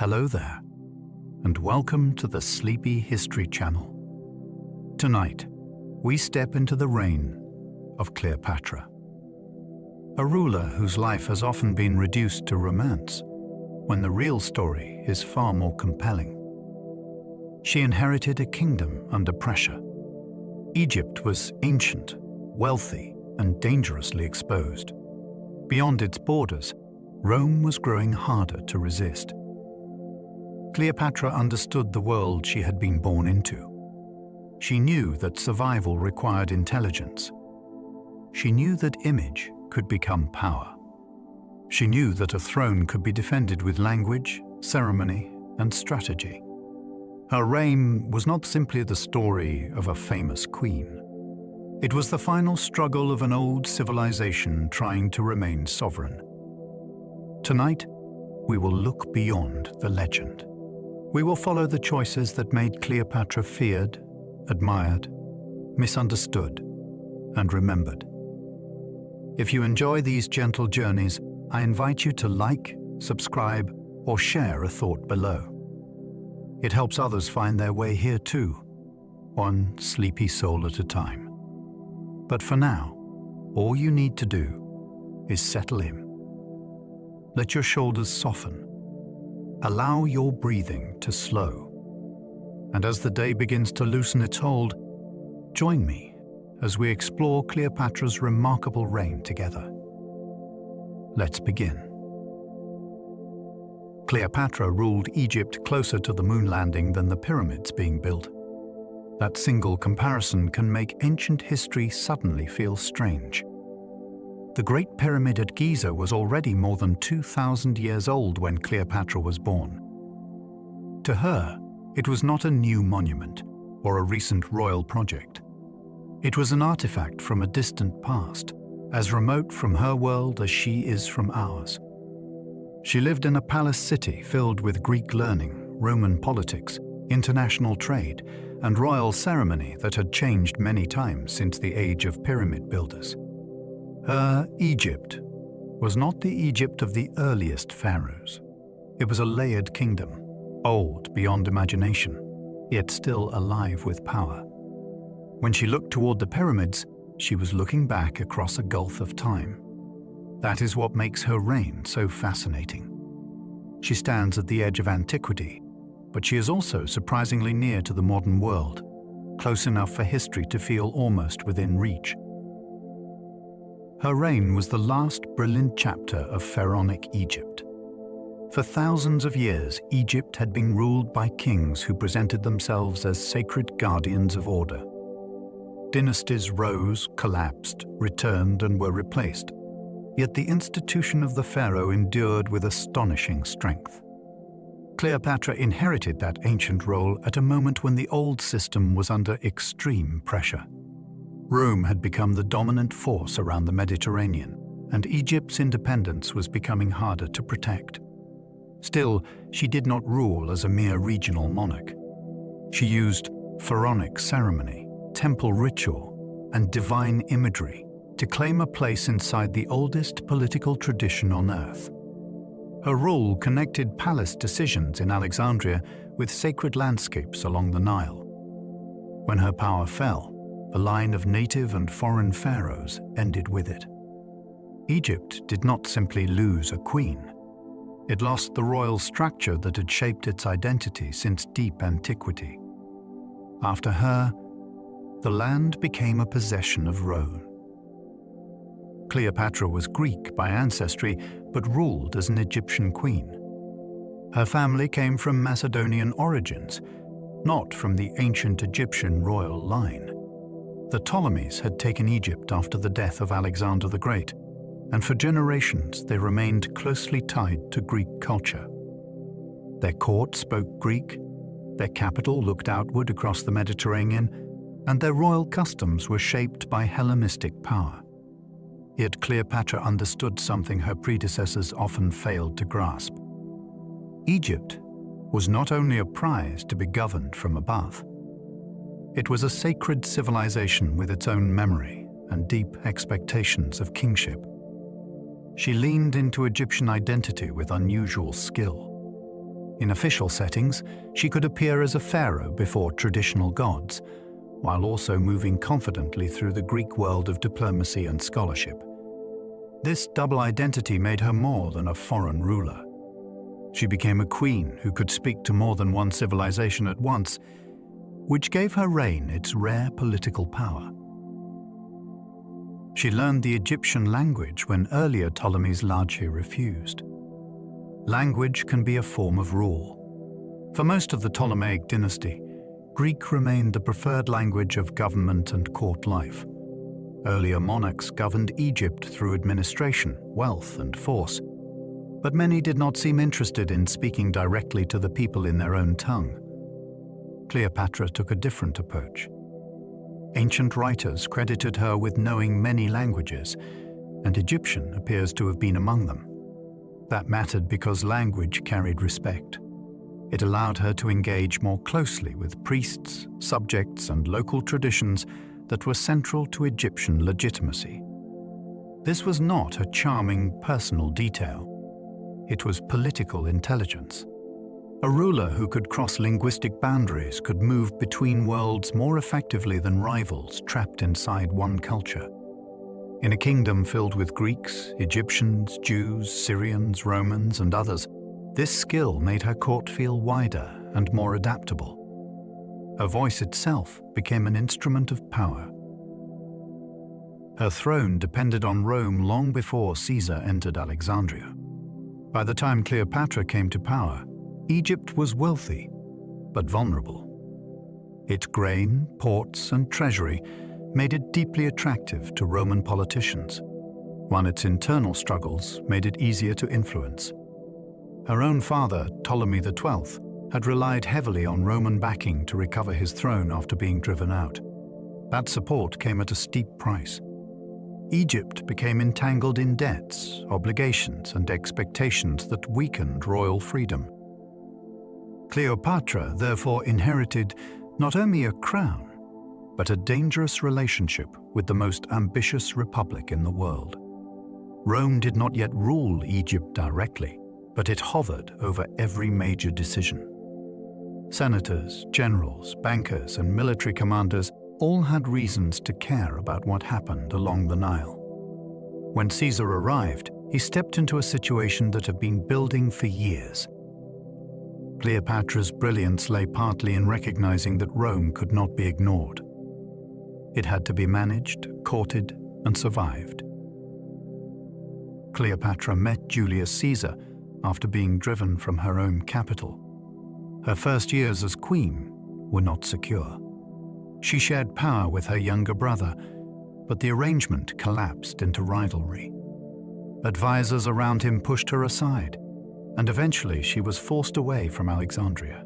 Hello there, and welcome to the Sleepy History Channel. Tonight, we step into the reign of Cleopatra, a ruler whose life has often been reduced to romance, when the real story is far more compelling. She inherited a kingdom under pressure. Egypt was ancient, wealthy, and dangerously exposed. Beyond its borders, Rome was growing harder to resist. Cleopatra understood the world she had been born into. She knew that survival required intelligence. She knew that image could become power. She knew that a throne could be defended with language, ceremony, and strategy. Her reign was not simply the story of a famous queen. It was the final struggle of an old civilization trying to remain sovereign. Tonight, we will look beyond the legend. We will follow the choices that made Cleopatra feared, admired, misunderstood, and remembered. If you enjoy these gentle journeys, I invite you to like, subscribe, or share a thought below. It helps others find their way here too, one sleepy soul at a time. But for now, all you need to do is settle in. Let your shoulders soften. Allow your breathing to slow. And as the day begins to loosen its hold, join me as we explore Cleopatra's remarkable reign together. Let's begin. Cleopatra ruled Egypt closer to the moon landing than the pyramids being built. That single comparison can make ancient history suddenly feel strange. The Great Pyramid at Giza was already more than 2,000 years old when Cleopatra was born. To her, it was not a new monument or a recent royal project. It was an artifact from a distant past, as remote from her world as she is from ours. She lived in a palace city filled with Greek learning, Roman politics, international trade, and royal ceremony that had changed many times since the age of pyramid builders. Her Egypt was not the Egypt of the earliest pharaohs. It was a layered kingdom, old beyond imagination, yet still alive with power. When she looked toward the pyramids, she was looking back across a gulf of time. That is what makes her reign so fascinating. She stands at the edge of antiquity, but she is also surprisingly near to the modern world, close enough for history to feel almost within reach. Her reign was the last brilliant chapter of pharaonic Egypt. For thousands of years, Egypt had been ruled by kings who presented themselves as sacred guardians of order. Dynasties rose, collapsed, returned, and were replaced. Yet the institution of the pharaoh endured with astonishing strength. Cleopatra inherited that ancient role at a moment when the old system was under extreme pressure. Rome had become the dominant force around the Mediterranean, and Egypt's independence was becoming harder to protect. Still, she did not rule as a mere regional monarch. She used pharaonic ceremony, temple ritual, and divine imagery to claim a place inside the oldest political tradition on earth. Her rule connected palace decisions in Alexandria with sacred landscapes along the Nile. When her power fell, the line of native and foreign pharaohs ended with it. Egypt did not simply lose a queen. It lost the royal structure that had shaped its identity since deep antiquity. After her, the land became a possession of Rome. Cleopatra was Greek by ancestry, but ruled as an Egyptian queen. Her family came from Macedonian origins, not from the ancient Egyptian royal line. The Ptolemies had taken Egypt after the death of Alexander the Great, and for generations they remained closely tied to Greek culture. Their court spoke Greek, their capital looked outward across the Mediterranean, and their royal customs were shaped by Hellenistic power. Yet Cleopatra understood something her predecessors often failed to grasp. Egypt was not only a prize to be governed from above. It was a sacred civilization with its own memory and deep expectations of kingship. She leaned into Egyptian identity with unusual skill. In official settings, she could appear as a pharaoh before traditional gods, while also moving confidently through the Greek world of diplomacy and scholarship. This double identity made her more than a foreign ruler. She became a queen who could speak to more than one civilization at once, which gave her reign its rare political power. She learned the Egyptian language when earlier Ptolemies largely refused. Language can be a form of rule. For most of the Ptolemaic dynasty, Greek remained the preferred language of government and court life. Earlier monarchs governed Egypt through administration, wealth, and force, but many did not seem interested in speaking directly to the people in their own tongue. Cleopatra took a different approach. Ancient writers credited her with knowing many languages, and Egyptian appears to have been among them. That mattered because language carried respect. It allowed her to engage more closely with priests, subjects, and local traditions that were central to Egyptian legitimacy. This was not a charming personal detail. It was political intelligence. A ruler who could cross linguistic boundaries could move between worlds more effectively than rivals trapped inside one culture. In a kingdom filled with Greeks, Egyptians, Jews, Syrians, Romans, and others, this skill made her court feel wider and more adaptable. Her voice itself became an instrument of power. Her throne depended on Rome long before Caesar entered Alexandria. By the time Cleopatra came to power, Egypt was wealthy, but vulnerable. Its grain, ports, and treasury made it deeply attractive to Roman politicians, while its internal struggles made it easier to influence. Her own father, Ptolemy XII, had relied heavily on Roman backing to recover his throne after being driven out. That support came at a steep price. Egypt became entangled in debts, obligations, and expectations that weakened royal freedom. Cleopatra therefore inherited not only a crown, but a dangerous relationship with the most ambitious republic in the world. Rome did not yet rule Egypt directly, but it hovered over every major decision. Senators, generals, bankers, and military commanders all had reasons to care about what happened along the Nile. When Caesar arrived, he stepped into a situation that had been building for years. Cleopatra's brilliance lay partly in recognizing that Rome could not be ignored. It had to be managed, courted, and survived. Cleopatra met Julius Caesar after being driven from her own capital. Her first years as queen were not secure. She shared power with her younger brother, but the arrangement collapsed into rivalry. Advisors around him pushed her aside, and eventually she was forced away from Alexandria.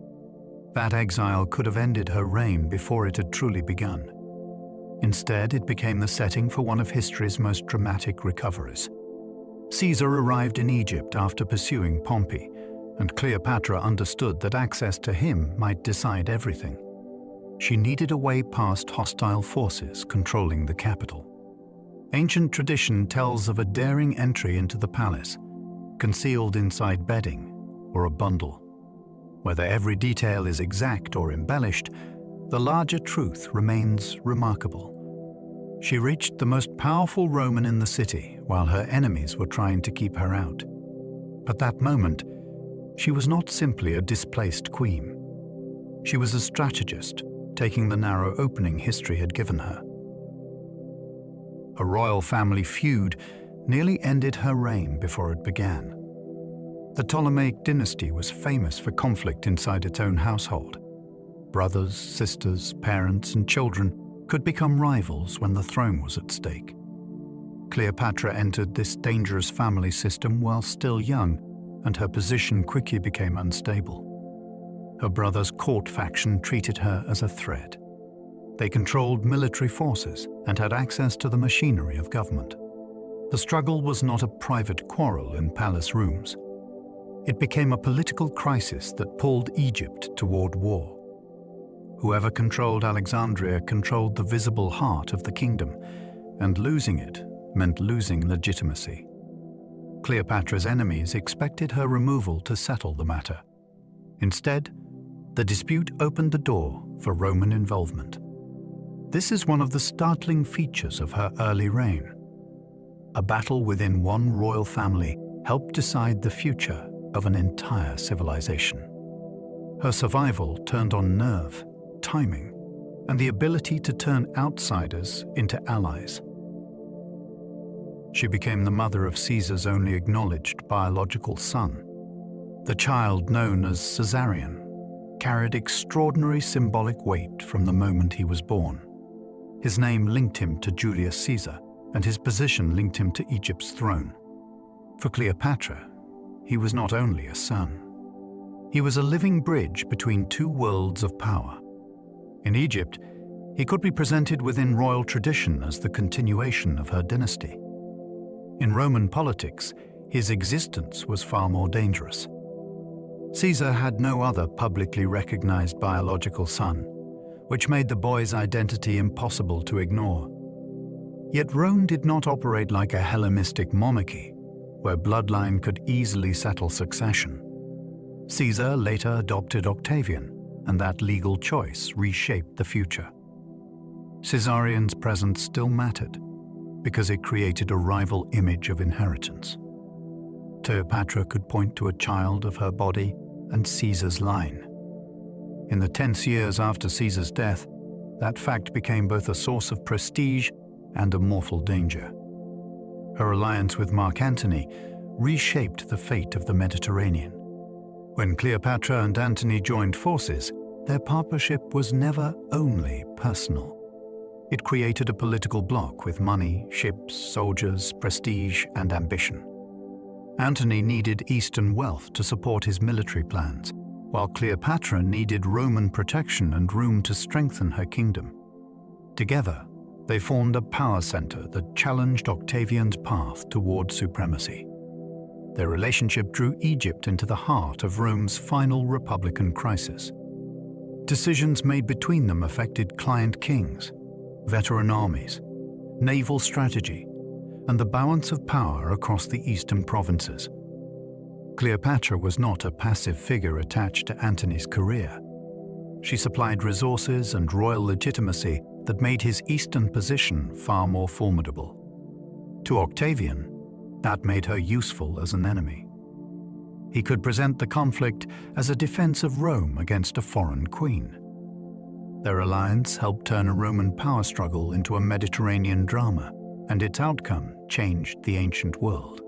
That exile could have ended her reign before it had truly begun. Instead, it became the setting for one of history's most dramatic recoveries. Caesar arrived in Egypt after pursuing Pompey, and Cleopatra understood that access to him might decide everything. She needed a way past hostile forces controlling the capital. Ancient tradition tells of a daring entry into the palace, concealed inside bedding or a bundle. Whether every detail is exact or embellished, the larger truth remains remarkable. She reached the most powerful Roman in the city while her enemies were trying to keep her out. At that moment, she was not simply a displaced queen. She was a strategist, taking the narrow opening history had given her. A royal family feud nearly ended her reign before it began. The Ptolemaic dynasty was famous for conflict inside its own household. Brothers, sisters, parents, and children could become rivals when the throne was at stake. Cleopatra entered this dangerous family system while still young, and her position quickly became unstable. Her brother's court faction treated her as a threat. They controlled military forces and had access to the machinery of government. The struggle was not a private quarrel in palace rooms. It became a political crisis that pulled Egypt toward war. Whoever controlled Alexandria controlled the visible heart of the kingdom, and losing it meant losing legitimacy. Cleopatra's enemies expected her removal to settle the matter. Instead, the dispute opened the door for Roman involvement. This is one of the startling features of her early reign. A battle within one royal family helped decide the future of an entire civilization. Her survival turned on nerve, timing, and the ability to turn outsiders into allies. She became the mother of Caesar's only acknowledged biological son. The child, known as Caesarion, carried extraordinary symbolic weight from the moment he was born. His name linked him to Julius Caesar, and his position linked him to Egypt's throne. For Cleopatra, he was not only a son. He was a living bridge between two worlds of power. In Egypt, he could be presented within royal tradition as the continuation of her dynasty. In Roman politics, his existence was far more dangerous. Caesar had no other publicly recognized biological son, which made the boy's identity impossible to ignore. Yet Rome did not operate like a Hellenistic monarchy, where bloodline could easily settle succession. Caesar later adopted Octavian, and that legal choice reshaped the future. Caesarion's presence still mattered, because it created a rival image of inheritance. Cleopatra could point to a child of her body and Caesar's line. In the tense years after Caesar's death, that fact became both a source of prestige and a mortal danger. Her alliance with Mark Antony reshaped the fate of the Mediterranean. When Cleopatra and Antony joined forces, their partnership was never only personal. It created a political bloc with money, ships, soldiers, prestige, and ambition. Antony needed Eastern wealth to support his military plans, while Cleopatra needed Roman protection and room to strengthen her kingdom. Together, they formed a power center that challenged Octavian's path toward supremacy. Their relationship drew Egypt into the heart of Rome's final republican crisis. Decisions made between them affected client kings, veteran armies, naval strategy, and the balance of power across the eastern provinces. Cleopatra was not a passive figure attached to Antony's career. She supplied resources and royal legitimacy that made his eastern position far more formidable. To Octavian, that made her useful as an enemy. He could present the conflict as a defense of Rome against a foreign queen. Their alliance helped turn a Roman power struggle into a Mediterranean drama, and its outcome changed the ancient world.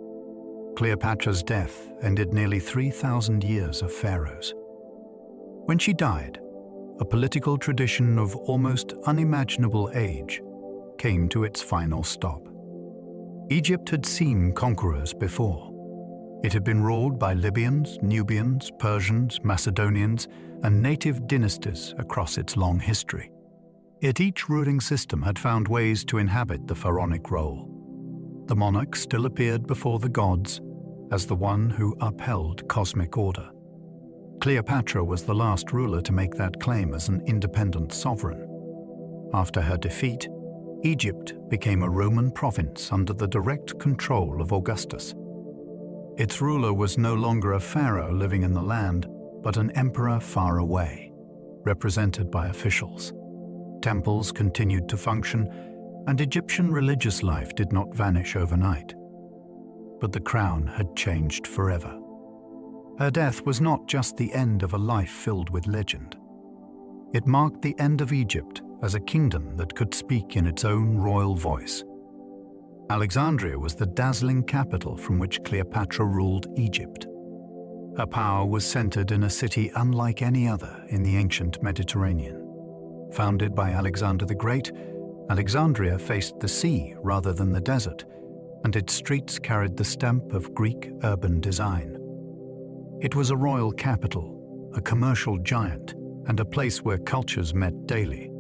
Cleopatra's death ended nearly 3,000 years of pharaohs. When she died, a political tradition of almost unimaginable age came to its final stop. Egypt had seen conquerors before. It had been ruled by Libyans, Nubians, Persians, Macedonians, and native dynasties across its long history. Yet each ruling system had found ways to inhabit the pharaonic role. The monarch still appeared before the gods as the one who upheld cosmic order. Cleopatra was the last ruler to make that claim as an independent sovereign. After her defeat, Egypt became a Roman province under the direct control of Augustus. Its ruler was no longer a pharaoh living in the land, but an emperor far away, represented by officials. Temples continued to function, and Egyptian religious life did not vanish overnight. But the crown had changed forever. Her death was not just the end of a life filled with legend. It marked the end of Egypt as a kingdom that could speak in its own royal voice. Alexandria was the dazzling capital from which Cleopatra ruled Egypt. Her power was centered in a city unlike any other in the ancient Mediterranean. Founded by Alexander the Great, Alexandria faced the sea rather than the desert, and its streets carried the stamp of Greek urban design. It was a royal capital, a commercial giant, and a place where cultures met daily.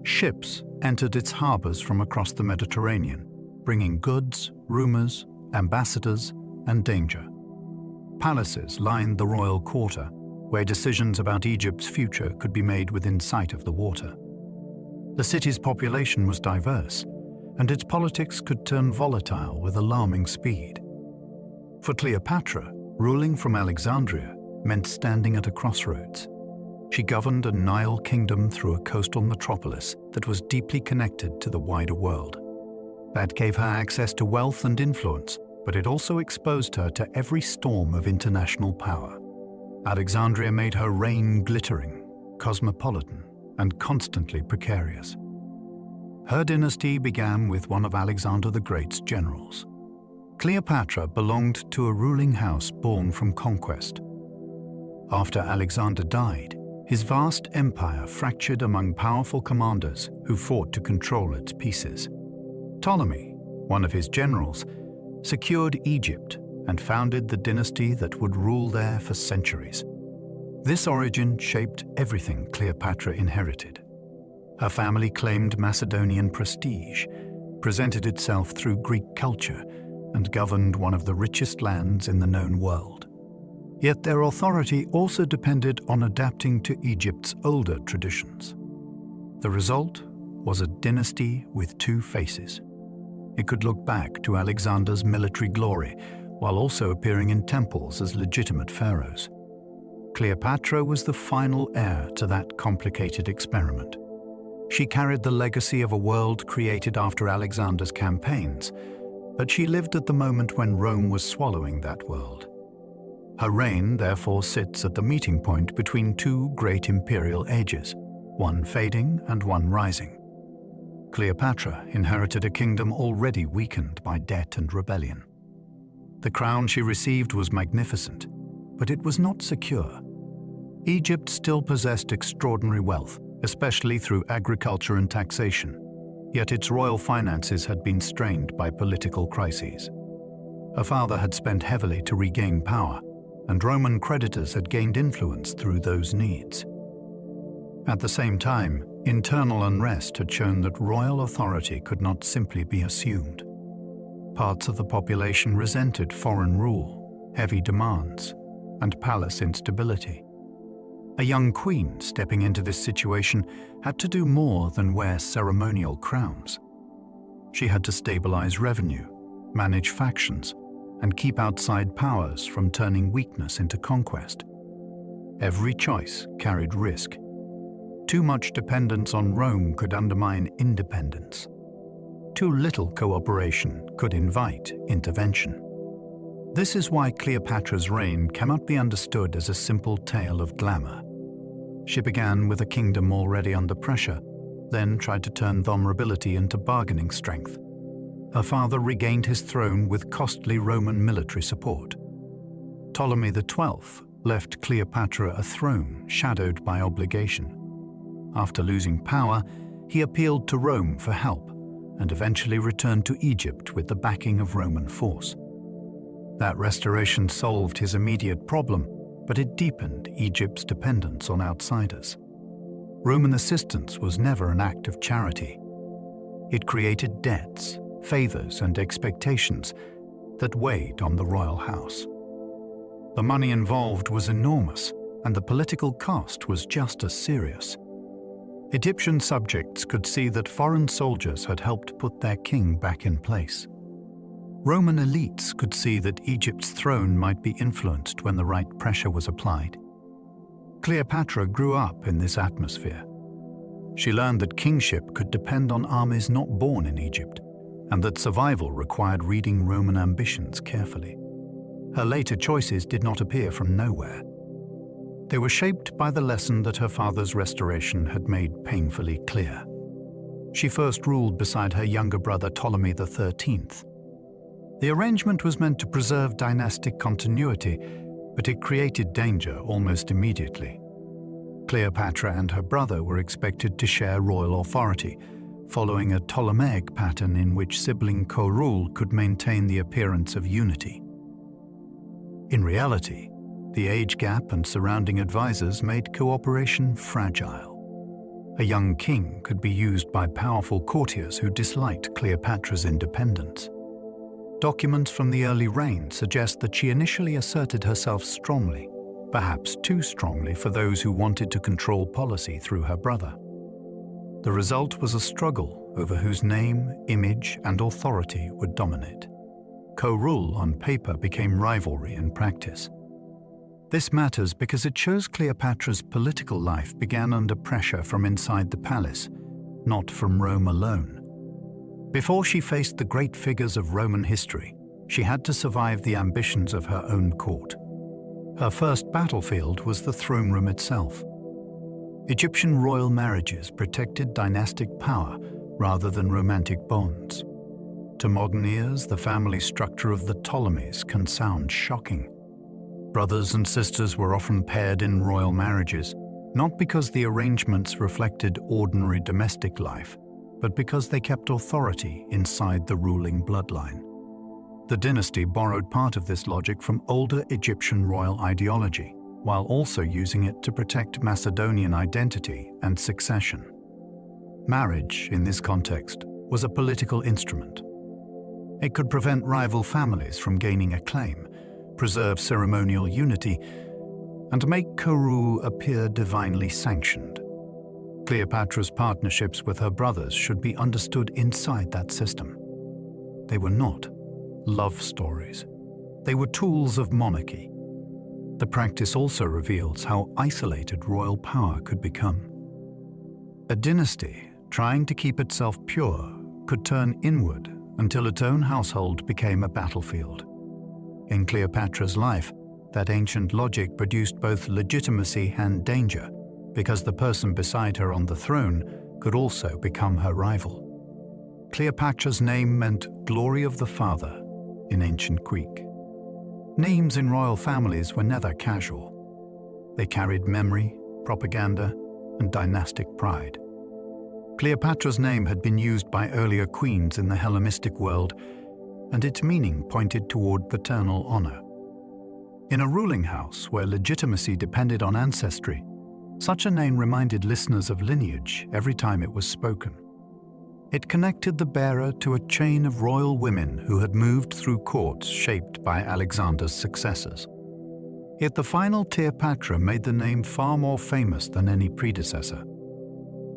Ships entered its harbors from across the Mediterranean, bringing goods, rumors, ambassadors, and danger. Palaces lined the royal quarter, where decisions about Egypt's future could be made within sight of the water. The city's population was diverse, and its politics could turn volatile with alarming speed. For Cleopatra, ruling from Alexandria meant standing at a crossroads. She governed a Nile kingdom through a coastal metropolis that was deeply connected to the wider world. That gave her access to wealth and influence, but it also exposed her to every storm of international power. Alexandria made her reign glittering, cosmopolitan, and constantly precarious. Her dynasty began with one of Alexander the Great's generals. Cleopatra belonged to a ruling house born from conquest. After Alexander died, his vast empire fractured among powerful commanders who fought to control its pieces. Ptolemy, one of his generals, secured Egypt and founded the dynasty that would rule there for centuries. This origin shaped everything Cleopatra inherited. Her family claimed Macedonian prestige, presented itself through Greek culture, and governed one of the richest lands in the known world. Yet their authority also depended on adapting to Egypt's older traditions. The result was a dynasty with two faces. It could look back to Alexander's military glory, while also appearing in temples as legitimate pharaohs. Cleopatra was the final heir to that complicated experiment. She carried the legacy of a world created after Alexander's campaigns, but she lived at the moment when Rome was swallowing that world. Her reign therefore sits at the meeting point between two great imperial ages, one fading and one rising. Cleopatra inherited a kingdom already weakened by debt and rebellion. The crown she received was magnificent, but it was not secure. Egypt still possessed extraordinary wealth, especially through agriculture and taxation, yet its royal finances had been strained by political crises. Her father had spent heavily to regain power, and Roman creditors had gained influence through those needs. At the same time, internal unrest had shown that royal authority could not simply be assumed. Parts of the population resented foreign rule, heavy demands, and palace instability. A young queen stepping into this situation had to do more than wear ceremonial crowns. She had to stabilize revenue, manage factions, and keep outside powers from turning weakness into conquest. Every choice carried risk. Too much dependence on Rome could undermine independence. Too little cooperation could invite intervention. This is why Cleopatra's reign cannot be understood as a simple tale of glamour. She began with a kingdom already under pressure, then tried to turn vulnerability into bargaining strength. Her father regained his throne with costly Roman military support. Ptolemy XII left Cleopatra a throne shadowed by obligation. After losing power, he appealed to Rome for help and eventually returned to Egypt with the backing of Roman force. That restoration solved his immediate problem, but it deepened Egypt's dependence on outsiders. Roman assistance was never an act of charity. It created debts, favors, and expectations that weighed on the royal house. The money involved was enormous, and the political cost was just as serious. Egyptian subjects could see that foreign soldiers had helped put their king back in place. Roman elites could see that Egypt's throne might be influenced when the right pressure was applied. Cleopatra grew up in this atmosphere. She learned that kingship could depend on armies not born in Egypt, and that survival required reading Roman ambitions carefully. Her later choices did not appear from nowhere. They were shaped by the lesson that her father's restoration had made painfully clear. She first ruled beside her younger brother Ptolemy XIII. The arrangement was meant to preserve dynastic continuity, but it created danger almost immediately. Cleopatra and her brother were expected to share royal authority, following a Ptolemaic pattern in which sibling co-rule could maintain the appearance of unity. In reality, the age gap and surrounding advisors made cooperation fragile. A young king could be used by powerful courtiers who disliked Cleopatra's independence. Documents from the early reign suggest that she initially asserted herself strongly, perhaps too strongly for those who wanted to control policy through her brother. The result was a struggle over whose name, image, and authority would dominate. Co-rule on paper became rivalry in practice. This matters because it shows Cleopatra's political life began under pressure from inside the palace, not from Rome alone. Before she faced the great figures of Roman history, she had to survive the ambitions of her own court. Her first battlefield was the throne room itself. Egyptian royal marriages protected dynastic power rather than romantic bonds. To modern ears, the family structure of the Ptolemies can sound shocking. Brothers and sisters were often paired in royal marriages, not because the arrangements reflected ordinary domestic life, but because they kept authority inside the ruling bloodline. The dynasty borrowed part of this logic from older Egyptian royal ideology, while also using it to protect Macedonian identity and succession. Marriage, in this context, was a political instrument. It could prevent rival families from gaining acclaim, preserve ceremonial unity, and make Kourou appear divinely sanctioned. Cleopatra's partnerships with her brothers should be understood inside that system. They were not love stories. They were tools of monarchy. The practice also reveals how isolated royal power could become. A dynasty, trying to keep itself pure, could turn inward until its own household became a battlefield. In Cleopatra's life, that ancient logic produced both legitimacy and danger, because the person beside her on the throne could also become her rival. Cleopatra's name meant glory of the father in ancient Greek. Names in royal families were never casual. They carried memory, propaganda, and dynastic pride. Cleopatra's name had been used by earlier queens in the Hellenistic world, and its meaning pointed toward paternal honor. In a ruling house where legitimacy depended on ancestry, such a name reminded listeners of lineage every time it was spoken. It connected the bearer to a chain of royal women who had moved through courts shaped by Alexander's successors. Yet the final Cleopatra made the name far more famous than any predecessor.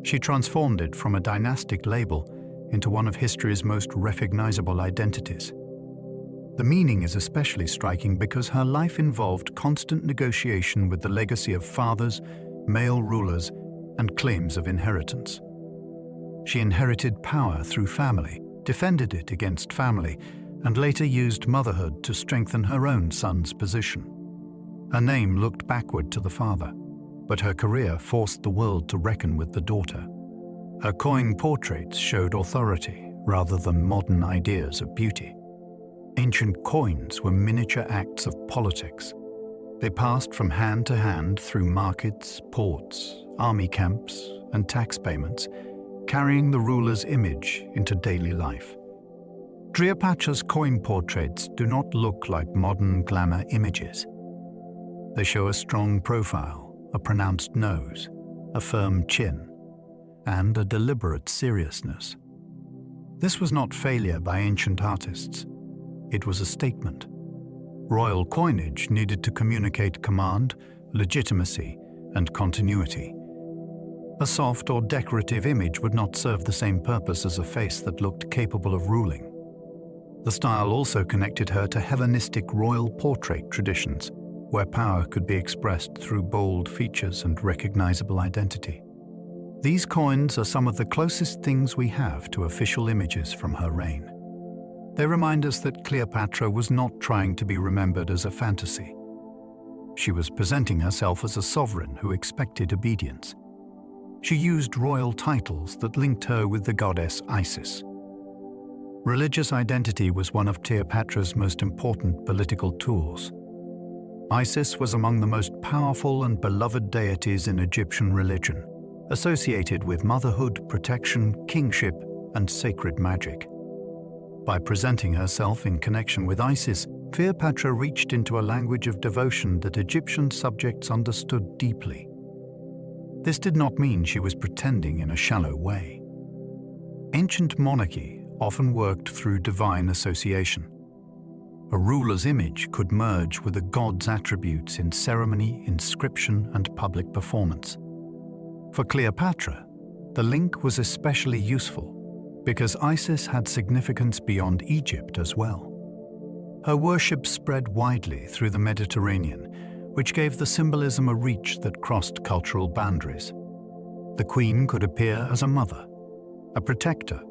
She transformed it from a dynastic label into one of history's most recognizable identities. The meaning is especially striking because her life involved constant negotiation with the legacy of fathers, male rulers, and claims of inheritance. She inherited power through family, defended it against family, and later used motherhood to strengthen her own son's position. Her name looked backward to the father, but her career forced the world to reckon with the daughter. Her coin portraits showed authority rather than modern ideas of beauty. Ancient coins were miniature acts of politics. They passed from hand to hand through markets, ports, army camps, and tax payments, carrying the ruler's image into daily life. Cleopatra's coin portraits do not look like modern glamour images. They show a strong profile, a pronounced nose, a firm chin, and a deliberate seriousness. This was not failure by ancient artists. It was a statement. Royal coinage needed to communicate command, legitimacy, and continuity. A soft or decorative image would not serve the same purpose as a face that looked capable of ruling. The style also connected her to Hellenistic royal portrait traditions, where power could be expressed through bold features and recognizable identity. These coins are some of the closest things we have to official images from her reign. They remind us that Cleopatra was not trying to be remembered as a fantasy. She was presenting herself as a sovereign who expected obedience. She used royal titles that linked her with the goddess Isis. Religious identity was one of Cleopatra's most important political tools. Isis was among the most powerful and beloved deities in Egyptian religion, associated with motherhood, protection, kingship, and sacred magic. By presenting herself in connection with Isis, Cleopatra reached into a language of devotion that Egyptian subjects understood deeply. This did not mean she was pretending in a shallow way. Ancient monarchy often worked through divine association. A ruler's image could merge with a god's attributes in ceremony, inscription, and public performance. For Cleopatra, the link was especially useful because Isis had significance beyond Egypt as well. Her worship spread widely through the Mediterranean, which gave the symbolism a reach that crossed cultural boundaries. The queen could appear as a mother, a protector,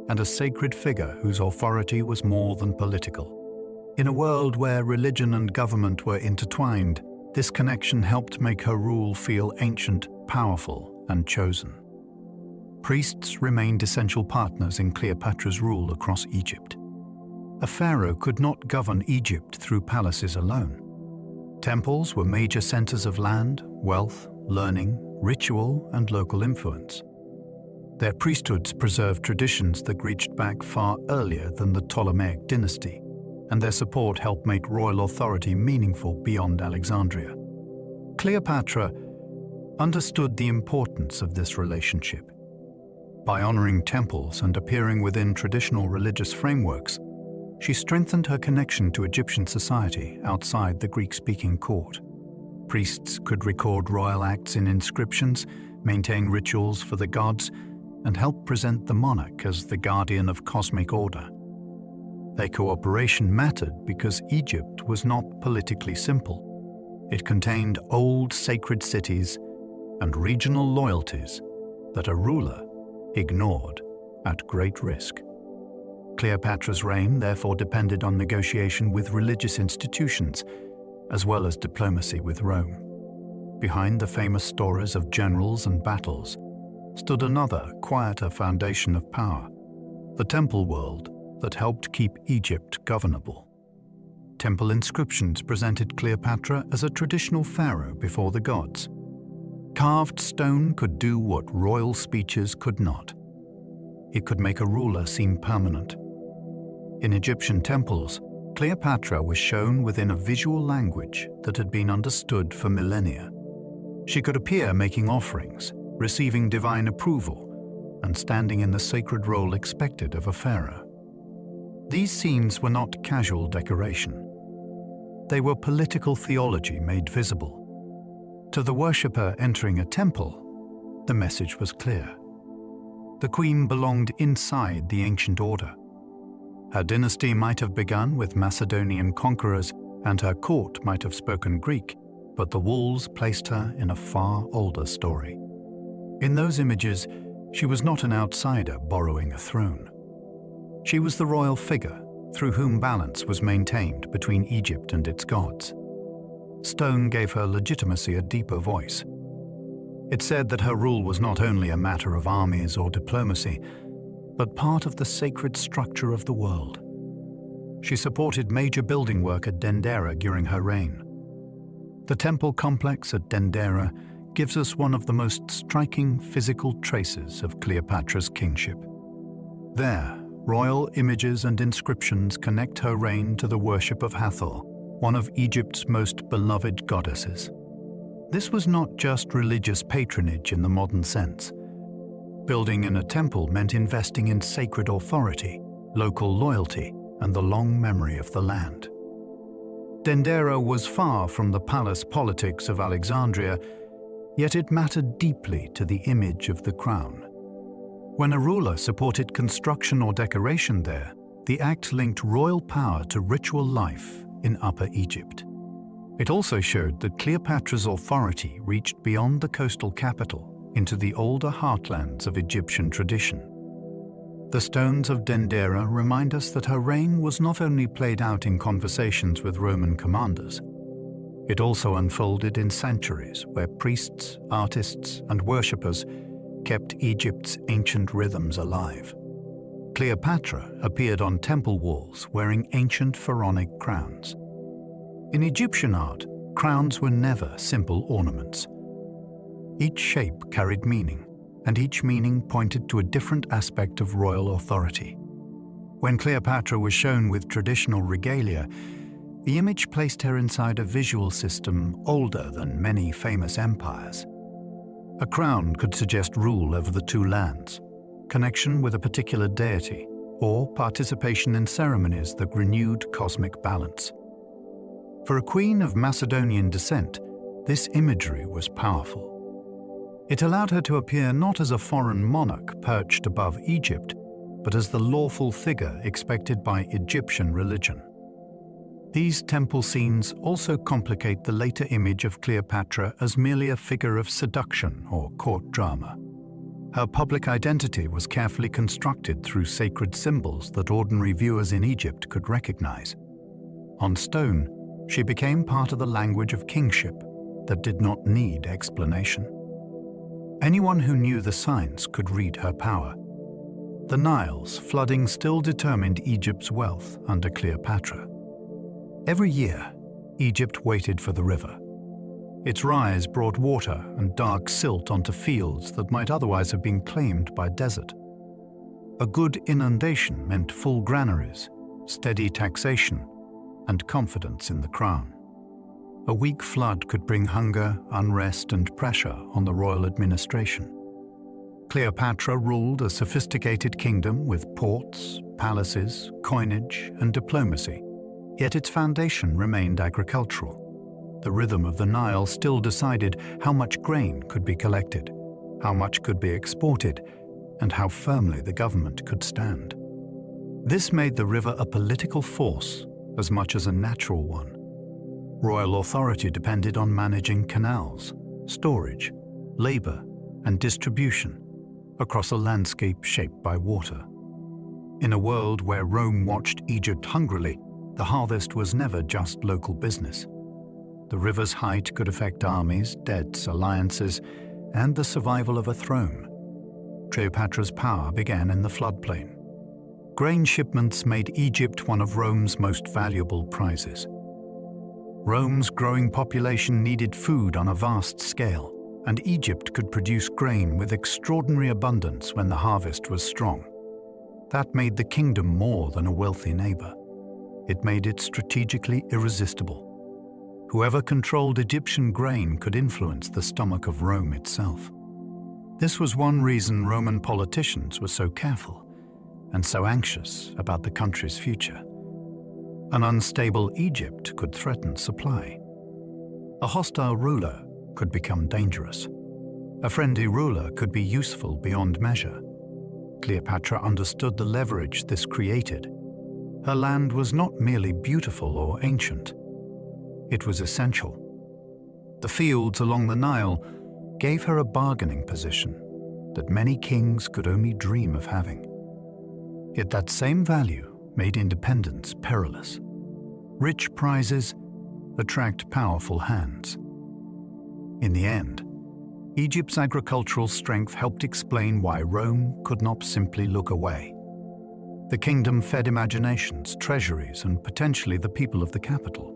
and a sacred figure whose authority was more than political. In a world where religion and government were intertwined, this connection helped make her rule feel ancient, powerful, and chosen. Priests remained essential partners in Cleopatra's rule across Egypt. A pharaoh could not govern Egypt through palaces alone. Temples were major centers of land, wealth, learning, ritual, and local influence. Their priesthoods preserved traditions that reached back far earlier than the Ptolemaic dynasty, and their support helped make royal authority meaningful beyond Alexandria. Cleopatra understood the importance of this relationship. By honoring temples and appearing within traditional religious frameworks, she strengthened her connection to Egyptian society outside the Greek-speaking court. Priests could record royal acts in inscriptions, maintain rituals for the gods, and help present the monarch as the guardian of cosmic order. Their cooperation mattered because Egypt was not politically simple. It contained old sacred cities and regional loyalties that a ruler ignored at great risk. Cleopatra's reign therefore depended on negotiation with religious institutions, as well as diplomacy with Rome. Behind the famous stories of generals and battles stood another, quieter foundation of power, the temple world that helped keep Egypt governable. Temple inscriptions presented Cleopatra as a traditional pharaoh before the gods. Carved stone could do what royal speeches could not. It could make a ruler seem permanent. In Egyptian temples, Cleopatra was shown within a visual language that had been understood for millennia. She could appear making offerings, receiving divine approval, and standing in the sacred role expected of a pharaoh. These scenes were not casual decoration. They were political theology made visible. To the worshipper entering a temple, the message was clear. The queen belonged inside the ancient order. Her dynasty might have begun with Macedonian conquerors, and her court might have spoken Greek, but the walls placed her in a far older story. In those images, she was not an outsider borrowing a throne. She was the royal figure through whom balance was maintained between Egypt and its gods. Stone gave her legitimacy a deeper voice. It said that her rule was not only a matter of armies or diplomacy, but part of the sacred structure of the world. She supported major building work at Dendera during her reign. The temple complex at Dendera gives us one of the most striking physical traces of Cleopatra's kingship. There, royal images and inscriptions connect her reign to the worship of Hathor, one of Egypt's most beloved goddesses. This was not just religious patronage in the modern sense. Building in a temple meant investing in sacred authority, local loyalty, and the long memory of the land. Dendera was far from the palace politics of Alexandria, yet it mattered deeply to the image of the crown. When a ruler supported construction or decoration there, the act linked royal power to ritual life in Upper Egypt. It also showed that Cleopatra's authority reached beyond the coastal capital into the older heartlands of Egyptian tradition. The stones of Dendera remind us that her reign was not only played out in conversations with Roman commanders, it also unfolded in sanctuaries where priests, artists, and worshippers kept Egypt's ancient rhythms alive. Cleopatra appeared on temple walls wearing ancient pharaonic crowns. In Egyptian art, crowns were never simple ornaments. Each shape carried meaning, and each meaning pointed to a different aspect of royal authority. When Cleopatra was shown with traditional regalia, the image placed her inside a visual system older than many famous empires. A crown could suggest rule over the two lands, connection with a particular deity, or participation in ceremonies that renewed cosmic balance. For a queen of Macedonian descent, this imagery was powerful. It allowed her to appear not as a foreign monarch perched above Egypt, but as the lawful figure expected by Egyptian religion. These temple scenes also complicate the later image of Cleopatra as merely a figure of seduction or court drama. Her public identity was carefully constructed through sacred symbols that ordinary viewers in Egypt could recognize. On stone, she became part of the language of kingship that did not need explanation. Anyone who knew the signs could read her power. The Nile's flooding still determined Egypt's wealth under Cleopatra. Every year, Egypt waited for the river. Its rise brought water and dark silt onto fields that might otherwise have been claimed by desert. A good inundation meant full granaries, steady taxation, and confidence in the crown. A weak flood could bring hunger, unrest, and pressure on the royal administration. Cleopatra ruled a sophisticated kingdom with ports, palaces, coinage, and diplomacy, yet its foundation remained agricultural. The rhythm of the Nile still decided how much grain could be collected, how much could be exported, and how firmly the government could stand. This made the river a political force as much as a natural one. Royal authority depended on managing canals, storage, labor, and distribution across a landscape shaped by water. In a world where Rome watched Egypt hungrily, the harvest was never just local business. The river's height could affect armies, debts, alliances, and the survival of a throne. Cleopatra's power began in the floodplain. Grain shipments made Egypt one of Rome's most valuable prizes. Rome's growing population needed food on a vast scale, and Egypt could produce grain with extraordinary abundance when the harvest was strong. That made the kingdom more than a wealthy neighbor. It made it strategically irresistible. Whoever controlled Egyptian grain could influence the stomach of Rome itself. This was one reason Roman politicians were so careful and so anxious about the country's future. An unstable Egypt could threaten supply. A hostile ruler could become dangerous. A friendly ruler could be useful beyond measure. Cleopatra understood the leverage this created. Her land was not merely beautiful or ancient. It was essential. The fields along the Nile gave her a bargaining position that many kings could only dream of having. Yet that same value made independence perilous. Rich prizes attract powerful hands. In the end, Egypt's agricultural strength helped explain why Rome could not simply look away. The kingdom fed imaginations, treasuries, and potentially the people of the capital.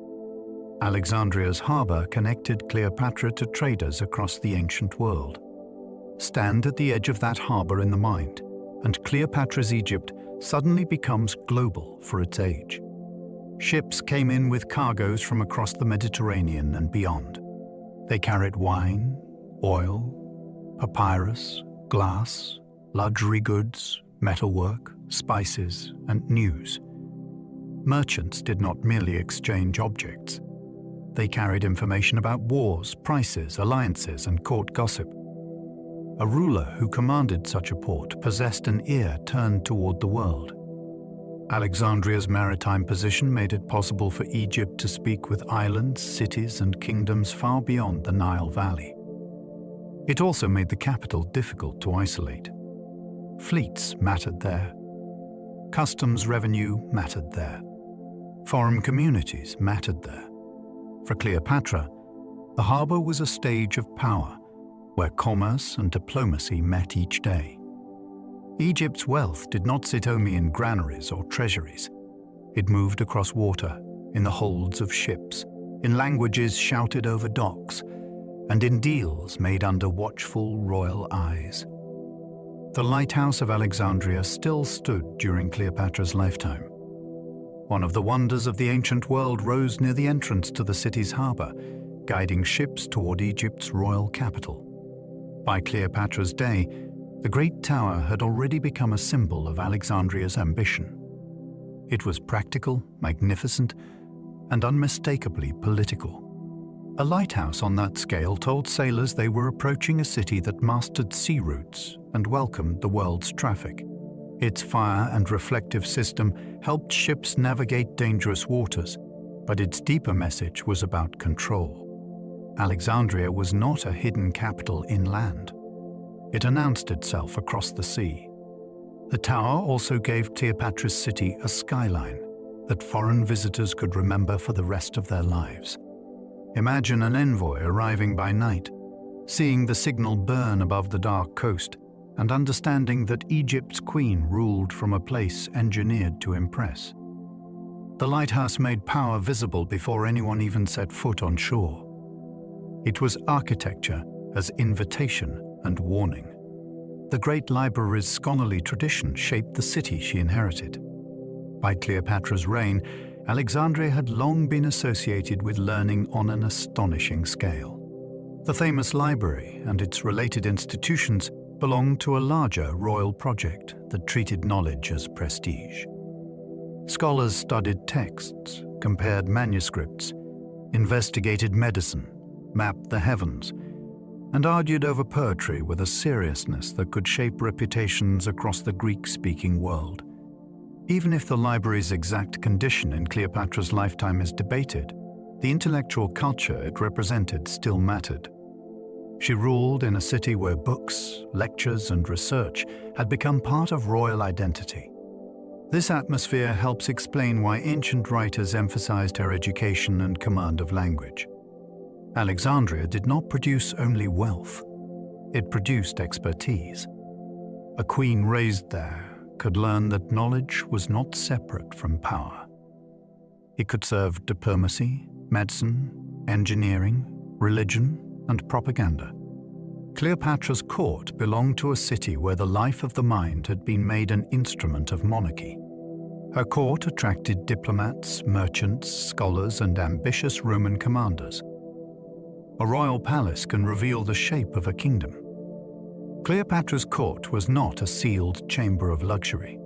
Alexandria's harbor connected Cleopatra to traders across the ancient world. Stand at the edge of that harbor in the mind, and Cleopatra's Egypt suddenly becomes global for its age. Ships came in with cargoes from across the Mediterranean and beyond. They carried wine, oil, papyrus, glass, luxury goods, metalwork, spices, and news. Merchants did not merely exchange objects. They carried information about wars, prices, alliances, and court gossip. A ruler who commanded such a port possessed an ear turned toward the world. Alexandria's maritime position made it possible for Egypt to speak with islands, cities, and kingdoms far beyond the Nile Valley. It also made the capital difficult to isolate. Fleets mattered there. Customs revenue mattered there. Foreign communities mattered there. For Cleopatra, the harbor was a stage of power where commerce and diplomacy met each day. Egypt's wealth did not sit only in granaries or treasuries. It moved across water, in the holds of ships, in languages shouted over docks, and in deals made under watchful royal eyes. The lighthouse of Alexandria still stood during Cleopatra's lifetime. One of the wonders of the ancient world rose near the entrance to the city's harbor, guiding ships toward Egypt's royal capital. By Cleopatra's day, the Great Tower had already become a symbol of Alexandria's ambition. It was practical, magnificent, and unmistakably political. A lighthouse on that scale told sailors they were approaching a city that mastered sea routes and welcomed the world's traffic. Its fire and reflective system helped ships navigate dangerous waters, But its deeper message was about control. Alexandria was not a hidden capital inland. It announced itself across the sea. The tower also gave Cleopatra's city a skyline that foreign visitors could remember for the rest of their lives. Imagine an envoy arriving by night, seeing the signal burn above the dark coast, and understanding that Egypt's queen ruled from a place engineered to impress. The lighthouse made power visible before anyone even set foot on shore. It was architecture as invitation and warning. The great library's scholarly tradition shaped the city she inherited. By Cleopatra's reign, Alexandria had long been associated with learning on an astonishing scale. The famous library and its related institutions belonged to a larger royal project that treated knowledge as prestige. Scholars studied texts, compared manuscripts, investigated medicine, mapped the heavens, and argued over poetry with a seriousness that could shape reputations across the Greek-speaking world. Even if the library's exact condition in Cleopatra's lifetime is debated, the intellectual culture it represented still mattered. She ruled in a city where books, lectures, and research had become part of royal identity. This atmosphere helps explain why ancient writers emphasized her education and command of language. Alexandria did not produce only wealth. It produced expertise. A queen raised there could learn that knowledge was not separate from power. It could serve diplomacy, medicine, engineering, religion, and propaganda. Cleopatra's court belonged to a city where the life of the mind had been made an instrument of monarchy. Her court attracted diplomats, merchants, scholars, and ambitious Roman commanders. A royal palace can reveal the shape of a kingdom. Cleopatra's court was not a sealed chamber of luxury.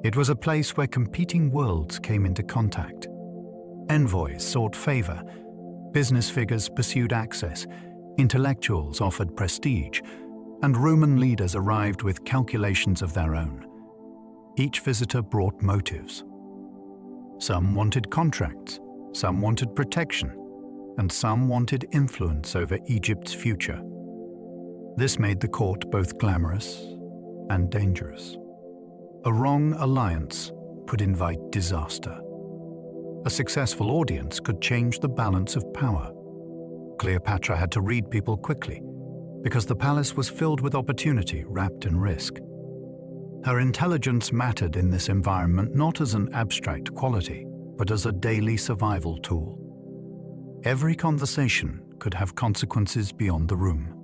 It was a place where competing worlds came into contact. Envoys sought favor, business figures pursued access, intellectuals offered prestige, and Roman leaders arrived with calculations of their own. Each visitor brought motives. Some wanted contracts, some wanted protection, and some wanted influence over Egypt's future. This made the court both glamorous and dangerous. A wrong alliance could invite disaster. A successful audience could change the balance of power. Cleopatra had to read people quickly, because the palace was filled with opportunity wrapped in risk. Her intelligence mattered in this environment not as an abstract quality, but as a daily survival tool. Every conversation could have consequences beyond the room.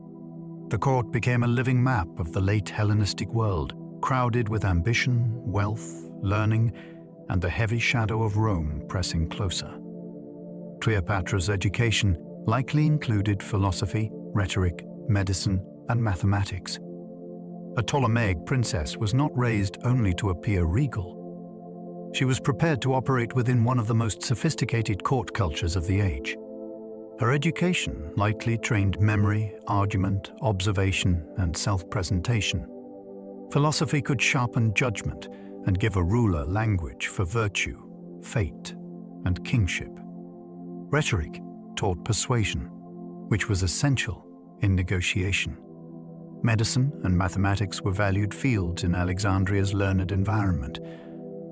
The court became a living map of the late Hellenistic world, crowded with ambition, wealth, learning, and the heavy shadow of Rome pressing closer. Cleopatra's education likely included philosophy, rhetoric, medicine, and mathematics. A Ptolemaic princess was not raised only to appear regal. She was prepared to operate within one of the most sophisticated court cultures of the age. Her education likely trained memory, argument, observation, and self-presentation. Philosophy could sharpen judgment and give a ruler language for virtue, fate, and kingship. Rhetoric taught persuasion, which was essential in negotiation. Medicine and mathematics were valued fields in Alexandria's learned environment,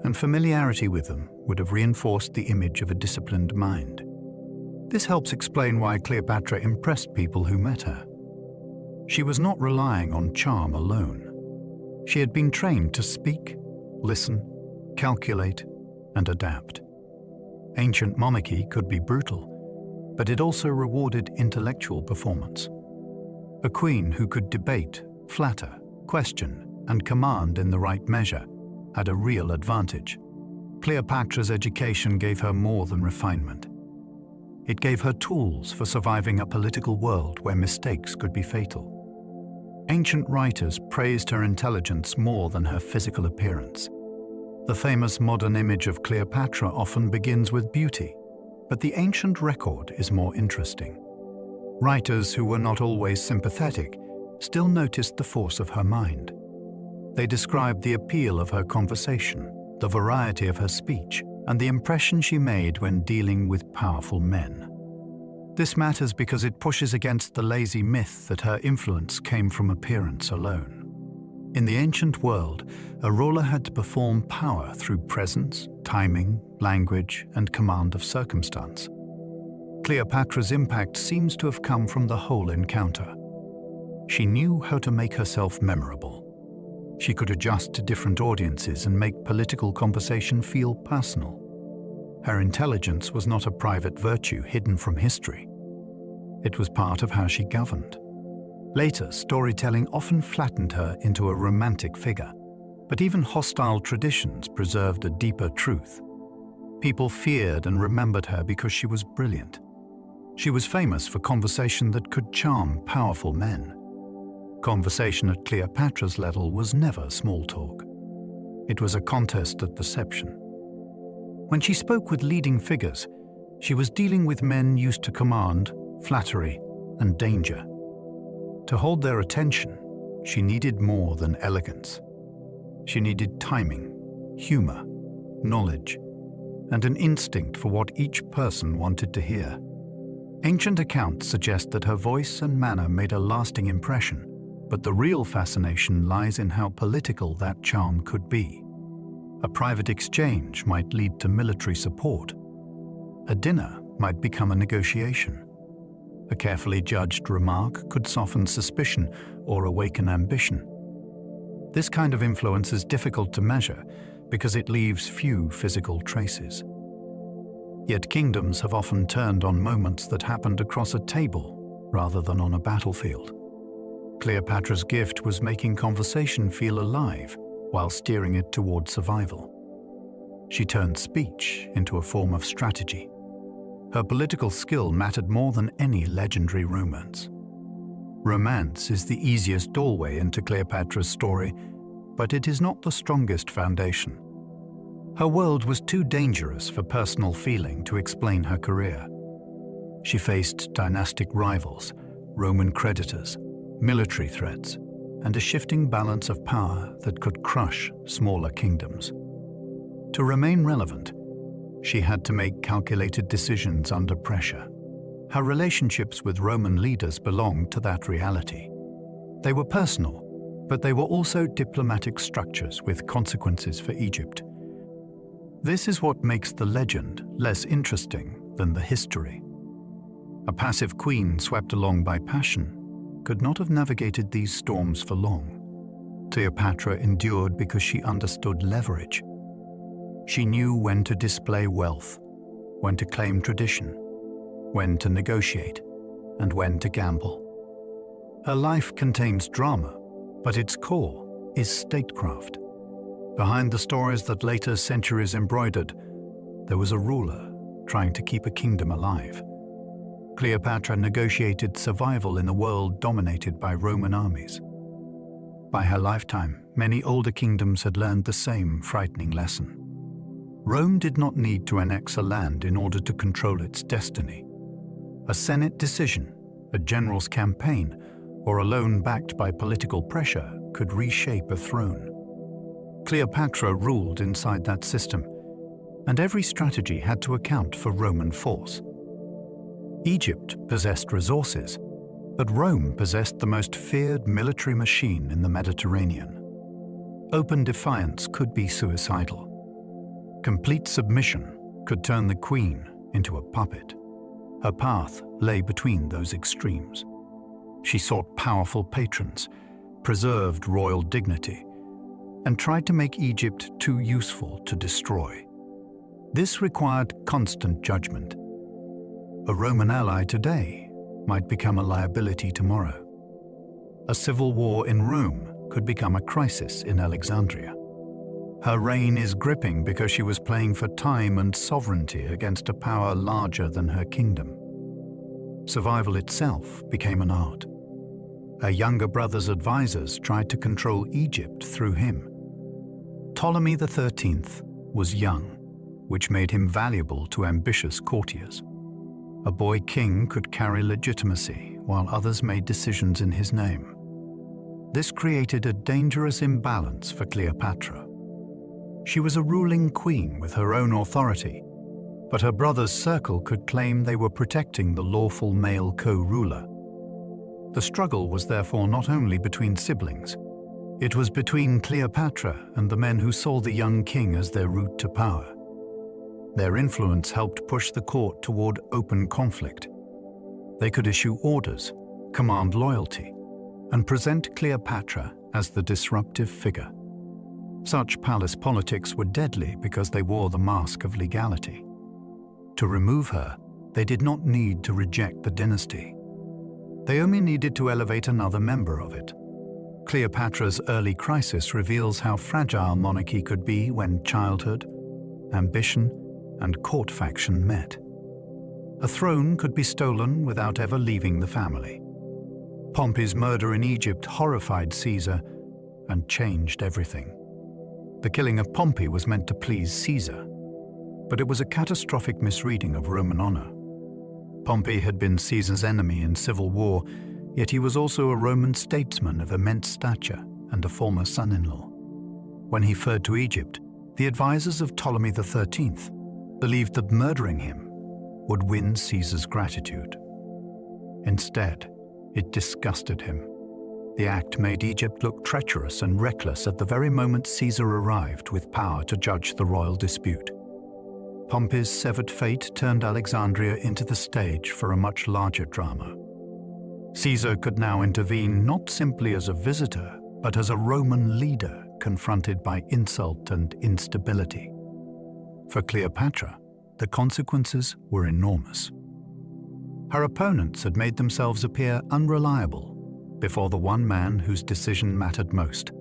and familiarity with them would have reinforced the image of a disciplined mind. This helps explain why Cleopatra impressed people who met her. She was not relying on charm alone. She had been trained to speak, listen, calculate, and adapt. Ancient monarchy could be brutal, but it also rewarded intellectual performance. A queen who could debate, flatter, question, and command in the right measure had a real advantage. Cleopatra's education gave her more than refinement. It gave her tools for surviving a political world where mistakes could be fatal. Ancient writers praised her intelligence more than her physical appearance. The famous modern image of Cleopatra often begins with beauty, but the ancient record is more interesting. Writers who were not always sympathetic still noticed the force of her mind. They described the appeal of her conversation, the variety of her speech, and the impression she made when dealing with powerful men. This matters because it pushes against the lazy myth that her influence came from appearance alone. In the ancient world, a ruler had to perform power through presence, timing, language, and command of circumstance. Cleopatra's impact seems to have come from the whole encounter. She knew how to make herself memorable. She could adjust to different audiences and make political conversation feel personal. Her intelligence was not a private virtue hidden from history. It was part of how she governed. Later, storytelling often flattened her into a romantic figure, but even hostile traditions preserved a deeper truth. People feared and remembered her because she was brilliant. She was famous for conversation that could charm powerful men. Conversation at Cleopatra's level was never small talk. It was a contest at deception. When she spoke with leading figures, she was dealing with men used to command, flattery, and danger. To hold their attention, she needed more than elegance. She needed timing, humor, knowledge, and an instinct for what each person wanted to hear. Ancient accounts suggest that her voice and manner made a lasting impression, but the real fascination lies in how political that charm could be. A private exchange might lead to military support. A dinner might become a negotiation. A carefully judged remark could soften suspicion or awaken ambition. This kind of influence is difficult to measure because it leaves few physical traces. Yet kingdoms have often turned on moments that happened across a table rather than on a battlefield. Cleopatra's gift was making conversation feel alive while steering it toward survival. She turned speech into a form of strategy. Her political skill mattered more than any legendary romance. Romance is the easiest doorway into Cleopatra's story, but it is not the strongest foundation. Her world was too dangerous for personal feeling to explain her career. She faced dynastic rivals, Roman creditors, military threats, and a shifting balance of power that could crush smaller kingdoms. To remain relevant, she had to make calculated decisions under pressure. Her relationships with Roman leaders belonged to that reality. They were personal, but they were also diplomatic structures with consequences for Egypt. This is what makes the legend less interesting than the history. A passive queen swept along by passion could not have navigated these storms for long. Cleopatra endured because she understood leverage. She knew when to display wealth, when to claim tradition, when to negotiate, and when to gamble. Her life contains drama, but its core is statecraft. Behind the stories that later centuries embroidered, there was a ruler trying to keep a kingdom alive. Cleopatra negotiated survival in a world dominated by Roman armies. By her lifetime, many older kingdoms had learned the same frightening lesson. Rome did not need to annex a land in order to control its destiny. A Senate decision, a general's campaign, or a loan backed by political pressure could reshape a throne. Cleopatra ruled inside that system, and every strategy had to account for Roman force. Egypt possessed resources, but Rome possessed the most feared military machine in the Mediterranean. Open defiance could be suicidal. Complete submission could turn the queen into a puppet. Her path lay between those extremes. She sought powerful patrons, preserved royal dignity, and tried to make Egypt too useful to destroy. This required constant judgment. A Roman ally today might become a liability tomorrow. A civil war in Rome could become a crisis in Alexandria. Her reign is gripping because she was playing for time and sovereignty against a power larger than her kingdom. Survival itself became an art. Her younger brother's advisors tried to control Egypt through him. Ptolemy XIII was young, which made him valuable to ambitious courtiers. A boy king could carry legitimacy while others made decisions in his name. This created a dangerous imbalance for Cleopatra. She was a ruling queen with her own authority, but her brother's circle could claim they were protecting the lawful male co-ruler. The struggle was therefore not only between siblings, it was between Cleopatra and the men who saw the young king as their route to power. Their influence helped push the court toward open conflict. They could issue orders, command loyalty, and present Cleopatra as the disruptive figure. Such palace politics were deadly because they wore the mask of legality. To remove her, they did not need to reject the dynasty. They only needed to elevate another member of it. Cleopatra's early crisis reveals how fragile monarchy could be when childhood, ambition, and court faction met. A throne could be stolen without ever leaving the family. Pompey's murder in Egypt horrified Caesar and changed everything. The killing of Pompey was meant to please Caesar, but it was a catastrophic misreading of Roman honor. Pompey had been Caesar's enemy in civil war, yet he was also a Roman statesman of immense stature and a former son-in-law. When he fled to Egypt, the advisors of Ptolemy XIII believed that murdering him would win Caesar's gratitude. Instead, it disgusted him. The act made Egypt look treacherous and reckless at the very moment Caesar arrived with power to judge the royal dispute. Pompey's severed fate turned Alexandria into the stage for a much larger drama. Caesar could now intervene not simply as a visitor, but as a Roman leader confronted by insult and instability. For Cleopatra, the consequences were enormous. Her opponents had made themselves appear unreliable before the one man whose decision mattered most.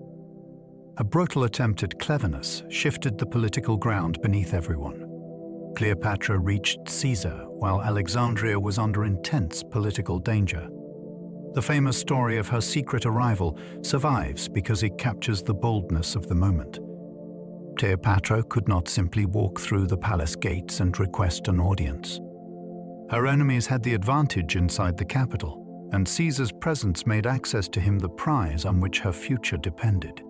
A brutal attempt at cleverness shifted the political ground beneath everyone. Cleopatra reached Caesar while Alexandria was under intense political danger. The famous story of her secret arrival survives because it captures the boldness of the moment. Cleopatra could not simply walk through the palace gates and request an audience. Her enemies had the advantage inside the capital, and Caesar's presence made access to him the prize on which her future depended.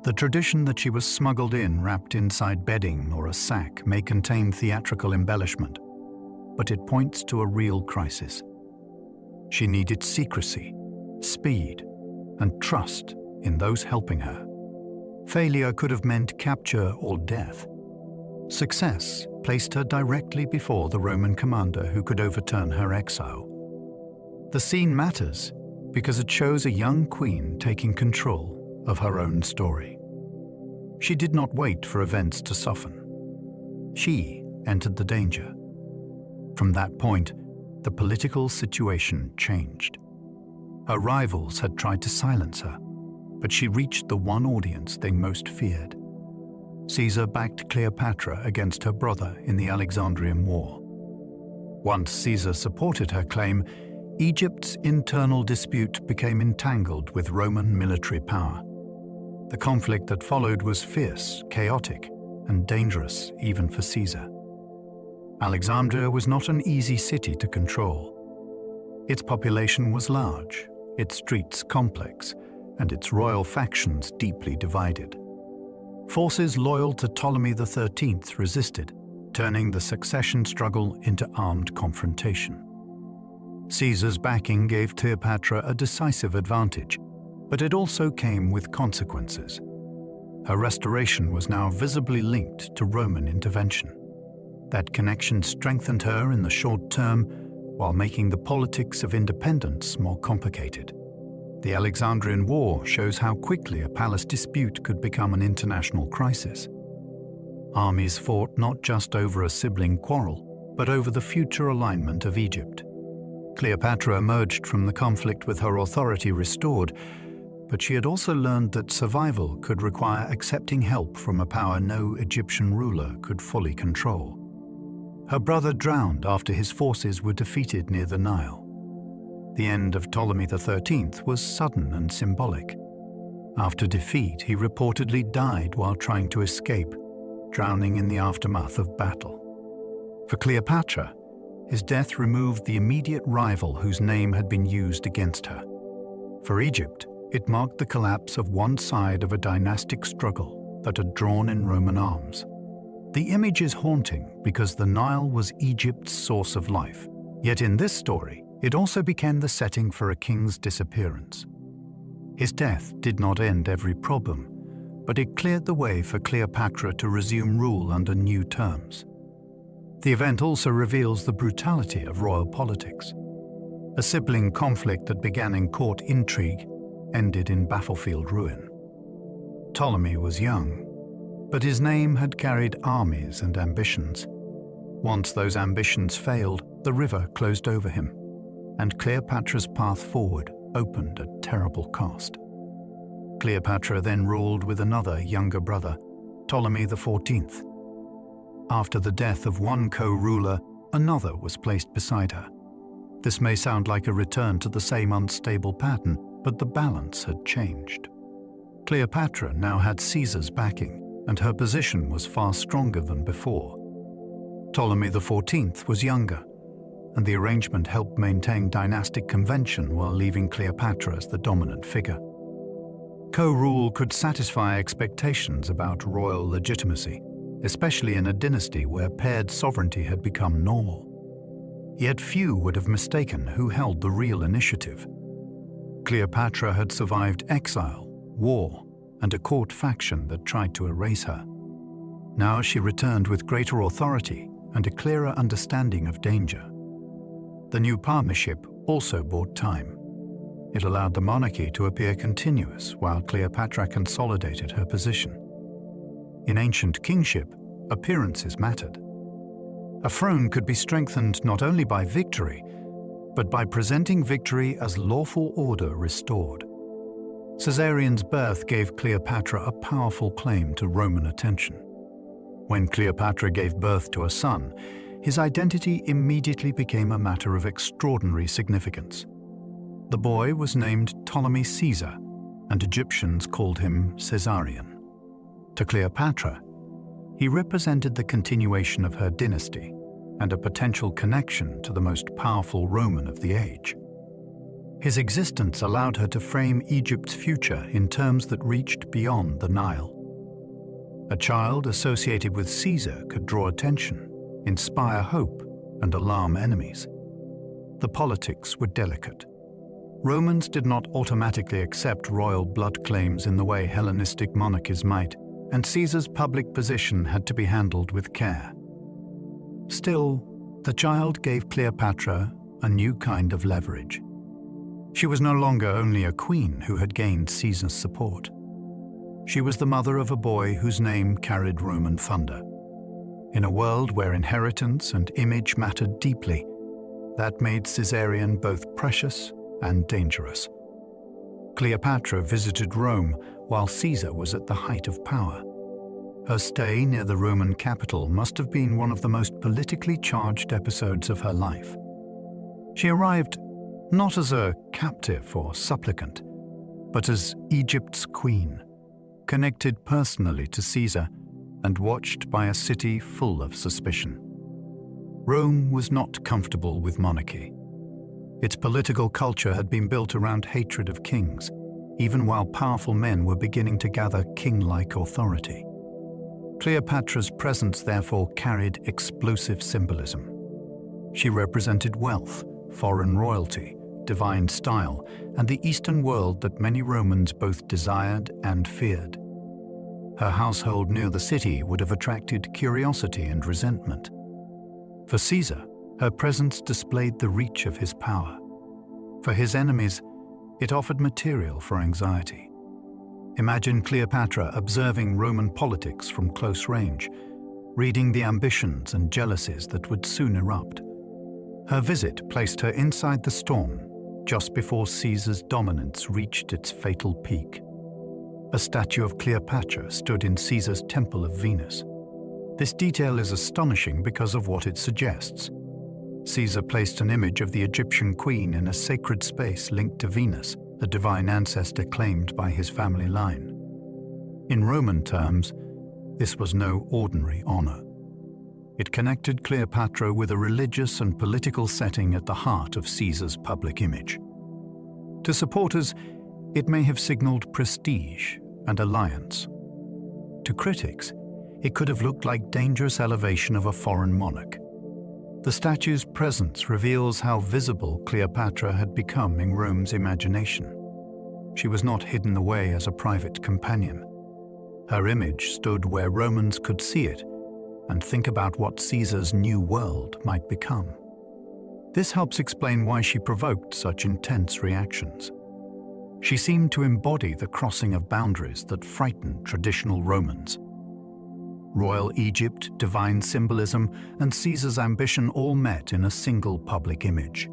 The tradition that she was smuggled in wrapped inside bedding or a sack may contain theatrical embellishment, but it points to a real crisis. She needed secrecy, speed, and trust in those helping her. Failure could have meant capture or death. Success placed her directly before the Roman commander who could overturn her exile. The scene matters because it shows a young queen taking control of her own story. She did not wait for events to soften. She entered the danger. From that point, the political situation changed. Her rivals had tried to silence her, but she reached the one audience they most feared. Caesar backed Cleopatra against her brother in the Alexandrian War. Once Caesar supported her claim, Egypt's internal dispute became entangled with Roman military power. The conflict that followed was fierce, chaotic, and dangerous even for Caesar. Alexandria was not an easy city to control. Its population was large, its streets complex, and its royal factions deeply divided. Forces loyal to Ptolemy XIII resisted, turning the succession struggle into armed confrontation. Caesar's backing gave Cleopatra a decisive advantage, but it also came with consequences. Her restoration was now visibly linked to Roman intervention. That connection strengthened her in the short term while making the politics of independence more complicated. The Alexandrian War shows how quickly a palace dispute could become an international crisis. Armies fought not just over a sibling quarrel, but over the future alignment of Egypt. Cleopatra emerged from the conflict with her authority restored, but she had also learned that survival could require accepting help from a power no Egyptian ruler could fully control. Her brother drowned after his forces were defeated near the Nile. The end of Ptolemy XIII was sudden and symbolic. After defeat, he reportedly died while trying to escape, drowning in the aftermath of battle. For Cleopatra, his death removed the immediate rival whose name had been used against her. For Egypt, it marked the collapse of one side of a dynastic struggle that are drawn in Roman arms. The image is haunting because the Nile was Egypt's source of life, yet in this story, it also became the setting for a king's disappearance. His death did not end every problem, but it cleared the way for Cleopatra to resume rule under new terms. The event also reveals the brutality of royal politics. A sibling conflict that began in court intrigue ended in battlefield ruin. Ptolemy was young, but his name had carried armies and ambitions. Once those ambitions failed, the river closed over him, and Cleopatra's path forward opened at terrible cost. Cleopatra then ruled with another younger brother, Ptolemy XIV. After the death of one co-ruler, another was placed beside her. This may sound like a return to the same unstable pattern, but the balance had changed. Cleopatra now had Caesar's backing, and her position was far stronger than before. Ptolemy XIV was younger, and the arrangement helped maintain dynastic convention while leaving Cleopatra as the dominant figure. Co-rule could satisfy expectations about royal legitimacy, especially in a dynasty where paired sovereignty had become normal. Yet few would have mistaken who held the real initiative. Cleopatra had survived exile, war, and a court faction that tried to erase her. Now she returned with greater authority and a clearer understanding of danger. The new partnership also bought time. It allowed the monarchy to appear continuous while Cleopatra consolidated her position. In ancient kingship, appearances mattered. A throne could be strengthened not only by victory, but by presenting victory as lawful order restored. Caesarion's birth gave Cleopatra a powerful claim to Roman attention. When Cleopatra gave birth to a son, his identity immediately became a matter of extraordinary significance. The boy was named Ptolemy Caesar, and Egyptians called him Caesarion. To Cleopatra, he represented the continuation of her dynasty and a potential connection to the most powerful Roman of the age. His existence allowed her to frame Egypt's future in terms that reached beyond the Nile. A child associated with Caesar could draw attention, inspire hope, and alarm enemies. The politics were delicate. Romans did not automatically accept royal blood claims in the way Hellenistic monarchies might, and Caesar's public position had to be handled with care. Still, the child gave Cleopatra a new kind of leverage. She was no longer only a queen who had gained Caesar's support. She was the mother of a boy whose name carried Roman thunder. In a world where inheritance and image mattered deeply, that made Caesarion both precious and dangerous. Cleopatra visited Rome while Caesar was at the height of power. Her stay near the Roman capital must have been one of the most politically charged episodes of her life. She arrived not as a captive or supplicant, but as Egypt's queen, connected personally to Caesar and watched by a city full of suspicion. Rome was not comfortable with monarchy. Its political culture had been built around hatred of kings, even while powerful men were beginning to gather king-like authority. Cleopatra's presence therefore carried explosive symbolism. She represented wealth, foreign royalty, divine style, and the Eastern world that many Romans both desired and feared. Her household near the city would have attracted curiosity and resentment. For Caesar, her presence displayed the reach of his power. For his enemies, it offered material for anxiety. Imagine Cleopatra observing Roman politics from close range, reading the ambitions and jealousies that would soon erupt. Her visit placed her inside the storm, just before Caesar's dominance reached its fatal peak. A statue of Cleopatra stood in Caesar's Temple of Venus. This detail is astonishing because of what it suggests. Caesar placed an image of the Egyptian queen in a sacred space linked to Venus, a divine ancestor claimed by his family line. In Roman terms, this was no ordinary honor. It connected Cleopatra with a religious and political setting at the heart of Caesar's public image. To supporters, it may have signaled prestige and alliance. To critics, it could have looked like dangerous elevation of a foreign monarch. The statue's presence reveals how visible Cleopatra had become in Rome's imagination. She was not hidden away as a private companion. Her image stood where Romans could see it and think about what Caesar's new world might become. This helps explain why she provoked such intense reactions. She seemed to embody the crossing of boundaries that frightened traditional Romans. Royal Egypt, divine symbolism, and Caesar's ambition all met in a single public image.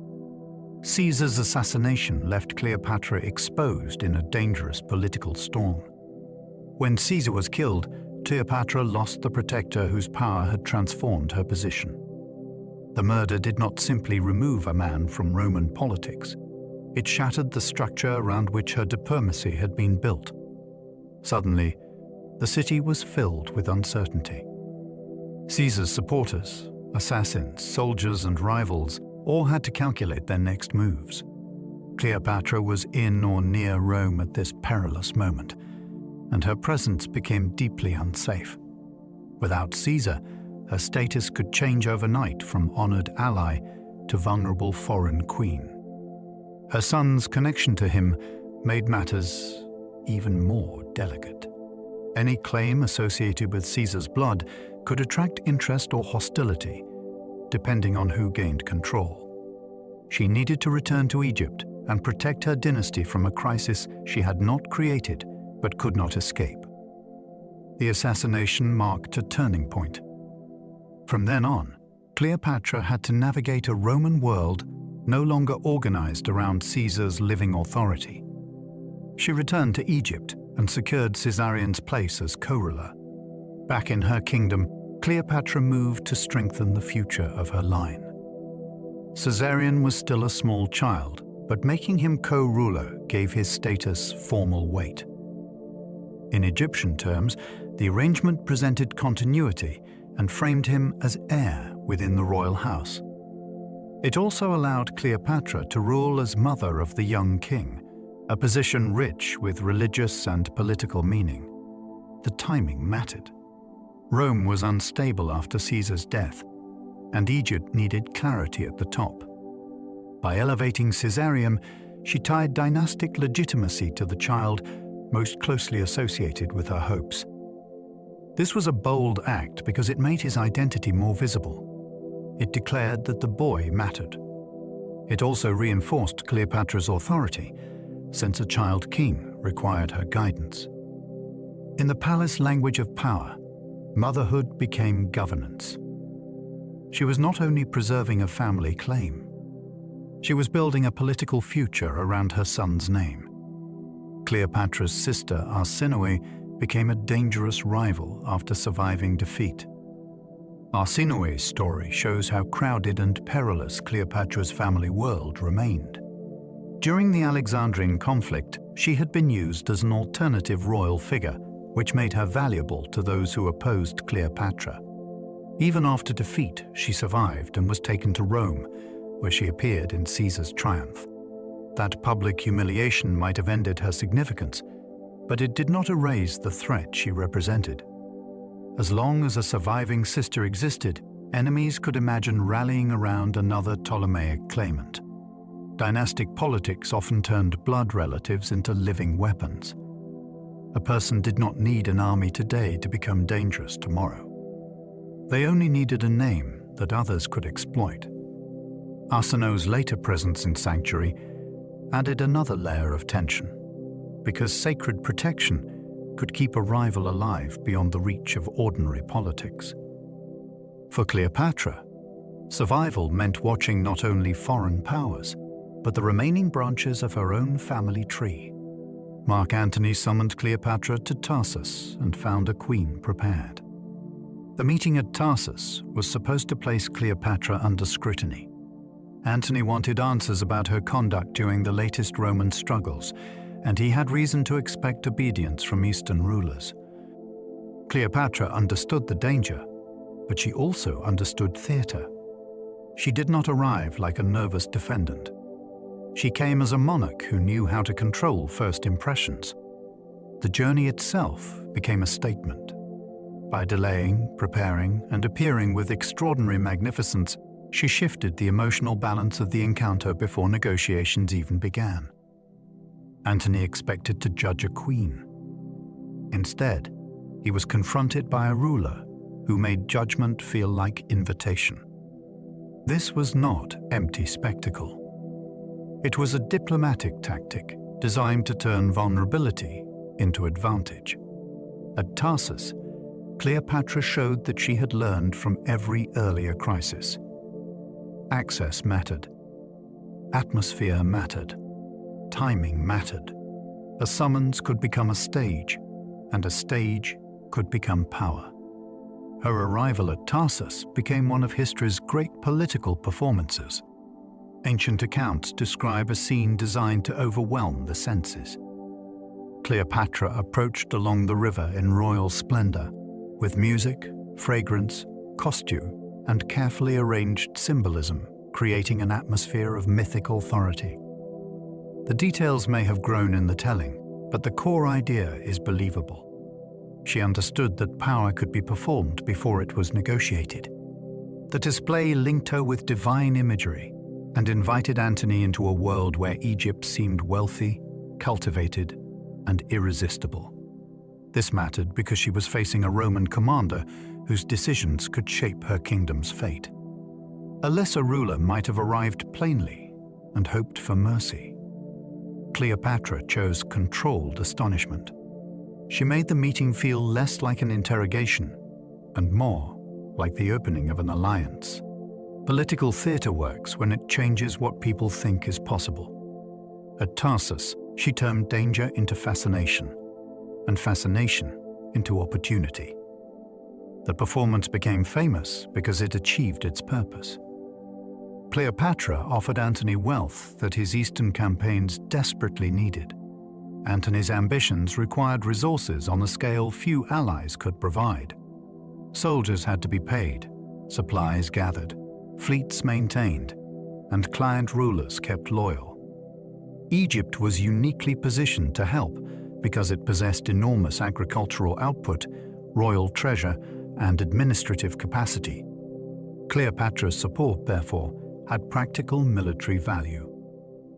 Caesar's assassination left Cleopatra exposed in a dangerous political storm. When Caesar was killed, Cleopatra lost the protector whose power had transformed her position. The murder did not simply remove a man from Roman politics. It shattered the structure around which her diplomacy had been built. Suddenly, the city was filled with uncertainty. Caesar's supporters, assassins, soldiers, and rivals all had to calculate their next moves. Cleopatra was in or near Rome at this perilous moment, and her presence became deeply unsafe. Without Caesar, her status could change overnight from honored ally to vulnerable foreign queen. Her son's connection to him made matters even more delicate. Any claim associated with Caesar's blood could attract interest or hostility, depending on who gained control. She needed to return to Egypt and protect her dynasty from a crisis she had not created but could not escape. The assassination marked a turning point. From then on, Cleopatra had to navigate a Roman world no longer organized around Caesar's living authority. She returned to Egypt and secured Caesarion's place as co-ruler. Back in her kingdom, Cleopatra moved to strengthen the future of her line. Caesarion was still a small child, but making him co-ruler gave his status formal weight. In Egyptian terms, the arrangement presented continuity and framed him as heir within the royal house. It also allowed Cleopatra to rule as mother of the young king, a position rich with religious and political meaning. The timing mattered. Rome was unstable after Caesar's death, and Egypt needed clarity at the top. By elevating Caesarion, she tied dynastic legitimacy to the child most closely associated with her hopes. This was a bold act because it made his identity more visible. It declared that the boy mattered. It also reinforced Cleopatra's authority, since a child king required her guidance. In the palace language of power, motherhood became governance. She was not only preserving a family claim, she was building a political future around her son's name. Cleopatra's sister Arsinoe became a dangerous rival after surviving defeat. Arsinoe's story shows how crowded and perilous Cleopatra's family world remained. During the Alexandrian conflict, she had been used as an alternative royal figure, which made her valuable to those who opposed Cleopatra. Even after defeat, she survived and was taken to Rome, where she appeared in Caesar's triumph. That public humiliation might have ended her significance, but it did not erase the threat she represented. As long as a surviving sister existed, enemies could imagine rallying around another Ptolemaic claimant. Dynastic politics often turned blood relatives into living weapons. A person did not need an army today to become dangerous tomorrow. They only needed a name that others could exploit. Arsinoe's later presence in Sanctuary added another layer of tension, because sacred protection could keep a rival alive beyond the reach of ordinary politics. For Cleopatra, survival meant watching not only foreign powers, but the remaining branches of her own family tree. Mark Antony summoned Cleopatra to Tarsus and found a queen prepared. The meeting at Tarsus was supposed to place Cleopatra under scrutiny. Antony wanted answers about her conduct during the latest Roman struggles, and he had reason to expect obedience from Eastern rulers. Cleopatra understood the danger, but she also understood theater. She did not arrive like a nervous defendant. She came as a monarch who knew how to control first impressions. The journey itself became a statement. By delaying, preparing, and appearing with extraordinary magnificence, she shifted the emotional balance of the encounter before negotiations even began. Antony expected to judge a queen. Instead, he was confronted by a ruler who made judgment feel like invitation. This was not empty spectacle. It was a diplomatic tactic designed to turn vulnerability into advantage. At Tarsus, Cleopatra showed that she had learned from every earlier crisis. Access mattered. Atmosphere mattered. Timing mattered. A summons could become a stage, and a stage could become power. Her arrival at Tarsus became one of history's great political performances. Ancient accounts describe a scene designed to overwhelm the senses. Cleopatra approached along the river in royal splendor, with music, fragrance, costume, and carefully arranged symbolism, creating an atmosphere of mythic authority. The details may have grown in the telling, but the core idea is believable. She understood that power could be performed before it was negotiated. The display linked her with divine imagery and invited Antony into a world where Egypt seemed wealthy, cultivated, and irresistible. This mattered because she was facing a Roman commander whose decisions could shape her kingdom's fate. A lesser ruler might have arrived plainly and hoped for mercy. Cleopatra chose controlled astonishment. She made the meeting feel less like an interrogation and more like the opening of an alliance. Political theater works when it changes what people think is possible. At Tarsus, she turned danger into fascination, and fascination into opportunity. The performance became famous because it achieved its purpose. Cleopatra offered Antony wealth that his eastern campaigns desperately needed. Antony's ambitions required resources on a scale few allies could provide. Soldiers had to be paid, supplies gathered, fleets maintained, and client rulers kept loyal. Egypt was uniquely positioned to help because it possessed enormous agricultural output, royal treasure, and administrative capacity. Cleopatra's support, therefore, had practical military value.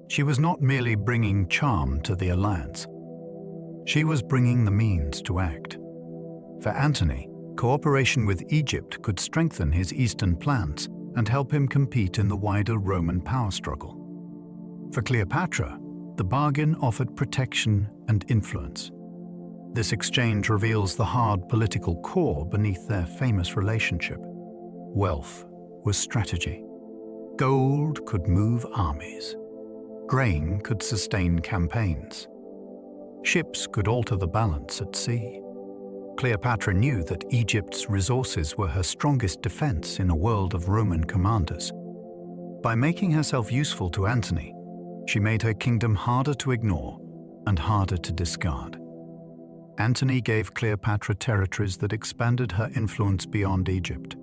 She was not merely bringing charm to the alliance. She was bringing the means to act. For Antony, cooperation with Egypt could strengthen his eastern plans and help him compete in the wider Roman power struggle. For Cleopatra, the bargain offered protection and influence. This exchange reveals the hard political core beneath their famous relationship. Wealth was strategy. Gold could move armies. Grain could sustain campaigns. Ships could alter the balance at sea. Cleopatra knew that Egypt's resources were her strongest defense in a world of Roman commanders. By making herself useful to Antony, she made her kingdom harder to ignore and harder to discard. Antony gave Cleopatra territories that expanded her influence beyond Egypt.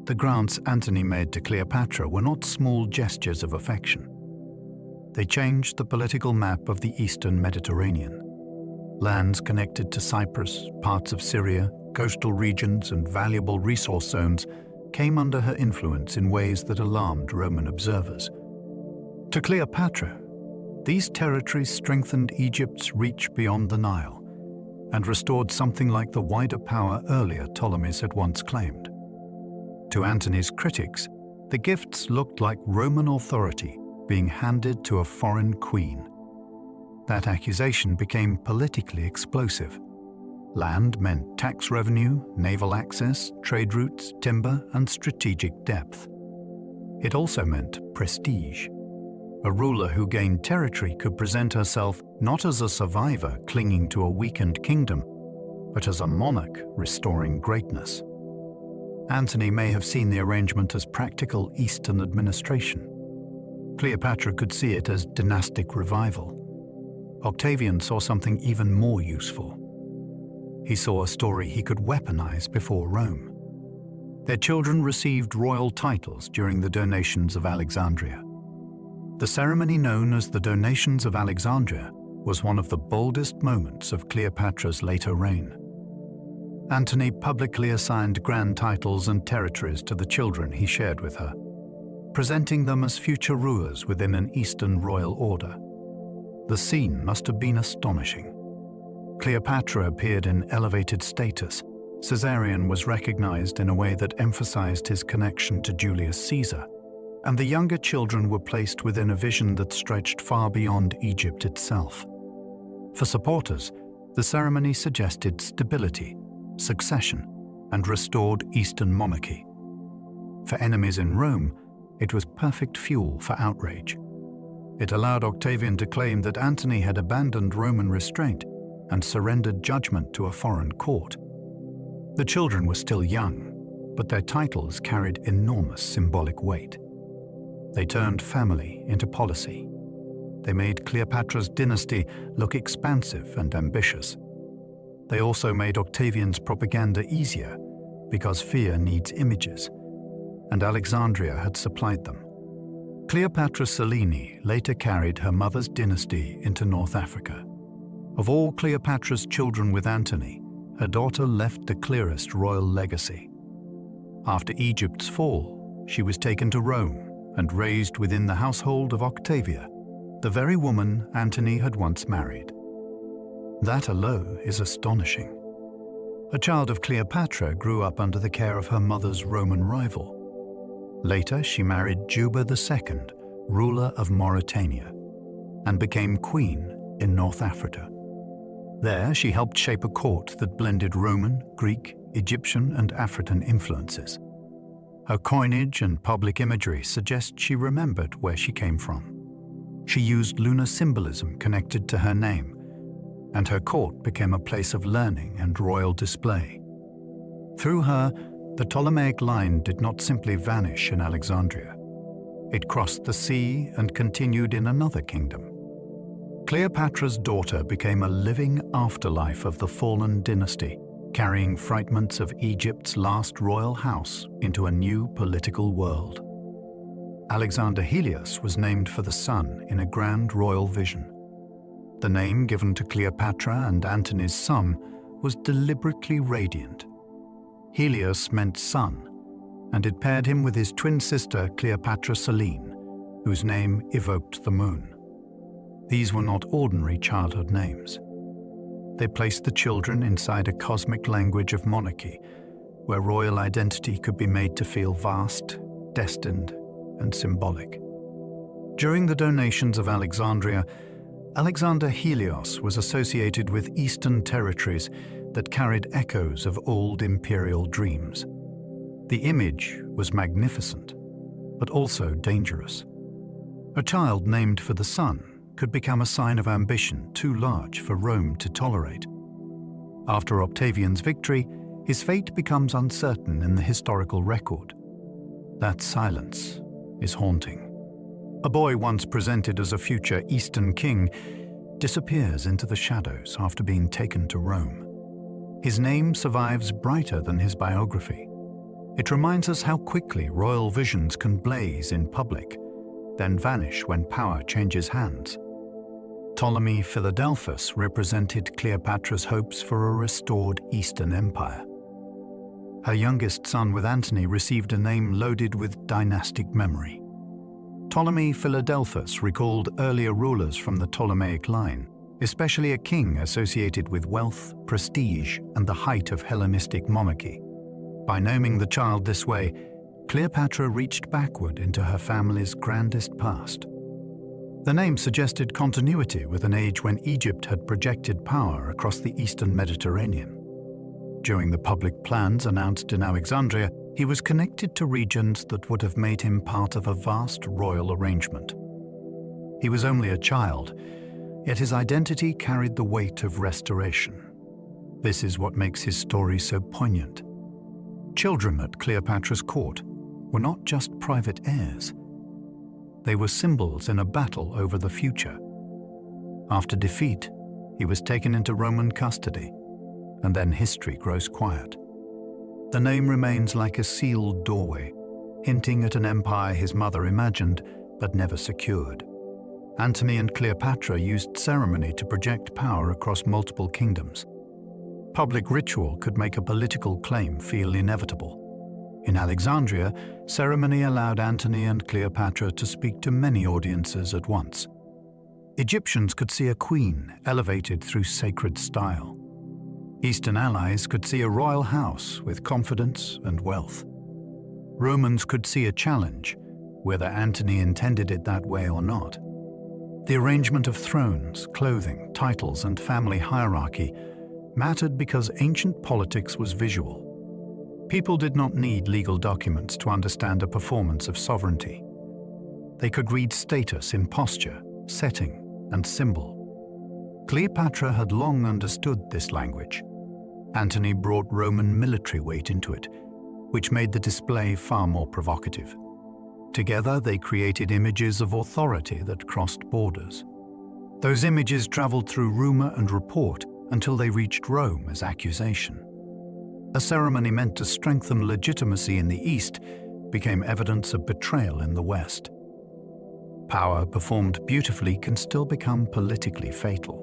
The grants Antony made to Cleopatra were not small gestures of affection. They changed the political map of the eastern Mediterranean. Lands connected to Cyprus, parts of Syria, coastal regions, and valuable resource zones came under her influence in ways that alarmed Roman observers. To Cleopatra, these territories strengthened Egypt's reach beyond the Nile and restored something like the wider power earlier Ptolemies had once claimed. To Antony's critics, the gifts looked like Roman authority being handed to a foreign queen. That accusation became politically explosive. Land meant tax revenue, naval access, trade routes, timber, and strategic depth. It also meant prestige. A ruler who gained territory could present herself not as a survivor clinging to a weakened kingdom, but as a monarch restoring greatness. Antony may have seen the arrangement as practical Eastern administration. Cleopatra could see it as dynastic revival. Octavian saw something even more useful. He saw a story he could weaponize before Rome. Their children received royal titles during the donations of Alexandria. The ceremony known as the Donations of Alexandria was one of the boldest moments of Cleopatra's later reign. Antony publicly assigned grand titles and territories to the children he shared with her, presenting them as future rulers within an Eastern royal order. The scene must have been astonishing. Cleopatra appeared in elevated status. Caesarion was recognized in a way that emphasized his connection to Julius Caesar, and the younger children were placed within a vision that stretched far beyond Egypt itself. For supporters, the ceremony suggested stability, succession, and restored Eastern monarchy. For enemies in Rome, it was perfect fuel for outrage. It allowed Octavian to claim that Antony had abandoned Roman restraint and surrendered judgment to a foreign court. The children were still young, but their titles carried enormous symbolic weight. They turned family into policy. They made Cleopatra's dynasty look expansive and ambitious. They also made Octavian's propaganda easier, because fear needs images, and Alexandria had supplied them. Cleopatra Selene later carried her mother's dynasty into North Africa. Of all Cleopatra's children with Antony, her daughter left the clearest royal legacy. After Egypt's fall, she was taken to Rome and raised within the household of Octavia, the very woman Antony had once married. That alone is astonishing. A child of Cleopatra grew up under the care of her mother's Roman rival. Later, she married Juba II, ruler of Mauritania, and became queen in North Africa. There, she helped shape a court that blended Roman, Greek, Egyptian, and African influences. Her coinage and public imagery suggest she remembered where she came from. She used lunar symbolism connected to her name, and her court became a place of learning and royal display. Through her, the Ptolemaic line did not simply vanish in Alexandria. It crossed the sea and continued in another kingdom. Cleopatra's daughter became a living afterlife of the fallen dynasty, carrying fragments of Egypt's last royal house into a new political world. Alexander Helios was named for the sun in a grand royal vision. The name given to Cleopatra and Antony's son was deliberately radiant. Helios meant sun, and it paired him with his twin sister Cleopatra Selene, whose name evoked the moon. These were not ordinary childhood names. They placed the children inside a cosmic language of monarchy, where royal identity could be made to feel vast, destined, and symbolic. During the donations of Alexandria, Alexander Helios was associated with eastern territories that carried echoes of old imperial dreams. The image was magnificent, but also dangerous. A child named for the sun could become a sign of ambition too large for Rome to tolerate. After Octavian's victory, his fate becomes uncertain in the historical record. That silence is haunting. A boy once presented as a future Eastern king disappears into the shadows after being taken to Rome. His name survives brighter than his biography. It reminds us how quickly royal visions can blaze in public, then vanish when power changes hands. Ptolemy Philadelphus represented Cleopatra's hopes for a restored Eastern Empire. Her youngest son with Antony received a name loaded with dynastic memory. Ptolemy Philadelphus recalled earlier rulers from the Ptolemaic line, especially a king associated with wealth, prestige, and the height of Hellenistic monarchy. By naming the child this way, Cleopatra reached backward into her family's grandest past. The name suggested continuity with an age when Egypt had projected power across the eastern Mediterranean. During the public plans announced in Alexandria, he was connected to regions that would have made him part of a vast royal arrangement. He was only a child, yet his identity carried the weight of restoration. This is what makes his story so poignant. Children at Cleopatra's court were not just private heirs. They were symbols in a battle over the future. After defeat, he was taken into Roman custody, and then history grows quiet. The name remains like a sealed doorway, hinting at an empire his mother imagined but never secured. Antony and Cleopatra used ceremony to project power across multiple kingdoms. Public ritual could make a political claim feel inevitable. In Alexandria, ceremony allowed Antony and Cleopatra to speak to many audiences at once. Egyptians could see a queen elevated through sacred style. Eastern allies could see a royal house with confidence and wealth. Romans could see a challenge, whether Antony intended it that way or not. The arrangement of thrones, clothing, titles, and family hierarchy mattered because ancient politics was visual. People did not need legal documents to understand a performance of sovereignty. They could read status in posture, setting, and symbol. Cleopatra had long understood this language. Antony brought Roman military weight into it, which made the display far more provocative. Together, they created images of authority that crossed borders. Those images traveled through rumor and report until they reached Rome as accusation. A ceremony meant to strengthen legitimacy in the East became evidence of betrayal in the West. Power performed beautifully can still become politically fatal.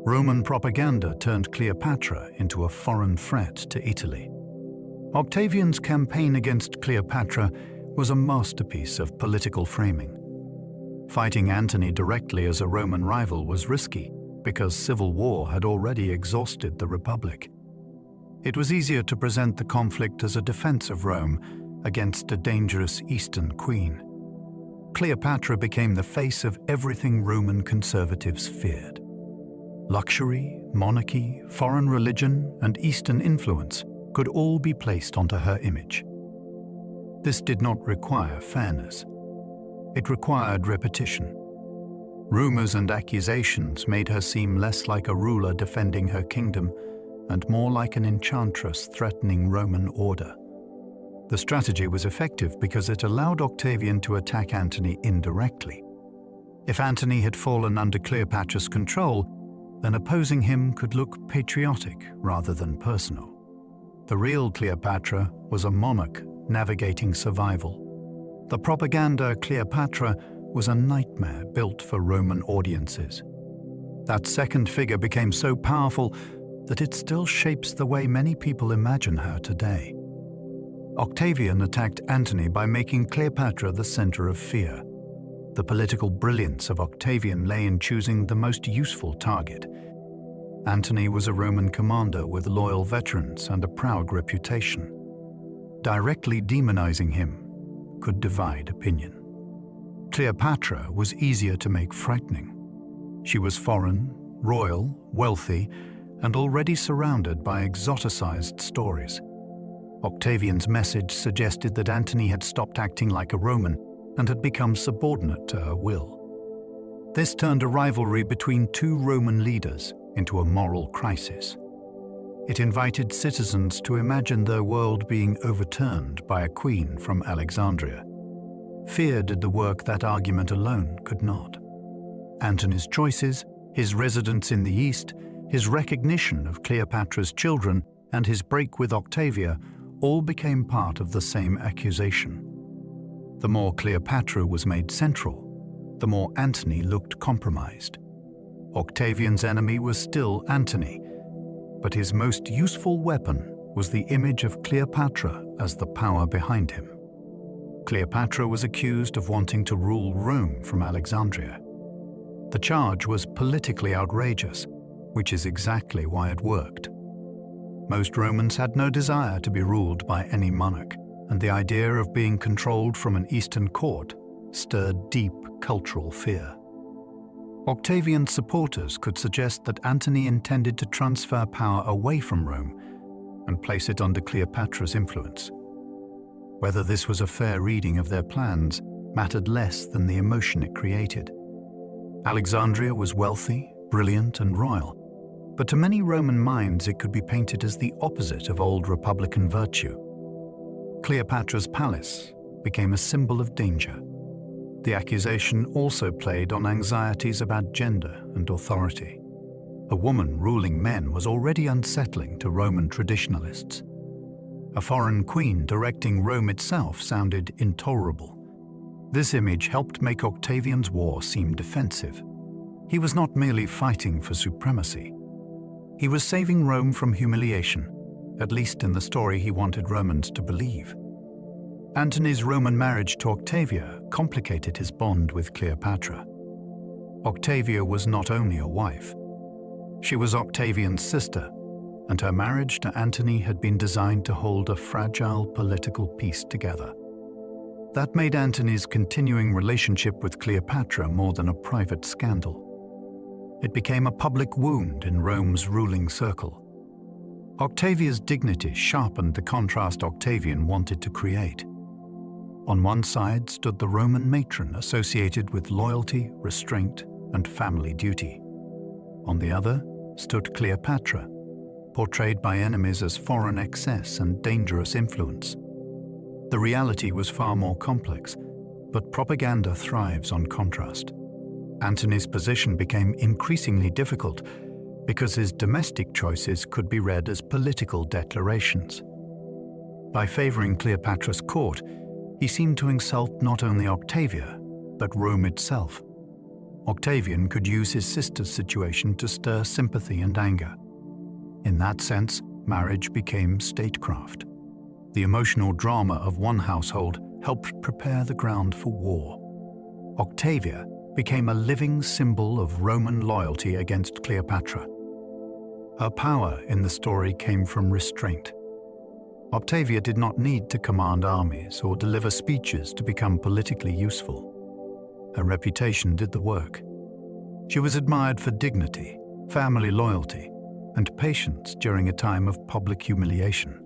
Roman propaganda turned Cleopatra into a foreign threat to Italy. Octavian's campaign against Cleopatra was a masterpiece of political framing. Fighting Antony directly as a Roman rival was risky because civil war had already exhausted the Republic. It was easier to present the conflict as a defense of Rome against a dangerous Eastern queen. Cleopatra became the face of everything Roman conservatives feared. Luxury, monarchy, foreign religion, and Eastern influence could all be placed onto her image. This did not require fairness. It required repetition. Rumors and accusations made her seem less like a ruler defending her kingdom and more like an enchantress threatening Roman order. The strategy was effective because it allowed Octavian to attack Antony indirectly. If Antony had fallen under Cleopatra's control, then opposing him could look patriotic rather than personal. The real Cleopatra was a monarch navigating survival. The propaganda Cleopatra was a nightmare built for Roman audiences. That second figure became so powerful that it still shapes the way many people imagine her today. Octavian attacked Antony by making Cleopatra the center of fear. The political brilliance of Octavian lay in choosing the most useful target. Antony was a Roman commander with loyal veterans and a proud reputation. Directly demonizing him could divide opinion. Cleopatra was easier to make frightening. She was foreign, royal, wealthy, and already surrounded by exoticized stories. Octavian's message suggested that Antony had stopped acting like a Roman and had become subordinate to her will. This turned a rivalry between two Roman leaders into a moral crisis. It invited citizens to imagine their world being overturned by a queen from Alexandria. Fear did the work that argument alone could not. Antony's choices, his residence in the East, his recognition of Cleopatra's children, and his break with Octavia all became part of the same accusation. The more Cleopatra was made central, the more Antony looked compromised. Octavian's enemy was still Antony, but his most useful weapon was the image of Cleopatra as the power behind him. Cleopatra was accused of wanting to rule Rome from Alexandria. The charge was politically outrageous, which is exactly why it worked. Most Romans had no desire to be ruled by any monarch, and the idea of being controlled from an Eastern court stirred deep cultural fear. Octavian's supporters could suggest that Antony intended to transfer power away from Rome and place it under Cleopatra's influence. Whether this was a fair reading of their plans mattered less than the emotion it created. Alexandria was wealthy, brilliant, and royal, but to many Roman minds it could be painted as the opposite of old Republican virtue. Cleopatra's palace became a symbol of danger. The accusation also played on anxieties about gender and authority. A woman ruling men was already unsettling to Roman traditionalists. A foreign queen directing Rome itself sounded intolerable. This image helped make Octavian's war seem defensive. He was not merely fighting for supremacy. He was saving Rome from humiliation, at least in the story he wanted Romans to believe. Antony's Roman marriage to Octavia complicated his bond with Cleopatra. Octavia was not only a wife. She was Octavian's sister, and her marriage to Antony had been designed to hold a fragile political peace together. That made Antony's continuing relationship with Cleopatra more than a private scandal. It became a public wound in Rome's ruling circle. Octavia's dignity sharpened the contrast Octavian wanted to create. On one side stood the Roman matron associated with loyalty, restraint, and family duty. On the other stood Cleopatra, portrayed by enemies as foreign excess and dangerous influence. The reality was far more complex, but propaganda thrives on contrast. Antony's position became increasingly difficult because his domestic choices could be read as political declarations. By favoring Cleopatra's court, he seemed to insult not only Octavia, but Rome itself. Octavian could use his sister's situation to stir sympathy and anger. In that sense, marriage became statecraft. The emotional drama of one household helped prepare the ground for war. Octavia became a living symbol of Roman loyalty against Cleopatra. Her power in the story came from restraint. Octavia did not need to command armies or deliver speeches to become politically useful. Her reputation did the work. She was admired for dignity, family loyalty, and patience during a time of public humiliation.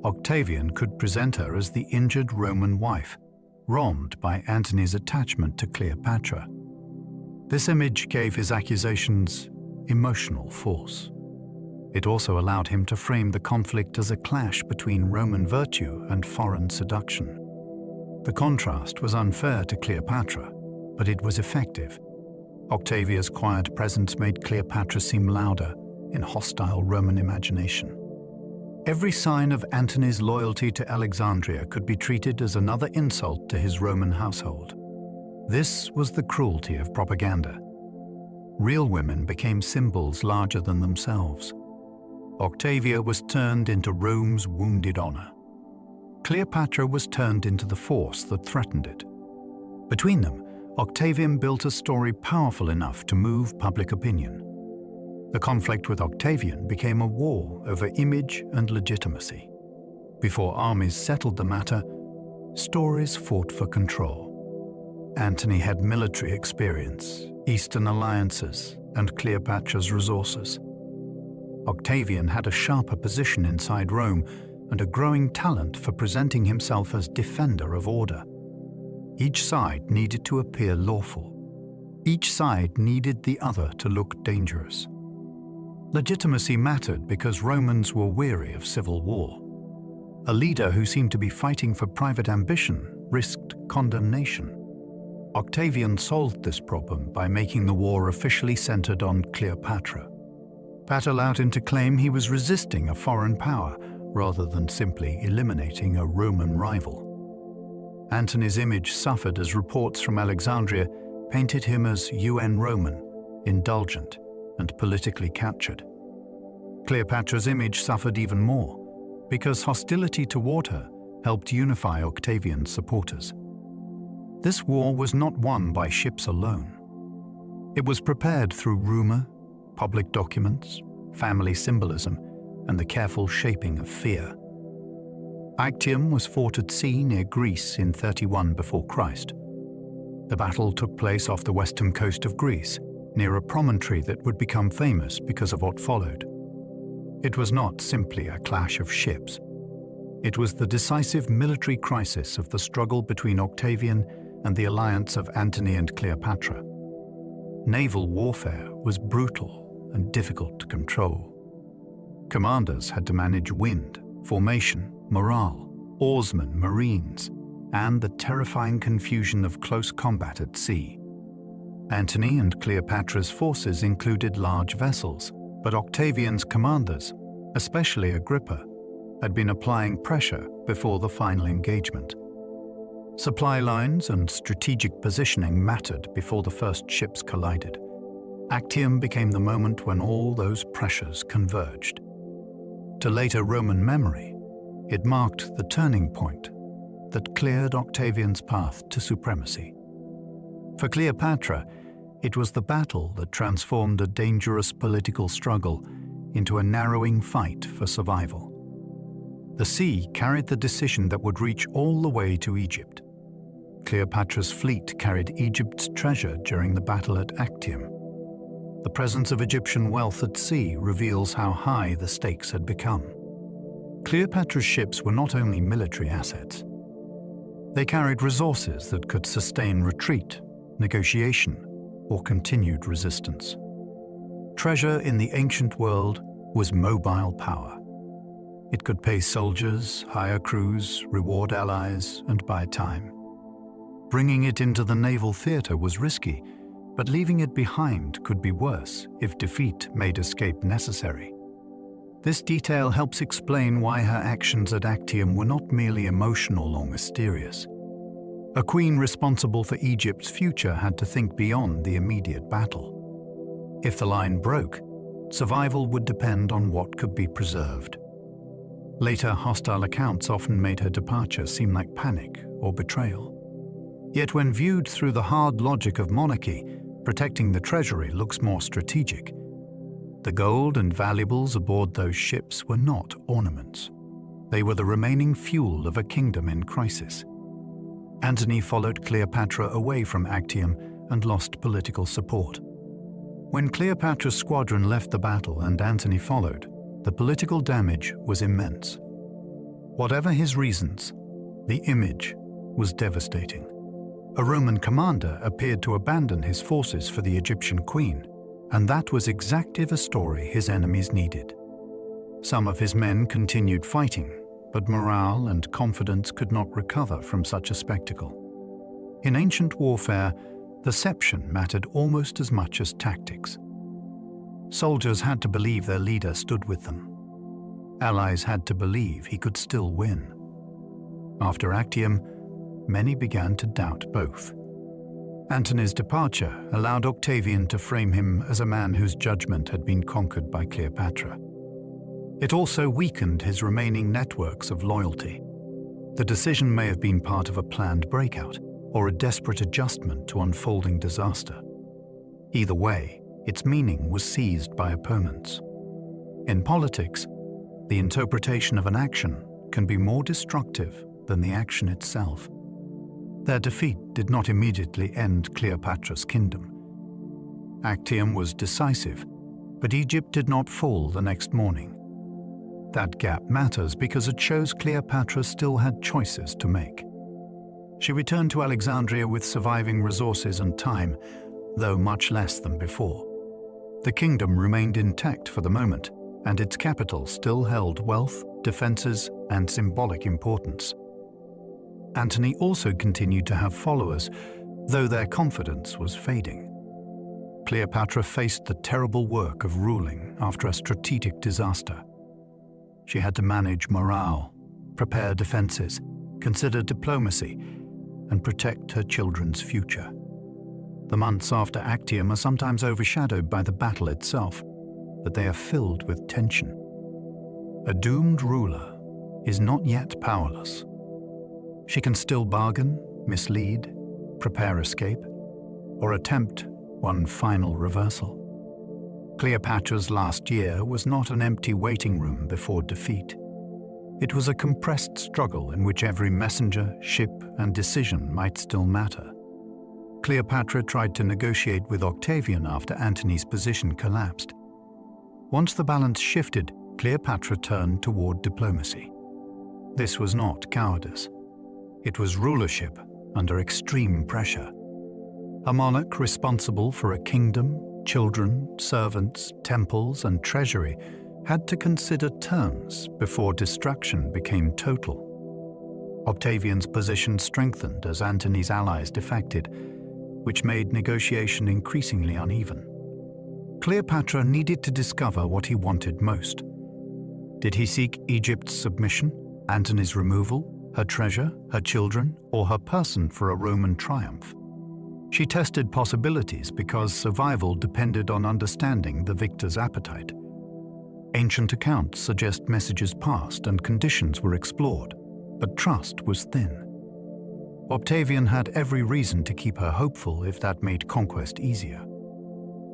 Octavian could present her as the injured Roman wife, wronged by Antony's attachment to Cleopatra. This image gave his accusations emotional force. It also allowed him to frame the conflict as a clash between Roman virtue and foreign seduction. The contrast was unfair to Cleopatra, but it was effective. Octavia's quiet presence made Cleopatra seem louder in hostile Roman imagination. Every sign of Antony's loyalty to Alexandria could be treated as another insult to his Roman household. This was the cruelty of propaganda. Real women became symbols larger than themselves. Octavia was turned into Rome's wounded honor. Cleopatra was turned into the force that threatened it. Between them, Octavian built a story powerful enough to move public opinion. The conflict with Octavian became a war over image and legitimacy. Before armies settled the matter, stories fought for control. Antony had military experience, Eastern alliances, and Cleopatra's resources. Octavian had a sharper position inside Rome and a growing talent for presenting himself as defender of order. Each side needed to appear lawful. Each side needed the other to look dangerous. Legitimacy mattered because Romans were weary of civil war. A leader who seemed to be fighting for private ambition risked condemnation. Octavian solved this problem by making the war officially centered on Cleopatra. That allowed him to claim he was resisting a foreign power rather than simply eliminating a Roman rival. Antony's image suffered as reports from Alexandria painted him as UN Roman, indulgent, and politically captured. Cleopatra's image suffered even more because hostility toward her helped unify Octavian's supporters. This war was not won by ships alone. It was prepared through rumor, public documents, family symbolism, and the careful shaping of fear. Actium was fought at sea near Greece in 31 before Christ. The battle took place off the western coast of Greece, near a promontory that would become famous because of what followed. It was not simply a clash of ships. It was the decisive military crisis of the struggle between Octavian and the alliance of Antony and Cleopatra. Naval warfare was brutal and difficult to control. Commanders had to manage wind, formation, morale, oarsmen, marines, and the terrifying confusion of close combat at sea. Antony and Cleopatra's forces included large vessels, but Octavian's commanders, especially Agrippa, had been applying pressure before the final engagement. Supply lines and strategic positioning mattered before the first ships collided. Actium became the moment when all those pressures converged. To later Roman memory, it marked the turning point that cleared Octavian's path to supremacy. For Cleopatra, it was the battle that transformed a dangerous political struggle into a narrowing fight for survival. The sea carried the decision that would reach all the way to Egypt. Cleopatra's fleet carried Egypt's treasure during the battle at Actium. The presence of Egyptian wealth at sea reveals how high the stakes had become. Cleopatra's ships were not only military assets. They carried resources that could sustain retreat, negotiation, or continued resistance. Treasure in the ancient world was mobile power. It could pay soldiers, hire crews, reward allies, and buy time. Bringing it into the naval theater was risky, but leaving it behind could be worse if defeat made escape necessary. This detail helps explain why her actions at Actium were not merely emotional or mysterious. A queen responsible for Egypt's future had to think beyond the immediate battle. If the line broke, survival would depend on what could be preserved. Later hostile accounts often made her departure seem like panic or betrayal. Yet when viewed through the hard logic of monarchy, protecting the treasury looks more strategic. The gold and valuables aboard those ships were not ornaments. They were the remaining fuel of a kingdom in crisis. Antony followed Cleopatra away from Actium and lost political support. When Cleopatra's squadron left the battle and Antony followed, the political damage was immense. Whatever his reasons, the image was devastating. A Roman commander appeared to abandon his forces for the Egyptian queen, and that was exactly the story his enemies needed. Some of his men continued fighting, but morale and confidence could not recover from such a spectacle. In ancient warfare, deception mattered almost as much as tactics. Soldiers had to believe their leader stood with them. Allies had to believe he could still win. After Actium, many began to doubt both. Antony's departure allowed Octavian to frame him as a man whose judgment had been conquered by Cleopatra. It also weakened his remaining networks of loyalty. The decision may have been part of a planned breakout or a desperate adjustment to unfolding disaster. Either way, its meaning was seized by opponents. In politics, the interpretation of an action can be more destructive than the action itself. Their defeat did not immediately end Cleopatra's kingdom. Actium was decisive, but Egypt did not fall the next morning. That gap matters because it shows Cleopatra still had choices to make. She returned to Alexandria with surviving resources and time, though much less than before. The kingdom remained intact for the moment, and its capital still held wealth, defenses, and symbolic importance. Antony also continued to have followers, though their confidence was fading. Cleopatra faced the terrible work of ruling after a strategic disaster. She had to manage morale, prepare defenses, consider diplomacy, and protect her children's future. The months after Actium are sometimes overshadowed by the battle itself, but they are filled with tension. A doomed ruler is not yet powerless. She can still bargain, mislead, prepare escape, or attempt one final reversal. Cleopatra's last year was not an empty waiting room before defeat. It was a compressed struggle in which every messenger, ship, and decision might still matter. Cleopatra tried to negotiate with Octavian after Antony's position collapsed. Once the balance shifted, Cleopatra turned toward diplomacy. This was not cowardice. It was rulership under extreme pressure. A monarch responsible for a kingdom, children, servants, temples, and treasury had to consider terms before destruction became total. Octavian's position strengthened as Antony's allies defected, which made negotiation increasingly uneven. Cleopatra needed to discover what he wanted most. Did he seek Egypt's submission, Antony's removal, her treasure, her children, or her person for a Roman triumph? She tested possibilities because survival depended on understanding the victor's appetite. Ancient accounts suggest messages passed and conditions were explored, but trust was thin. Octavian had every reason to keep her hopeful if that made conquest easier.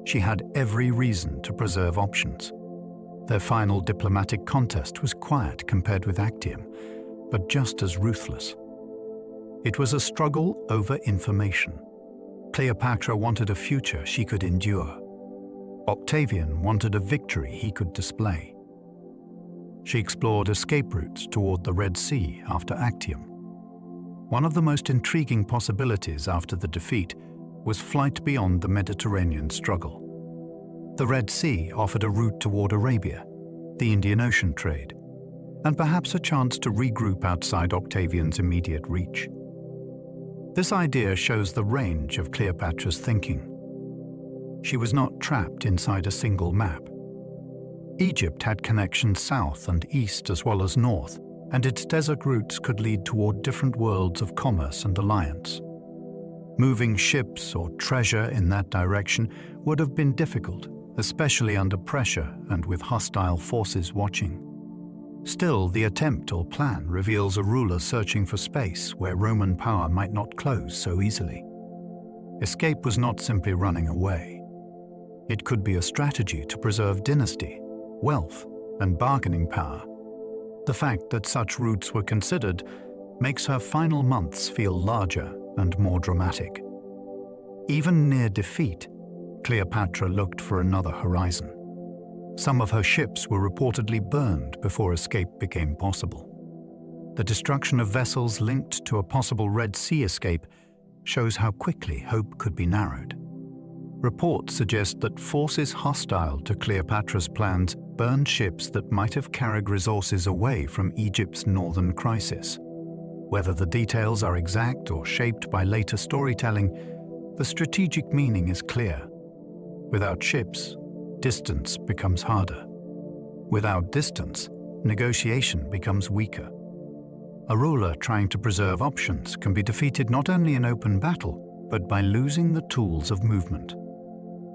She had every reason to preserve options. Their final diplomatic contest was quiet compared with Actium, but just as ruthless. It was a struggle over information. Cleopatra wanted a future she could endure. Octavian wanted a victory he could display. She explored escape routes toward the Red Sea after Actium. One of the most intriguing possibilities after the defeat was flight beyond the Mediterranean struggle. The Red Sea offered a route toward Arabia, the Indian Ocean trade, and perhaps a chance to regroup outside Octavian's immediate reach. This idea shows the range of Cleopatra's thinking. She was not trapped inside a single map. Egypt had connections south and east as well as north, and its desert routes could lead toward different worlds of commerce and alliance. Moving ships or treasure in that direction would have been difficult, especially under pressure and with hostile forces watching. Still, the attempt or plan reveals a ruler searching for space where Roman power might not close so easily. Escape was not simply running away. It could be a strategy to preserve dynasty, wealth, and bargaining power. The fact that such routes were considered makes her final months feel larger and more dramatic. Even near defeat, Cleopatra looked for another horizon. Some of her ships were reportedly burned before escape became possible. The destruction of vessels linked to a possible Red Sea escape shows how quickly hope could be narrowed. Reports suggest that forces hostile to Cleopatra's plans burned ships that might have carried resources away from Egypt's northern crisis. Whether the details are exact or shaped by later storytelling, the strategic meaning is clear. Without ships, distance becomes harder. Without distance, negotiation becomes weaker. A ruler trying to preserve options can be defeated not only in open battle, but by losing the tools of movement.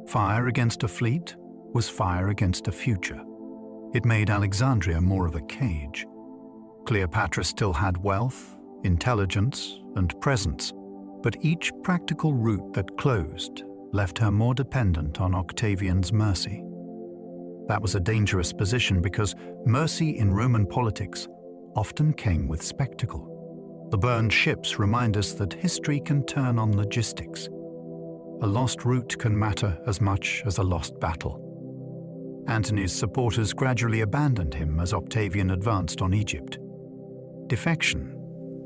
Fire against a fleet was fire against a future. It made Alexandria more of a cage. Cleopatra still had wealth, intelligence, and presence, but each practical route that closed left her more dependent on Octavian's mercy. That was a dangerous position because mercy in Roman politics often came with spectacle. The burned ships remind us that history can turn on logistics. A lost route can matter as much as a lost battle. Antony's supporters gradually abandoned him as Octavian advanced on Egypt. Defection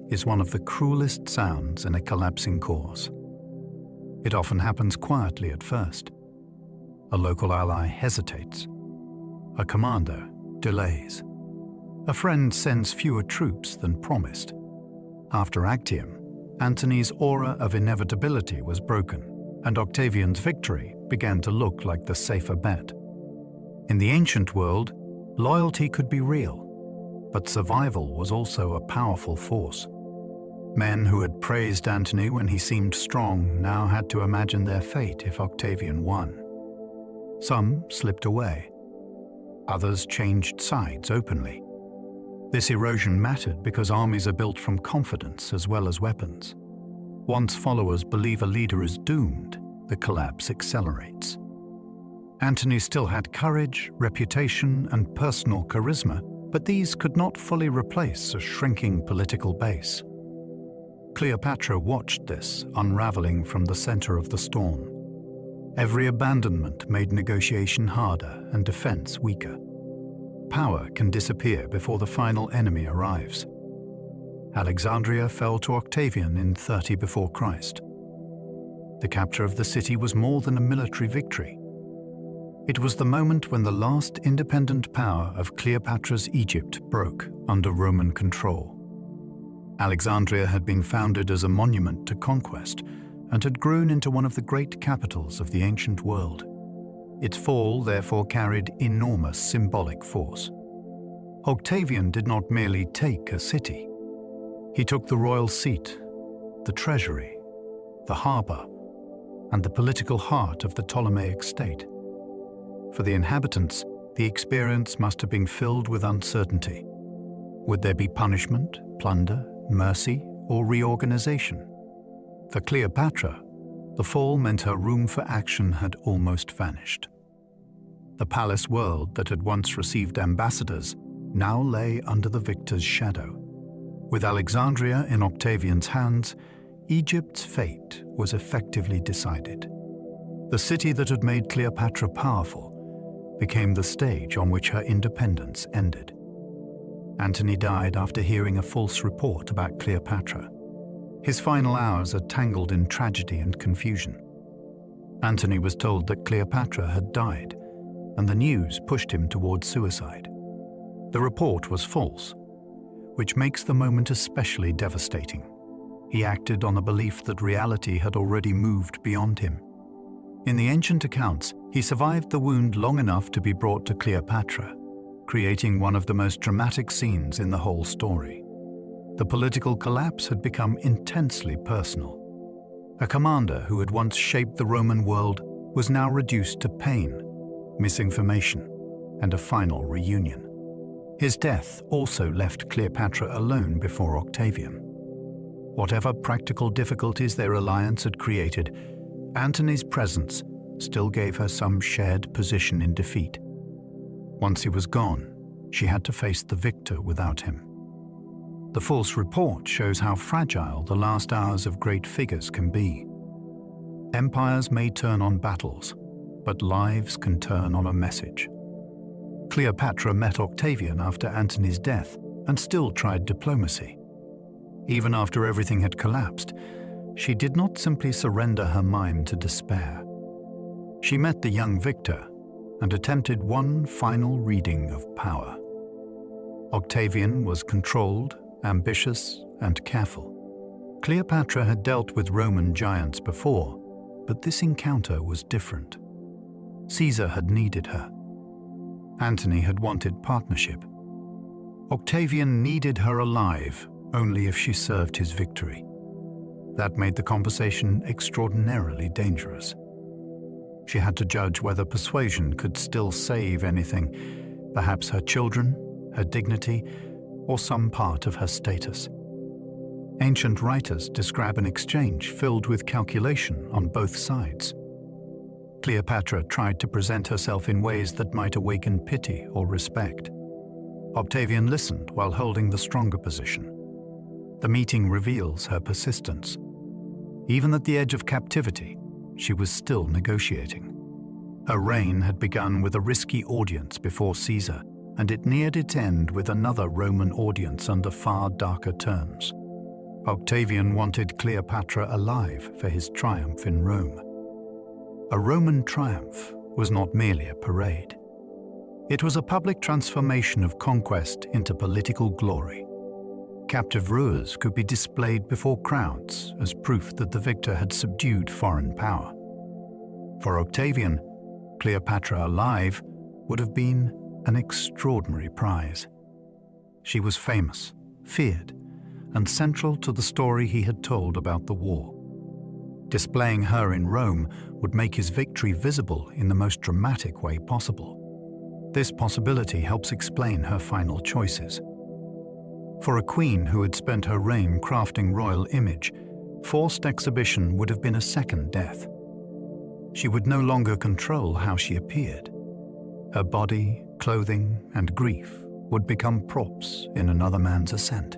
is one of the cruelest sounds in a collapsing cause. It often happens quietly at first. A local ally hesitates. A commander delays. A friend sends fewer troops than promised. After Actium, Antony's aura of inevitability was broken, and Octavian's victory began to look like the safer bet. In the ancient world, loyalty could be real, but survival was also a powerful force. Men who had praised Antony when he seemed strong now had to imagine their fate if Octavian won. Some slipped away. Others changed sides openly. This erosion mattered because armies are built from confidence as well as weapons. Once followers believe a leader is doomed, the collapse accelerates. Antony still had courage, reputation, and personal charisma, but these could not fully replace a shrinking political base. Cleopatra watched this unraveling from the center of the storm. Every abandonment made negotiation harder and defense weaker. Power can disappear before the final enemy arrives. Alexandria fell to Octavian in 30 before Christ. The capture of the city was more than a military victory. It was the moment when the last independent power of Cleopatra's Egypt broke under Roman control. Alexandria had been founded as a monument to conquest and had grown into one of the great capitals of the ancient world. Its fall therefore carried enormous symbolic force. Octavian did not merely take a city. He took the royal seat, the treasury, the harbor, and the political heart of the Ptolemaic state. For the inhabitants, the experience must have been filled with uncertainty. Would there be punishment, plunder, mercy, or reorganization? For Cleopatra, the fall meant her room for action had almost vanished. The palace world that had once received ambassadors now lay under the victor's shadow. With Alexandria in Octavian's hands, Egypt's fate was effectively decided. The city that had made Cleopatra powerful became the stage on which her independence ended. Antony died after hearing a false report about Cleopatra. His final hours are tangled in tragedy and confusion. Antony was told that Cleopatra had died, and the news pushed him towards suicide. The report was false, which makes the moment especially devastating. He acted on the belief that reality had already moved beyond him. In the ancient accounts, he survived the wound long enough to be brought to Cleopatra, creating one of the most dramatic scenes in the whole story. The political collapse had become intensely personal. A commander who had once shaped the Roman world was now reduced to pain, misinformation, and a final reunion. His death also left Cleopatra alone before Octavian. Whatever practical difficulties their alliance had created, Antony's presence still gave her some shared position in defeat. Once he was gone, she had to face the victor without him. The false report shows how fragile the last hours of great figures can be. Empires may turn on battles, but lives can turn on a message. Cleopatra met Octavian after Antony's death and still tried diplomacy. Even after everything had collapsed, she did not simply surrender her mind to despair. She met the young victor and attempted one final reading of power. Octavian was controlled, ambitious, and careful. Cleopatra had dealt with Roman giants before, but this encounter was different. Caesar had needed her. Antony had wanted partnership. Octavian needed her alive only if she served his victory. That made the conversation extraordinarily dangerous. She had to judge whether persuasion could still save anything, perhaps her children, her dignity, or some part of her status. Ancient writers describe an exchange filled with calculation on both sides. Cleopatra tried to present herself in ways that might awaken pity or respect. Octavian listened while holding the stronger position. The meeting reveals her persistence. Even at the edge of captivity, she was still negotiating. Her reign had begun with a risky audience before Caesar, and it neared its end with another Roman audience under far darker terms. Octavian wanted Cleopatra alive for his triumph in Rome. A Roman triumph was not merely a parade. It was a public transformation of conquest into political glory. Captive rulers could be displayed before crowds as proof that the victor had subdued foreign power. For Octavian, Cleopatra alive would have been an extraordinary prize. She was famous, feared, and central to the story he had told about the war. Displaying her in Rome would make his victory visible in the most dramatic way possible. This possibility helps explain her final choices. For a queen who had spent her reign crafting royal image, forced exhibition would have been a second death. She would no longer control how she appeared. Her body, clothing, and grief would become props in another man's ascent.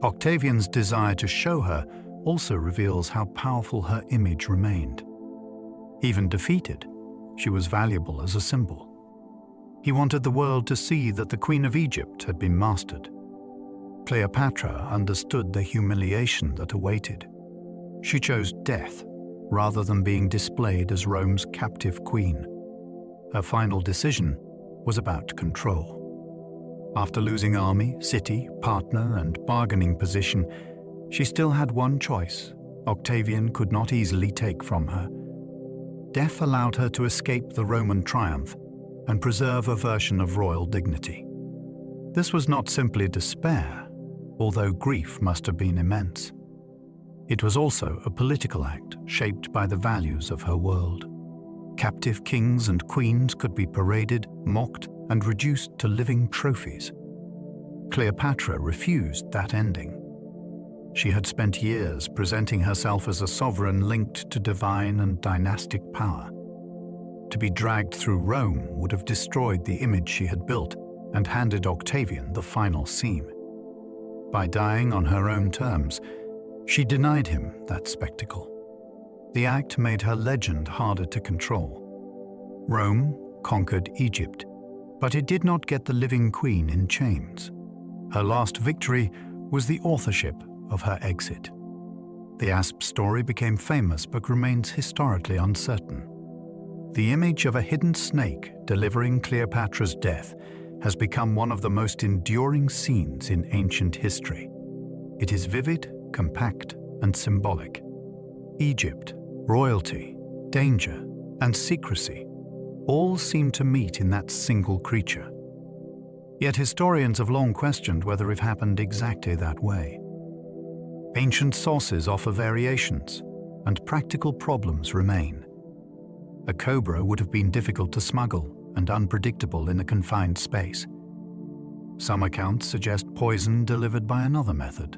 Octavian's desire to show her also reveals how powerful her image remained. Even defeated, she was valuable as a symbol. He wanted the world to see that the Queen of Egypt had been mastered. Cleopatra understood the humiliation that awaited. She chose death rather than being displayed as Rome's captive queen. Her final decision was about control. After losing army, city, partner, and bargaining position, she still had one choice Octavian could not easily take from her. Death allowed her to escape the Roman triumph and preserve a version of royal dignity. This was not simply despair, although grief must have been immense. It was also a political act shaped by the values of her world. Captive kings and queens could be paraded, mocked, and reduced to living trophies. Cleopatra refused that ending. She had spent years presenting herself as a sovereign linked to divine and dynastic power. To be dragged through Rome would have destroyed the image she had built and handed Octavian the final seam. By dying on her own terms, she denied him that spectacle. The act made her legend harder to control. Rome conquered Egypt, but it did not get the living queen in chains. Her last victory was the authorship of her exit. The Asp story became famous but remains historically uncertain. The image of a hidden snake delivering Cleopatra's death has become one of the most enduring scenes in ancient history. It is vivid, compact, and symbolic. Egypt, royalty, danger, and secrecy all seem to meet in that single creature. Yet historians have long questioned whether it happened exactly that way. Ancient sources offer variations, and practical problems remain. A cobra would have been difficult to smuggle and unpredictable in a confined space. Some accounts suggest poison delivered by another method.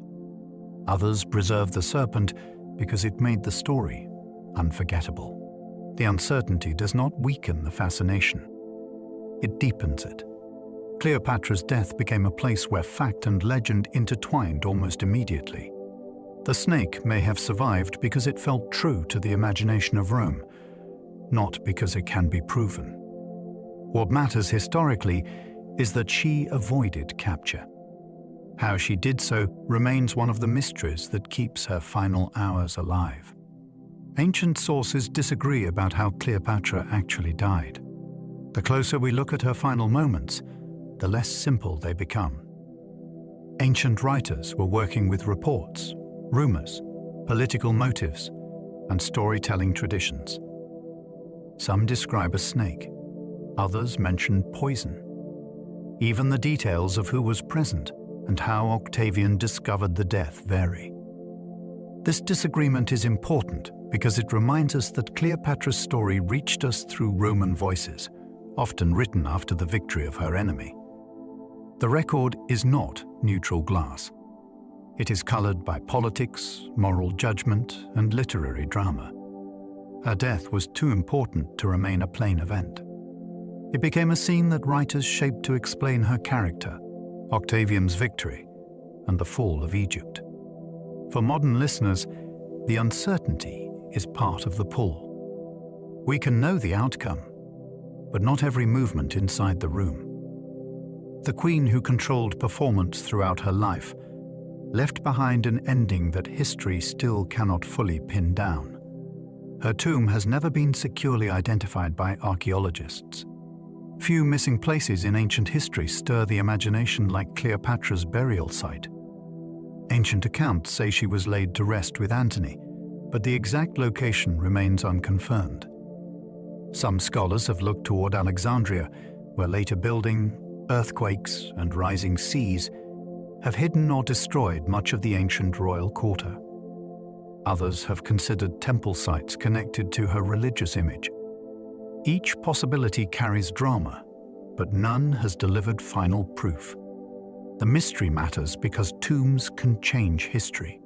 Others preserve the serpent because it made the story unforgettable. The uncertainty does not weaken the fascination. It deepens it. Cleopatra's death became a place where fact and legend intertwined almost immediately. The snake may have survived because it felt true to the imagination of Rome, not because it can be proven. What matters historically is that she avoided capture. How she did so remains one of the mysteries that keeps her final hours alive. Ancient sources disagree about how Cleopatra actually died. The closer we look at her final moments, the less simple they become. Ancient writers were working with reports, rumors, political motives, and storytelling traditions. Some describe a snake, others mention poison. Even the details of who was present and how Octavian discovered the death vary. This disagreement is important because it reminds us that Cleopatra's story reached us through Roman voices, often written after the victory of her enemy. The record is not neutral glass. It is colored by politics, moral judgment, and literary drama. Her death was too important to remain a plain event. It became a scene that writers shaped to explain her character, Octavian's victory, and the fall of Egypt. For modern listeners, the uncertainty is part of the pull. We can know the outcome, but not every movement inside the room. The queen who controlled performance throughout her life left behind an ending that history still cannot fully pin down. Her tomb has never been securely identified by archaeologists. Few missing places in ancient history stir the imagination like Cleopatra's burial site. Ancient accounts say she was laid to rest with Antony, but the exact location remains unconfirmed. Some scholars have looked toward Alexandria, where later building, earthquakes, and rising seas have hidden or destroyed much of the ancient royal quarter. Others have considered temple sites connected to her religious image. Each possibility carries drama, but none has delivered final proof. The mystery matters because tombs can change history.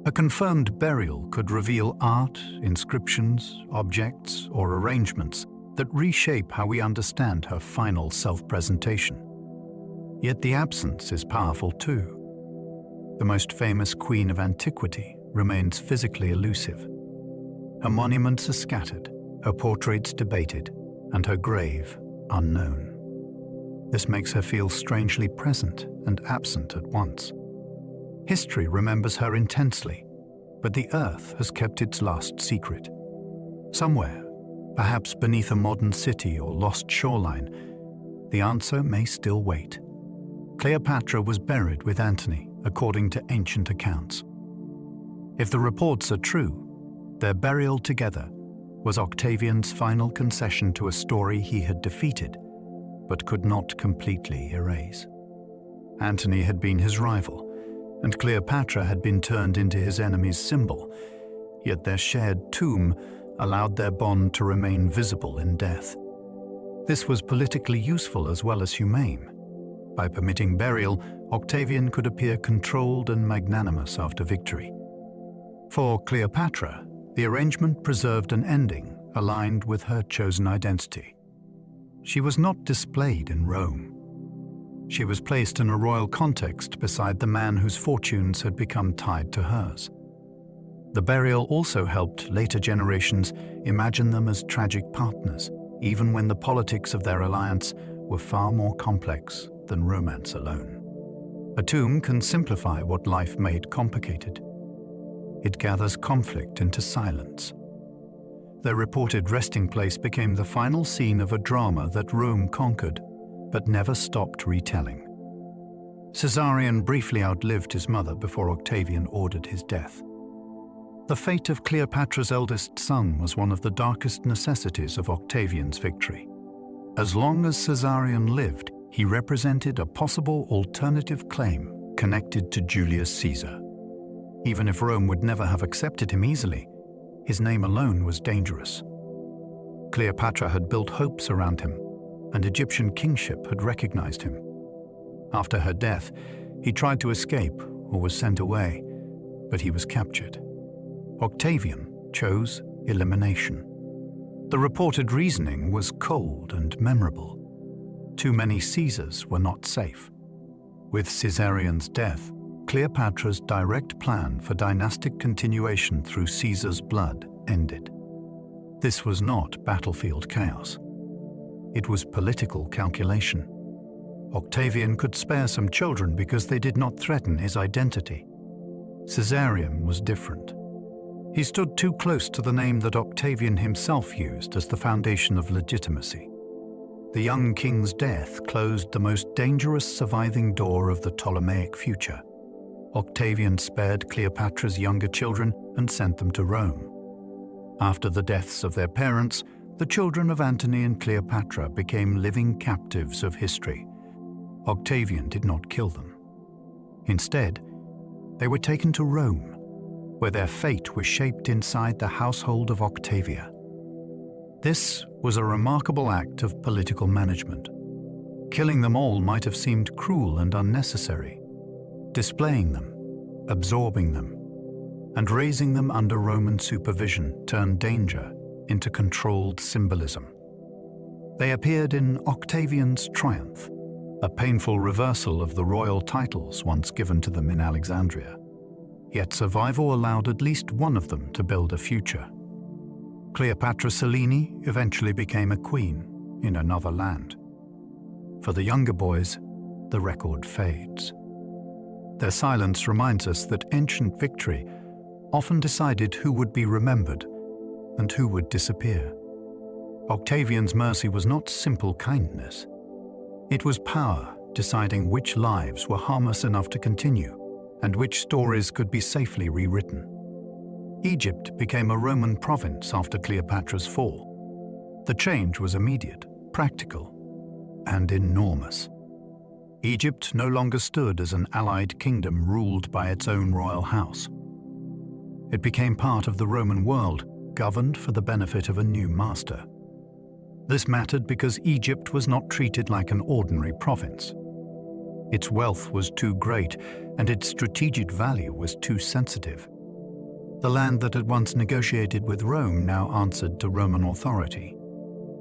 A confirmed burial could reveal art, inscriptions, objects, or arrangements that reshape how we understand her final self-presentation. Yet the absence is powerful too. The most famous queen of antiquity remains physically elusive. Her monuments are scattered, her portraits debated, and her grave unknown. This makes her feel strangely present and absent at once. History remembers her intensely, but the earth has kept its last secret. Somewhere, perhaps beneath a modern city or lost shoreline, the answer may still wait. Cleopatra was buried with Antony, according to ancient accounts. If the reports are true, their burial together was Octavian's final concession to a story he had defeated, but could not completely erase. Antony had been his rival, and Cleopatra had been turned into his enemy's symbol, yet their shared tomb allowed their bond to remain visible in death. This was politically useful as well as humane. By permitting burial, Octavian could appear controlled and magnanimous after victory. For Cleopatra, the arrangement preserved an ending aligned with her chosen identity. She was not displayed in Rome. She was placed in a royal context beside the man whose fortunes had become tied to hers. The burial also helped later generations imagine them as tragic partners, even when the politics of their alliance were far more complex than romance alone. A tomb can simplify what life made complicated. It gathers conflict into silence. Their reported resting place became the final scene of a drama that Rome conquered, but never stopped retelling. Caesarion briefly outlived his mother before Octavian ordered his death. The fate of Cleopatra's eldest son was one of the darkest necessities of Octavian's victory. As long as Caesarion lived, he represented a possible alternative claim connected to Julius Caesar. Even if Rome would never have accepted him easily, his name alone was dangerous. Cleopatra had built hopes around him, and Egyptian kingship had recognized him. After her death, he tried to escape or was sent away, but he was captured. Octavian chose elimination. The reported reasoning was cold and memorable. Too many Caesars were not safe. With Caesarion's death, Cleopatra's direct plan for dynastic continuation through Caesar's blood ended. This was not battlefield chaos. It was political calculation. Octavian could spare some children because they did not threaten his identity. Caesarion was different. He stood too close to the name that Octavian himself used as the foundation of legitimacy. The young king's death closed the most dangerous surviving door of the Ptolemaic future. Octavian spared Cleopatra's younger children and sent them to Rome. After the deaths of their parents, the children of Antony and Cleopatra became living captives of history. Octavian did not kill them. Instead, they were taken to Rome, where their fate was shaped inside the household of Octavia. This was a remarkable act of political management. Killing them all might have seemed cruel and unnecessary. Displaying them, absorbing them, and raising them under Roman supervision turned danger into controlled symbolism. They appeared in Octavian's triumph, a painful reversal of the royal titles once given to them in Alexandria. Yet survival allowed at least one of them to build a future. Cleopatra Selene eventually became a queen in another land. For the younger boys, the record fades. Their silence reminds us that ancient victory often decided who would be remembered and who would disappear. Octavian's mercy was not simple kindness. It was power deciding which lives were harmless enough to continue and which stories could be safely rewritten. Egypt became a Roman province after Cleopatra's fall. The change was immediate, practical, and enormous. Egypt no longer stood as an allied kingdom ruled by its own royal house. It became part of the Roman world, governed for the benefit of a new master. This mattered because Egypt was not treated like an ordinary province. Its wealth was too great, and its strategic value was too sensitive. The land that had once negotiated with Rome now answered to Roman authority.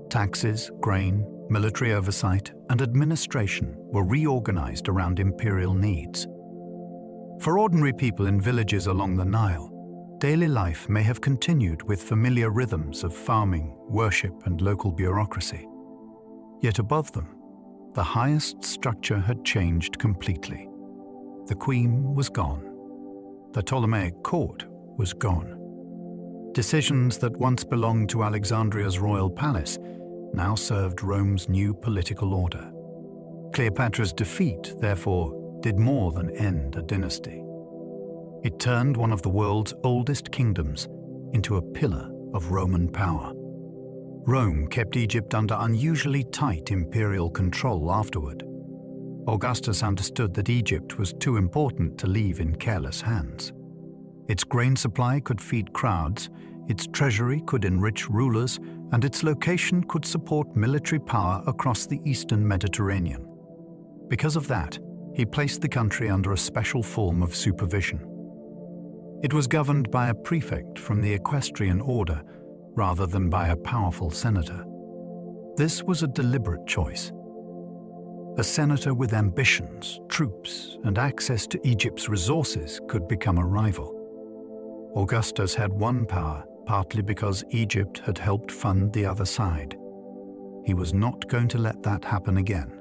Taxes, grain, military oversight, and administration were reorganized around imperial needs. For ordinary people in villages along the Nile, daily life may have continued with familiar rhythms of farming, worship, and local bureaucracy. Yet above them, the highest structure had changed completely. The queen was gone. The Ptolemaic court was gone. Decisions that once belonged to Alexandria's royal palace now served Rome's new political order. Cleopatra's defeat, therefore, did more than end a dynasty. It turned one of the world's oldest kingdoms into a pillar of Roman power. Rome kept Egypt under unusually tight imperial control afterward. Augustus understood that Egypt was too important to leave in careless hands. Its grain supply could feed crowds, its treasury could enrich rulers, and its location could support military power across the eastern Mediterranean. Because of that, he placed the country under a special form of supervision. It was governed by a prefect from the equestrian order rather than by a powerful senator. This was a deliberate choice. A senator with ambitions, troops, and access to Egypt's resources could become a rival. Augustus had one power, partly because Egypt had helped fund the other side. He was not going to let that happen again.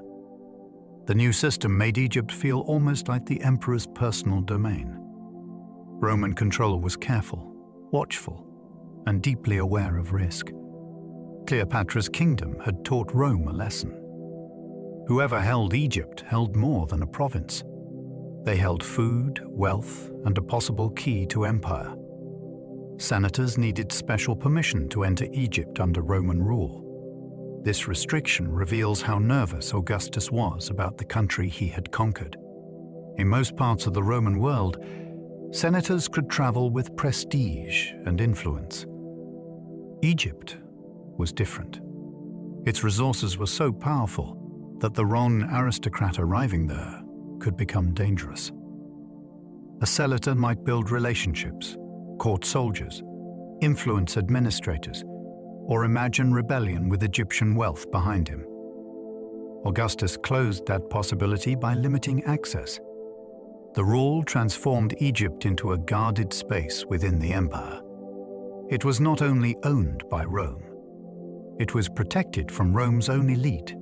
The new system made Egypt feel almost like the emperor's personal domain. Roman control was careful, watchful, and deeply aware of risk. Cleopatra's kingdom had taught Rome a lesson. Whoever held Egypt held more than a province. They held food, wealth, and a possible key to empire. Senators needed special permission to enter Egypt under Roman rule. This restriction reveals how nervous Augustus was about the country he had conquered. In most parts of the Roman world, senators could travel with prestige and influence. Egypt was different. Its resources were so powerful that the wrong aristocrat arriving there could become dangerous. A senator might build relationships, court soldiers, influence administrators, or imagine rebellion with Egyptian wealth behind him. Augustus closed that possibility by limiting access. The rule transformed Egypt into a guarded space within the empire. It was not only owned by Rome, it was protected from Rome's own elite.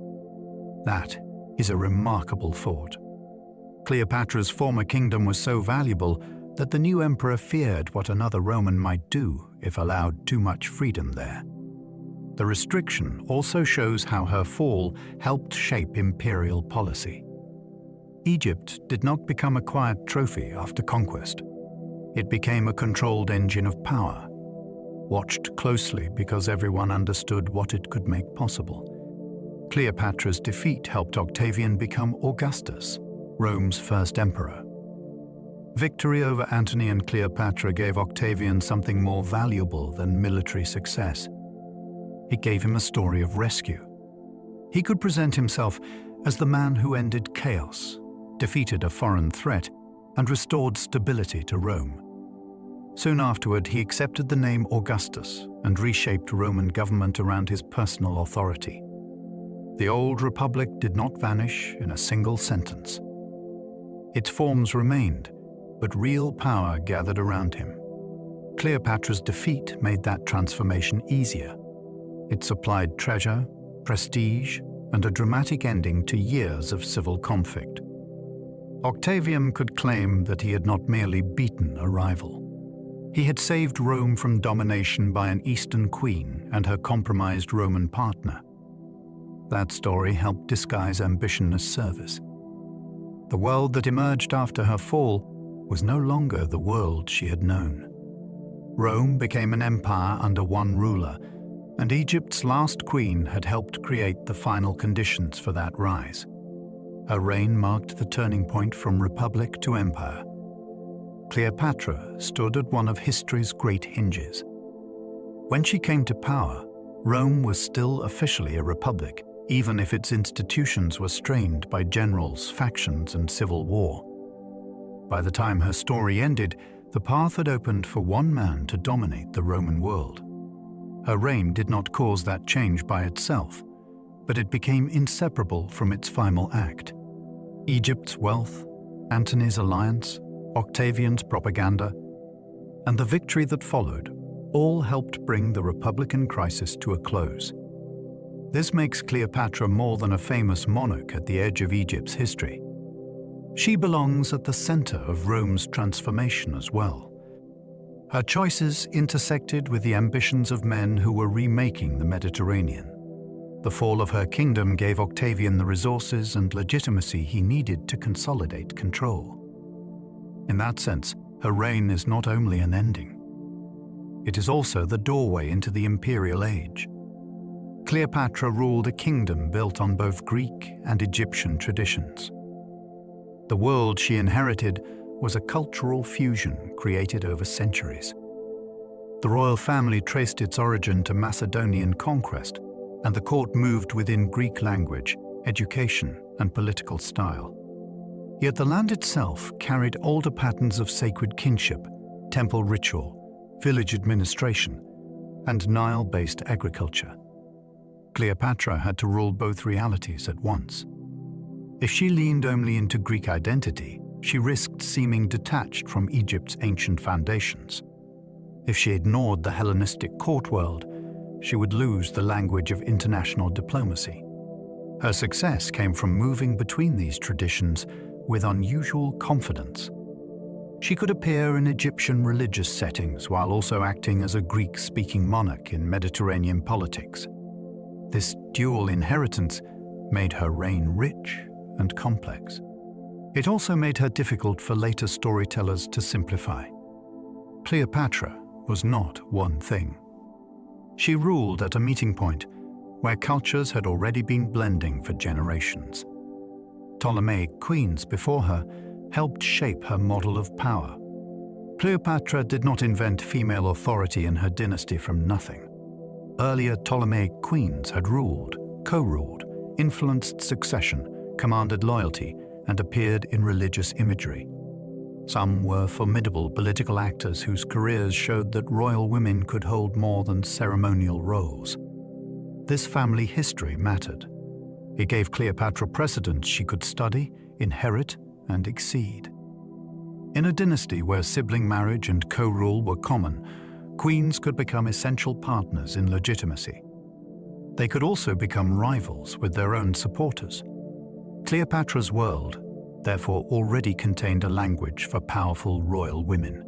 That is a remarkable thought. Cleopatra's former kingdom was so valuable that the new emperor feared what another Roman might do if allowed too much freedom there. The restriction also shows how her fall helped shape imperial policy. Egypt did not become a quiet trophy after conquest. It became a controlled engine of power, watched closely because everyone understood what it could make possible. Cleopatra's defeat helped Octavian become Augustus, Rome's first emperor. Victory over Antony and Cleopatra gave Octavian something more valuable than military success. It gave him a story of rescue. He could present himself as the man who ended chaos, defeated a foreign threat, and restored stability to Rome. Soon afterward, he accepted the name Augustus and reshaped Roman government around his personal authority. The old republic did not vanish in a single sentence. Its forms remained, but real power gathered around him. Cleopatra's defeat made that transformation easier. It supplied treasure, prestige, and a dramatic ending to years of civil conflict. Octavian could claim that he had not merely beaten a rival. He had saved Rome from domination by an Eastern queen and her compromised Roman partner. That story helped disguise ambition as service. The world that emerged after her fall was no longer the world she had known. Rome became an empire under one ruler, and Egypt's last queen had helped create the final conditions for that rise. Her reign marked the turning point from republic to empire. Cleopatra stood at one of history's great hinges. When she came to power, Rome was still officially a republic, even if its institutions were strained by generals, factions, and civil war. By the time her story ended, the path had opened for one man to dominate the Roman world. Her reign did not cause that change by itself, but it became inseparable from its final act. Egypt's wealth, Antony's alliance, Octavian's propaganda, and the victory that followed all helped bring the Republican crisis to a close. This makes Cleopatra more than a famous monarch at the edge of Egypt's history. She belongs at the center of Rome's transformation as well. Her choices intersected with the ambitions of men who were remaking the Mediterranean. The fall of her kingdom gave Octavian the resources and legitimacy he needed to consolidate control. In that sense, her reign is not only an ending. It is also the doorway into the imperial age. Cleopatra ruled a kingdom built on both Greek and Egyptian traditions. The world she inherited was a cultural fusion created over centuries. The royal family traced its origin to Macedonian conquest, and the court moved within Greek language, education, and political style. Yet the land itself carried older patterns of sacred kinship, temple ritual, village administration, and Nile-based agriculture. Cleopatra had to rule both realities at once. If she leaned only into Greek identity, she risked seeming detached from Egypt's ancient foundations. If she ignored the Hellenistic court world, she would lose the language of international diplomacy. Her success came from moving between these traditions with unusual confidence. She could appear in Egyptian religious settings while also acting as a Greek-speaking monarch in Mediterranean politics. This dual inheritance made her reign rich and complex. It also made her difficult for later storytellers to simplify. Cleopatra was not one thing. She ruled at a meeting point where cultures had already been blending for generations. Ptolemaic queens before her helped shape her model of power. Cleopatra did not invent female authority in her dynasty from nothing. Earlier Ptolemaic queens had ruled, co-ruled, influenced succession, commanded loyalty, and appeared in religious imagery. Some were formidable political actors whose careers showed that royal women could hold more than ceremonial roles. This family history mattered. It gave Cleopatra precedents she could study, inherit, and exceed. In a dynasty where sibling marriage and co-rule were common, queens could become essential partners in legitimacy. They could also become rivals with their own supporters. Cleopatra's world, therefore, already contained a language for powerful royal women.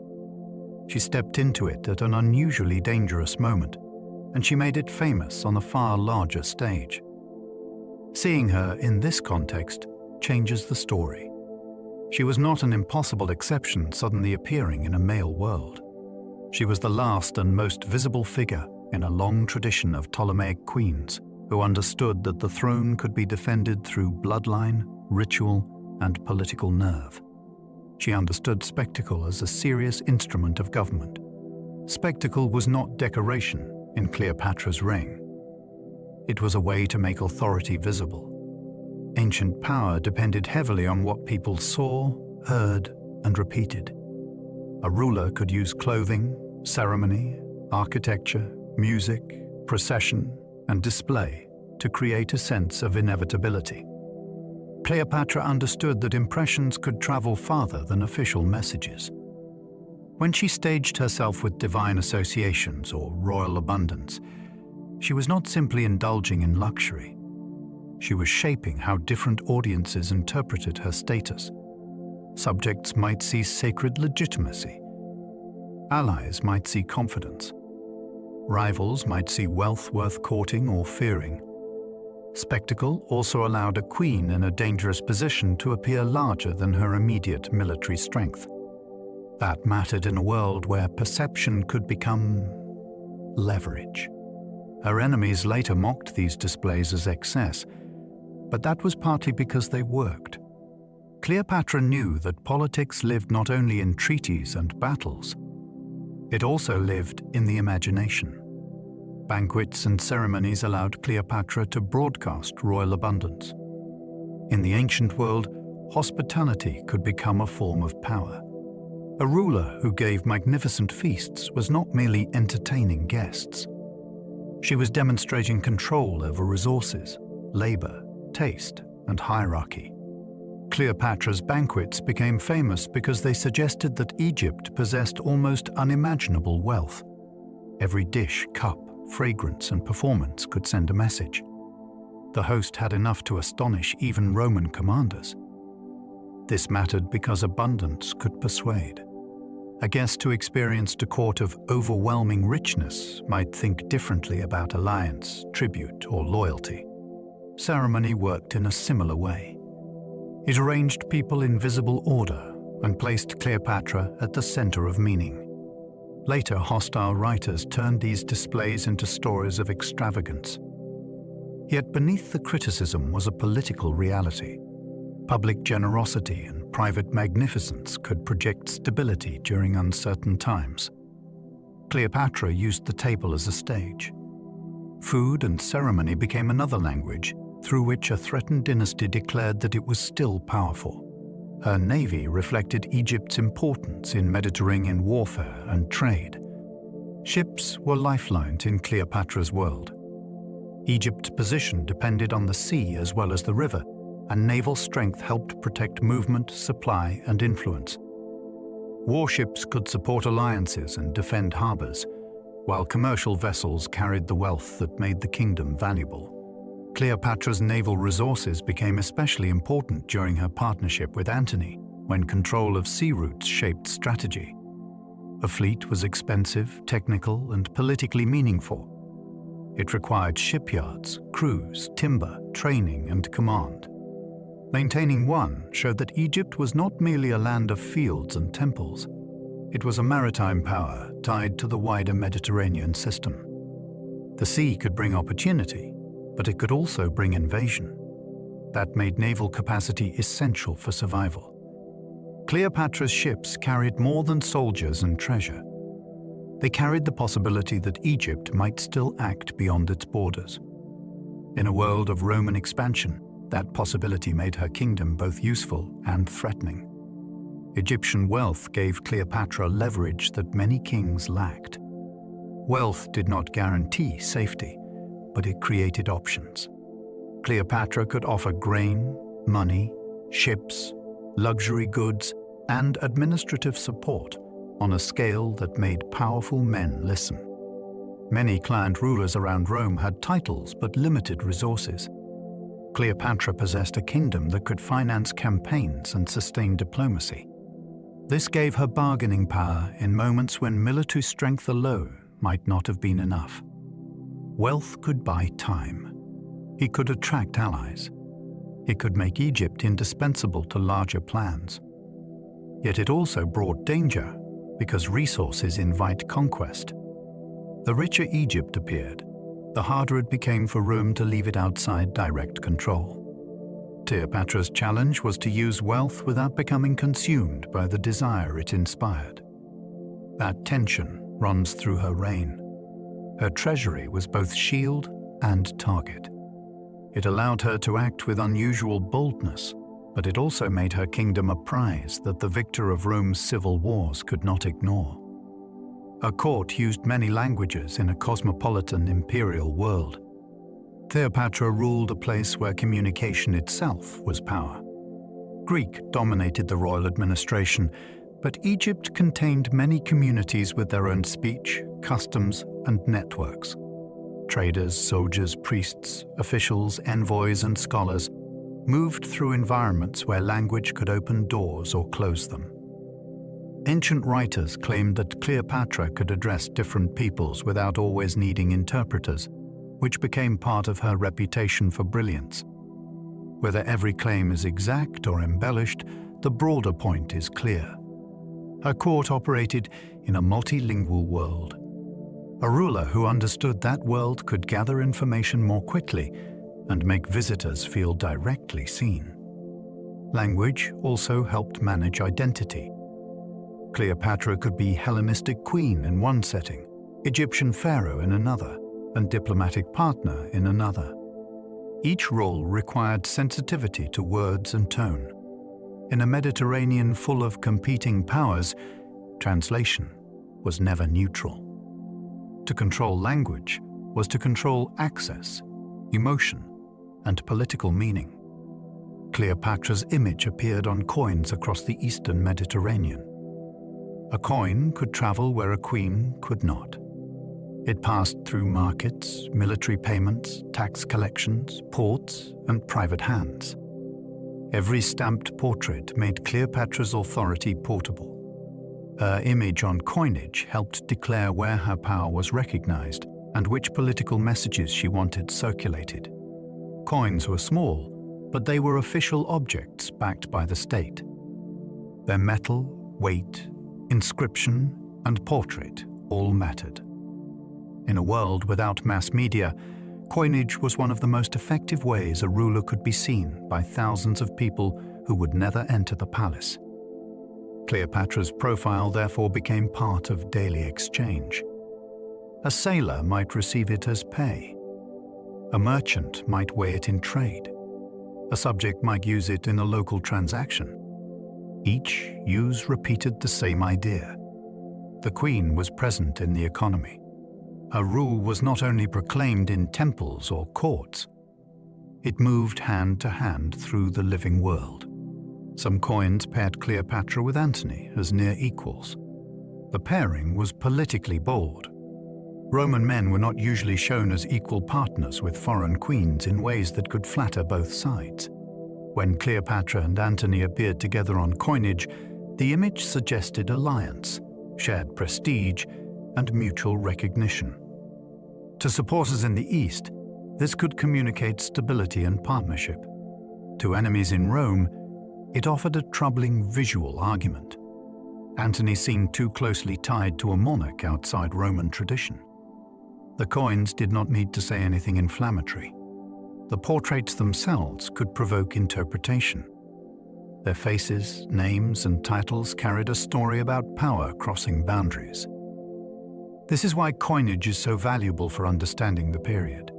She stepped into it at an unusually dangerous moment, and she made it famous on a far larger stage. Seeing her in this context changes the story. She was not an impossible exception suddenly appearing in a male world. She was the last and most visible figure in a long tradition of Ptolemaic queens who understood that the throne could be defended through bloodline, ritual, and political nerve. She understood spectacle as a serious instrument of government. Spectacle was not decoration in Cleopatra's reign. It was a way to make authority visible. Ancient power depended heavily on what people saw, heard, and repeated. A ruler could use clothing, ceremony, architecture, music, procession, and display to create a sense of inevitability. Cleopatra understood that impressions could travel farther than official messages. When she staged herself with divine associations or royal abundance, she was not simply indulging in luxury. She was shaping how different audiences interpreted her status. Subjects might see sacred legitimacy. Allies might see confidence. Rivals might see wealth worth courting or fearing. Spectacle also allowed a queen in a dangerous position to appear larger than her immediate military strength. That mattered in a world where perception could become leverage. Her enemies later mocked these displays as excess, but that was partly because they worked. Cleopatra knew that politics lived not only in treaties and battles, it also lived in the imagination. Banquets and ceremonies allowed Cleopatra to broadcast royal abundance. In the ancient world, hospitality could become a form of power. A ruler who gave magnificent feasts was not merely entertaining guests. She was demonstrating control over resources, labor, taste, and hierarchy. Cleopatra's banquets became famous because they suggested that Egypt possessed almost unimaginable wealth. Every dish, cup, fragrance, and performance could send a message. The host had enough to astonish even Roman commanders. This mattered because abundance could persuade. A guest who experienced a court of overwhelming richness might think differently about alliance, tribute, or loyalty. Ceremony worked in a similar way. It arranged people in visible order and placed Cleopatra at the center of meaning. Later, hostile writers turned these displays into stories of extravagance. Yet beneath the criticism was a political reality. Public generosity and private magnificence could project stability during uncertain times. Cleopatra used the table as a stage. Food and ceremony became another language through which a threatened dynasty declared that it was still powerful. Her navy reflected Egypt's importance in Mediterranean warfare and trade. Ships were lifelines in Cleopatra's world. Egypt's position depended on the sea as well as the river, and naval strength helped protect movement, supply, and influence. Warships could support alliances and defend harbors, while commercial vessels carried the wealth that made the kingdom valuable. Cleopatra's naval resources became especially important during her partnership with Antony, when control of sea routes shaped strategy. A fleet was expensive, technical, and politically meaningful. It required shipyards, crews, timber, training, and command. Maintaining one showed that Egypt was not merely a land of fields and temples. It was a maritime power tied to the wider Mediterranean system. The sea could bring opportunity, but it could also bring invasion. That made naval capacity essential for survival. Cleopatra's ships carried more than soldiers and treasure. They carried the possibility that Egypt might still act beyond its borders. In a world of Roman expansion, that possibility made her kingdom both useful and threatening. Egyptian wealth gave Cleopatra leverage that many kings lacked. Wealth did not guarantee safety, but it created options. Cleopatra could offer grain, money, ships, luxury goods, and administrative support on a scale that made powerful men listen. Many client rulers around Rome had titles but limited resources. Cleopatra possessed a kingdom that could finance campaigns and sustain diplomacy. This gave her bargaining power in moments when military strength alone might not have been enough. Wealth could buy time. It could attract allies. It could make Egypt indispensable to larger plans. Yet it also brought danger, because resources invite conquest. The richer Egypt appeared, the harder it became for Rome to leave it outside direct control. Cleopatra's challenge was to use wealth without becoming consumed by the desire it inspired. That tension runs through her reign. Her treasury was both shield and target. It allowed her to act with unusual boldness, but it also made her kingdom a prize that the victor of Rome's civil wars could not ignore. Her court used many languages in a cosmopolitan imperial world. Cleopatra ruled a place where communication itself was power. Greek dominated the royal administration, but Egypt contained many communities with their own speech, customs, and networks. Traders, soldiers, priests, officials, envoys, and scholars moved through environments where language could open doors or close them. Ancient writers claimed that Cleopatra could address different peoples without always needing interpreters, which became part of her reputation for brilliance. Whether every claim is exact or embellished, the broader point is clear. Her court operated in a multilingual world. A ruler who understood that world could gather information more quickly and make visitors feel directly seen. Language also helped manage identity. Cleopatra could be Hellenistic queen in one setting, Egyptian pharaoh in another, and diplomatic partner in another. Each role required sensitivity to words and tone. In a Mediterranean full of competing powers, translation was never neutral. To control language was to control access, emotion, and political meaning. Cleopatra's image appeared on coins across the eastern Mediterranean. A coin could travel where a queen could not. It passed through markets, military payments, tax collections, ports, and private hands. Every stamped portrait made Cleopatra's authority portable. Her image on coinage helped declare where her power was recognized and which political messages she wanted circulated. Coins were small, but they were official objects backed by the state. Their metal, weight, inscription, and portrait all mattered. In a world without mass media, coinage was one of the most effective ways a ruler could be seen by thousands of people who would never enter the palace. Cleopatra's profile therefore became part of daily exchange. A sailor might receive it as pay. A merchant might weigh it in trade. A subject might use it in a local transaction. Each use repeated the same idea. The queen was present in the economy. Her rule was not only proclaimed in temples or courts, it moved hand to hand through the living world. Some coins paired Cleopatra with Antony as near equals. The pairing was politically bold. Roman men were not usually shown as equal partners with foreign queens in ways that could flatter both sides. When Cleopatra and Antony appeared together on coinage, the image suggested alliance, shared prestige, and mutual recognition. To supporters in the East, this could communicate stability and partnership. To enemies in Rome, it offered a troubling visual argument. Antony seemed too closely tied to a monarch outside Roman tradition. The coins did not need to say anything inflammatory. The portraits themselves could provoke interpretation. Their faces, names, and titles carried a story about power crossing boundaries. This is why coinage is so valuable for understanding the period.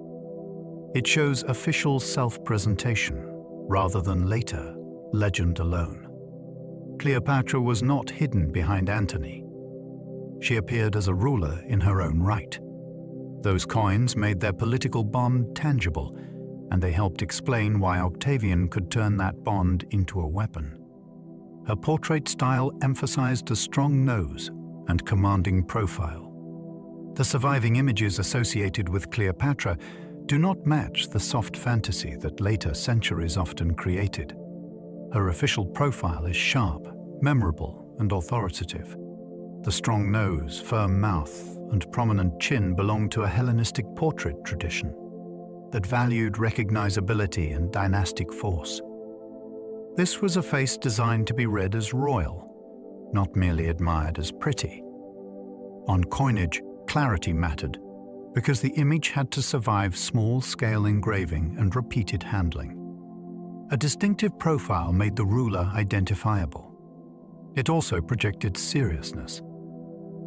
It shows official self-presentation rather than later legend alone. Cleopatra was not hidden behind Antony. She appeared as a ruler in her own right. Those coins made their political bond tangible, and they helped explain why Octavian could turn that bond into a weapon. Her portrait style emphasized a strong nose and commanding profile. The surviving images associated with Cleopatra do not match the soft fantasy that later centuries often created. Her official profile is sharp, memorable, and authoritative. The strong nose, firm mouth, and prominent chin belonged to a Hellenistic portrait tradition that valued recognizability and dynastic force. This was a face designed to be read as royal, not merely admired as pretty. On coinage, clarity mattered, because the image had to survive small-scale engraving and repeated handling. A distinctive profile made the ruler identifiable. It also projected seriousness.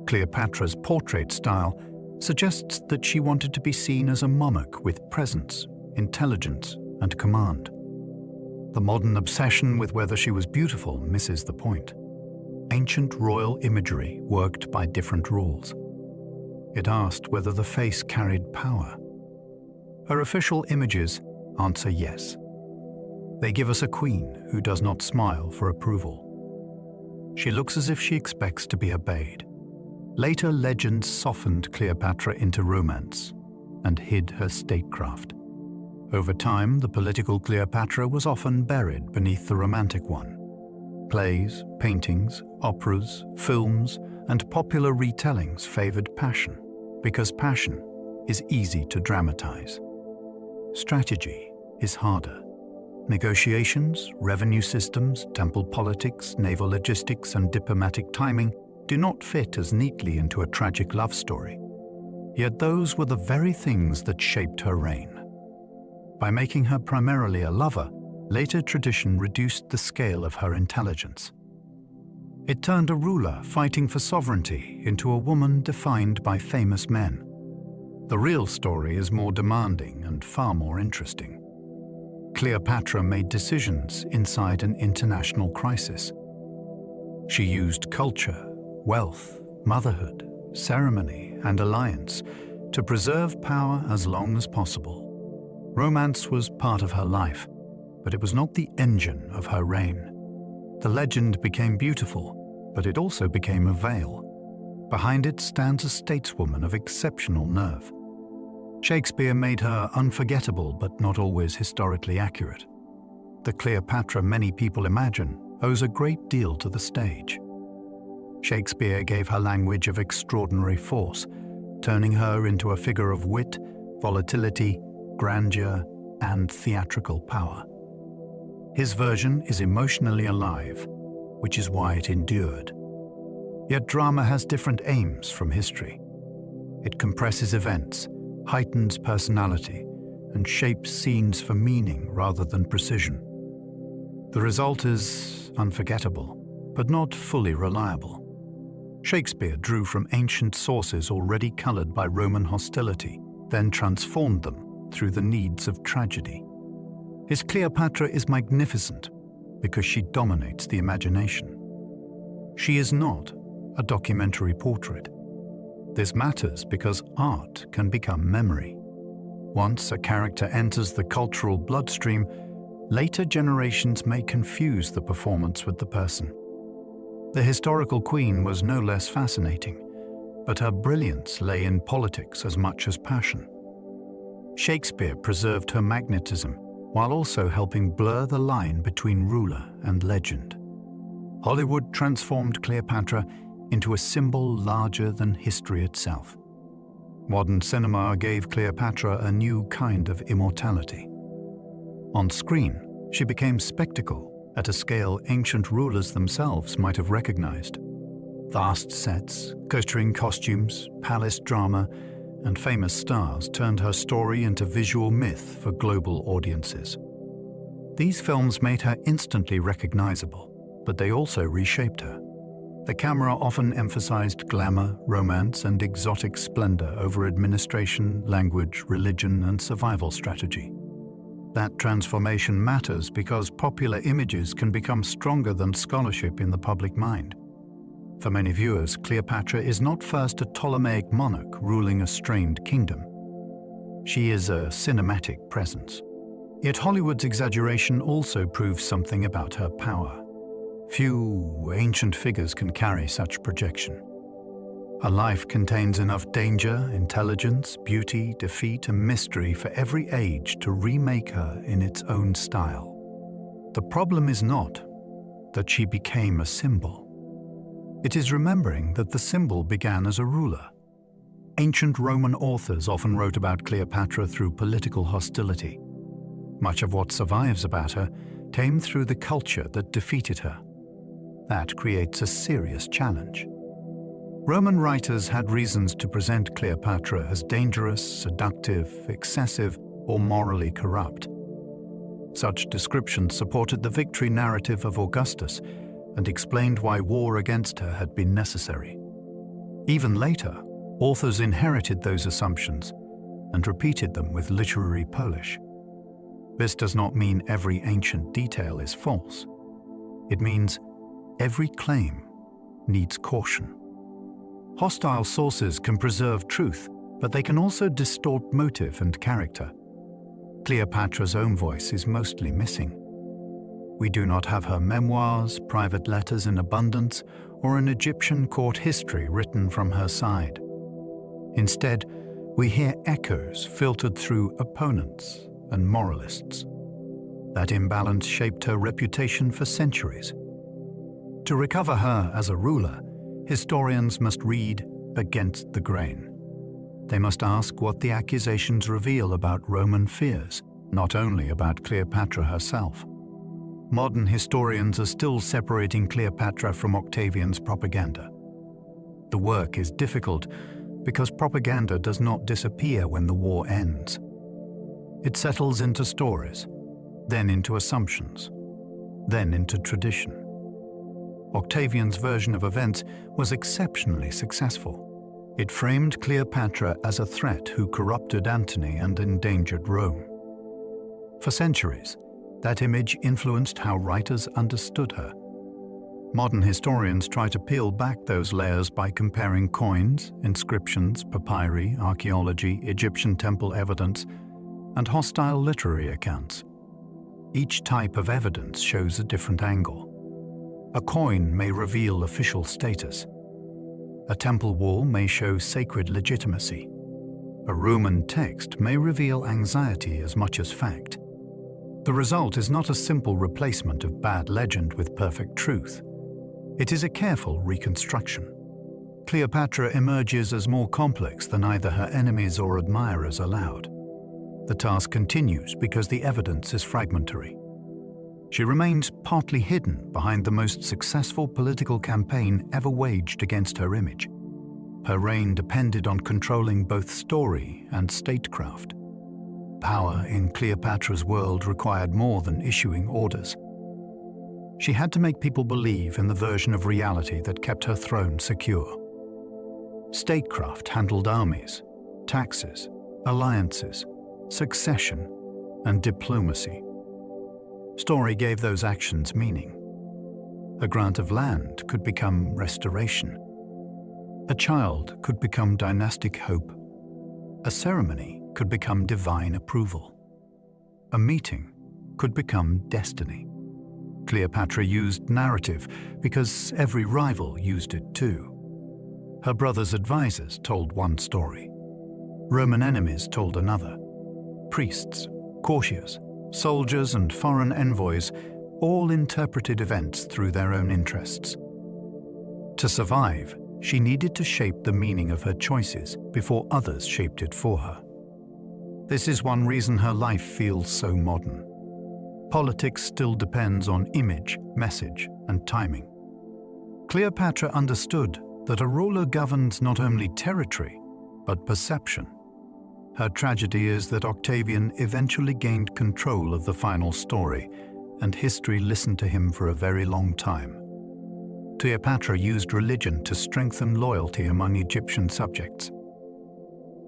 Cleopatra's portrait style suggests that she wanted to be seen as a monarch with presence, intelligence, and command. The modern obsession with whether she was beautiful misses the point. Ancient royal imagery worked by different rules. It asked whether the face carried power. Her official images answer yes. They give us a queen who does not smile for approval. She looks as if she expects to be obeyed. Later legends softened Cleopatra into romance and hid her statecraft. Over time, the political Cleopatra was often buried beneath the romantic one. Plays, paintings, operas, films, and popular retellings favored passion, because passion is easy to dramatize. Strategy is harder. Negotiations, revenue systems, temple politics, naval logistics, and diplomatic timing do not fit as neatly into a tragic love story. Yet those were the very things that shaped her reign. By making her primarily a lover, later tradition reduced the scale of her intelligence. It turned a ruler fighting for sovereignty into a woman defined by famous men. The real story is more demanding and far more interesting. Cleopatra made decisions inside an international crisis. She used culture, wealth, motherhood, ceremony, and alliance to preserve power as long as possible. Romance was part of her life, but it was not the engine of her reign. The legend became beautiful, but it also became a veil. Behind it stands a stateswoman of exceptional nerve. Shakespeare made her unforgettable but not always historically accurate. The Cleopatra many people imagine owes a great deal to the stage. Shakespeare gave her language of extraordinary force, turning her into a figure of wit, volatility, grandeur, and theatrical power. His version is emotionally alive, which is why it endured. Yet drama has different aims from history. It compresses events, heightens personality, and shapes scenes for meaning rather than precision. The result is unforgettable, but not fully reliable. Shakespeare drew from ancient sources already colored by Roman hostility, then transformed them through the needs of tragedy. His Cleopatra is magnificent because she dominates the imagination. She is not a documentary portrait. This matters because art can become memory. Once a character enters the cultural bloodstream, later generations may confuse the performance with the person. The historical queen was no less fascinating, but her brilliance lay in politics as much as passion. Shakespeare preserved her magnetism while also helping blur the line between ruler and legend. Hollywood transformed Cleopatra into a symbol larger than history itself. Modern cinema gave Cleopatra a new kind of immortality. On screen, she became spectacle at a scale ancient rulers themselves might have recognized. Vast sets, glittering costumes, palace drama, and famous stars turned her story into visual myth for global audiences. These films made her instantly recognizable, but they also reshaped her. The camera often emphasized glamour, romance, and exotic splendor over administration, language, religion, and survival strategy. That transformation matters because popular images can become stronger than scholarship in the public mind. For many viewers, Cleopatra is not first a Ptolemaic monarch ruling a strained kingdom. She is a cinematic presence. Yet Hollywood's exaggeration also proves something about her power. Few ancient figures can carry such projection. Her life contains enough danger, intelligence, beauty, defeat, and mystery for every age to remake her in its own style. The problem is not that she became a symbol. It is remembering that the symbol began as a ruler. Ancient Roman authors often wrote about Cleopatra through political hostility. Much of what survives about her came through the culture that defeated her. That creates a serious challenge. Roman writers had reasons to present Cleopatra as dangerous, seductive, excessive, or morally corrupt. Such descriptions supported the victory narrative of Augustus and explained why war against her had been necessary. Even later, authors inherited those assumptions and repeated them with literary polish. This does not mean every ancient detail is false. It means every claim needs caution. Hostile sources can preserve truth, but they can also distort motive and character. Cleopatra's own voice is mostly missing. We do not have her memoirs, private letters in abundance, or an Egyptian court history written from her side. Instead, we hear echoes filtered through opponents and moralists. That imbalance shaped her reputation for centuries. To recover her as a ruler, historians must read against the grain. They must ask what the accusations reveal about Roman fears, not only about Cleopatra herself. Modern historians are still separating Cleopatra from Octavian's propaganda. The work is difficult because propaganda does not disappear when the war ends. It settles into stories, then into assumptions, then into tradition. Octavian's version of events was exceptionally successful. It framed Cleopatra as a threat who corrupted Antony and endangered Rome. For centuries, that image influenced how writers understood her. Modern historians try to peel back those layers by comparing coins, inscriptions, papyri, archaeology, Egyptian temple evidence, and hostile literary accounts. Each type of evidence shows a different angle. A coin may reveal official status. A temple wall may show sacred legitimacy. A Roman text may reveal anxiety as much as fact. The result is not a simple replacement of bad legend with perfect truth. It is a careful reconstruction. Cleopatra emerges as more complex than either her enemies or admirers allowed. The task continues because the evidence is fragmentary. She remains partly hidden behind the most successful political campaign ever waged against her image. Her reign depended on controlling both story and statecraft. Power in Cleopatra's world required more than issuing orders. She had to make people believe in the version of reality that kept her throne secure. Statecraft handled armies, taxes, alliances, succession, and diplomacy. Story gave those actions meaning. A grant of land could become restoration. A child could become dynastic hope. A ceremony could become divine approval. A meeting could become destiny. Cleopatra used narrative because every rival used it too. Her brother's advisors told one story. Roman enemies told another. Priests, courtiers, soldiers, and foreign envoys all interpreted events through their own interests. To survive, she needed to shape the meaning of her choices before others shaped it for her. This is one reason her life feels so modern. Politics still depends on image, message, and timing. Cleopatra understood that a ruler governs not only territory, but perception. Her tragedy is that Octavian eventually gained control of the final story, and history listened to him for a very long time. Cleopatra used religion to strengthen loyalty among Egyptian subjects.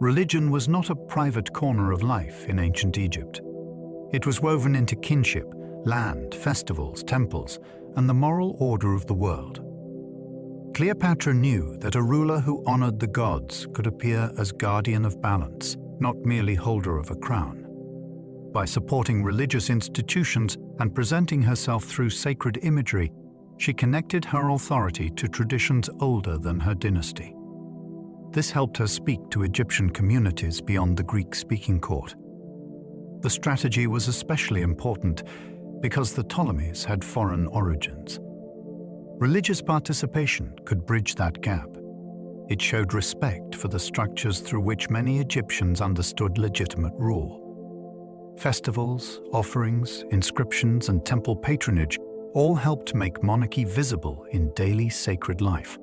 Religion was not a private corner of life in ancient Egypt. It was woven into kinship, land, festivals, temples, and the moral order of the world. Cleopatra knew that a ruler who honored the gods could appear as guardian of balance, not merely holder of a crown. By supporting religious institutions and presenting herself through sacred imagery, she connected her authority to traditions older than her dynasty. This helped her speak to Egyptian communities beyond the Greek-speaking court. The strategy was especially important because the Ptolemies had foreign origins. Religious participation could bridge that gap. It showed respect for the structures through which many Egyptians understood legitimate rule. Festivals, offerings, inscriptions, and temple patronage all helped make monarchy visible in daily sacred life.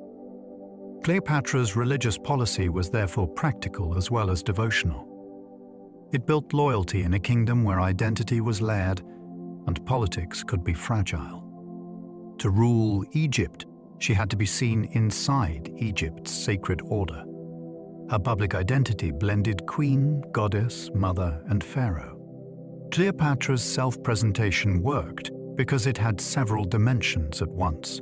Cleopatra's religious policy was therefore practical as well as devotional. It built loyalty in a kingdom where identity was layered and politics could be fragile. To rule Egypt, she had to be seen inside Egypt's sacred order. Her public identity blended queen, goddess, mother, and pharaoh. Cleopatra's self-presentation worked because it had several dimensions at once.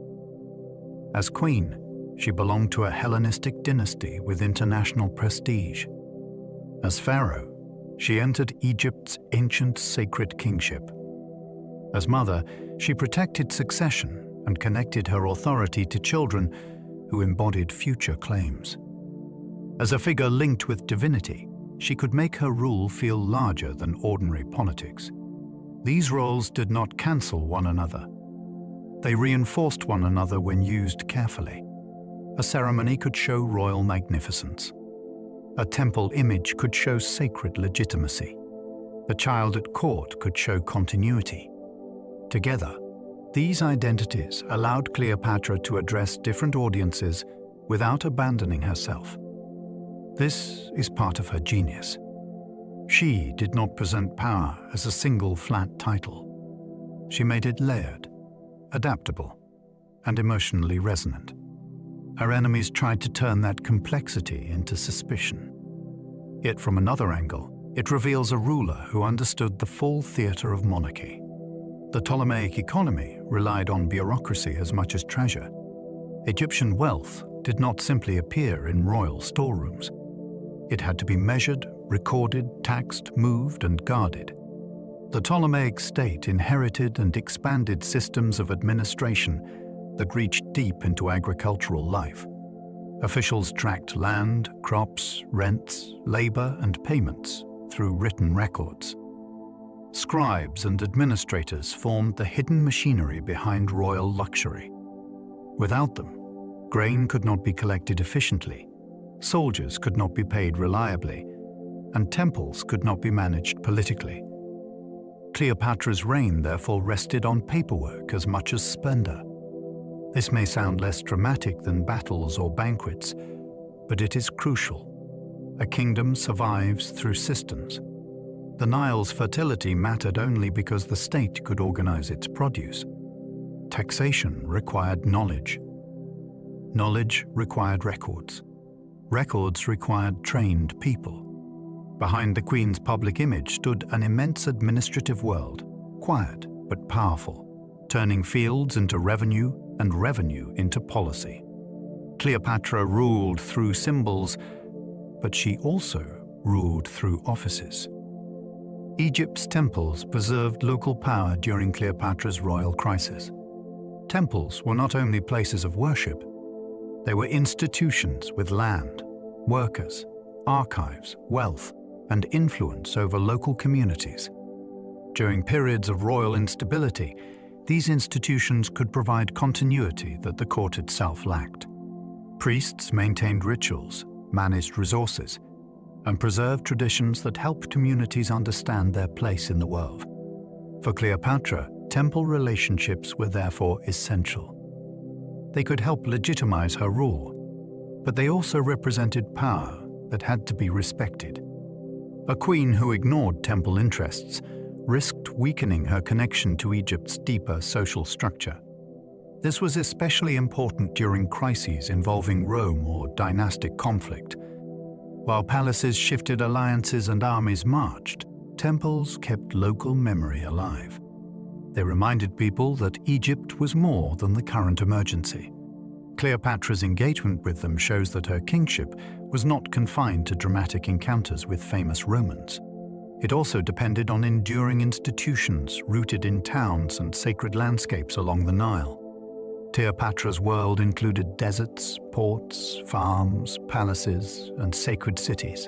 As queen, she belonged to a Hellenistic dynasty with international prestige. As pharaoh, she entered Egypt's ancient sacred kingship. As mother, she protected succession and connected her authority to children who embodied future claims. As a figure linked with divinity, she could make her rule feel larger than ordinary politics. These roles did not cancel one another. They reinforced one another when used carefully. A ceremony could show royal magnificence. A temple image could show sacred legitimacy. A child at court could show continuity. Together, these identities allowed Cleopatra to address different audiences without abandoning herself. This is part of her genius. She did not present power as a single flat title. She made it layered, adaptable, and emotionally resonant. Her enemies tried to turn that complexity into suspicion. Yet from another angle, it reveals a ruler who understood the full theater of monarchy. The Ptolemaic economy relied on bureaucracy as much as treasure. Egyptian wealth did not simply appear in royal storerooms. It had to be measured, recorded, taxed, moved, and guarded. The Ptolemaic state inherited and expanded systems of administration that reached deep into agricultural life. Officials tracked land, crops, rents, labor, and payments through written records. Scribes and administrators formed the hidden machinery behind royal luxury. Without them, grain could not be collected efficiently, soldiers could not be paid reliably, and temples could not be managed politically. Cleopatra's reign therefore rested on paperwork as much as splendor. This may sound less dramatic than battles or banquets, but it is crucial. A kingdom survives through systems. The Nile's fertility mattered only because the state could organize its produce. Taxation required knowledge. Knowledge required records. Records required trained people. Behind the Queen's public image stood an immense administrative world, quiet but powerful, turning fields into revenue and revenue into policy. Cleopatra ruled through symbols, but she also ruled through offices. Egypt's temples preserved local power during Cleopatra's royal crisis. Temples were not only places of worship, they were institutions with land, workers, archives, wealth, and influence over local communities. During periods of royal instability, these institutions could provide continuity that the court itself lacked. Priests maintained rituals, managed resources, and preserved traditions that helped communities understand their place in the world. For Cleopatra, temple relationships were therefore essential. They could help legitimize her rule, but they also represented power that had to be respected. A queen who ignored temple interests risked weakening her connection to Egypt's deeper social structure. This was especially important during crises involving Rome or dynastic conflict. While palaces shifted alliances and armies marched, temples kept local memory alive. They reminded people that Egypt was more than the current emergency. Cleopatra's engagement with them shows that her kingship was not confined to dramatic encounters with famous Romans. It also depended on enduring institutions rooted in towns and sacred landscapes along the Nile. Cleopatra's world included deserts, ports, farms, palaces, and sacred cities.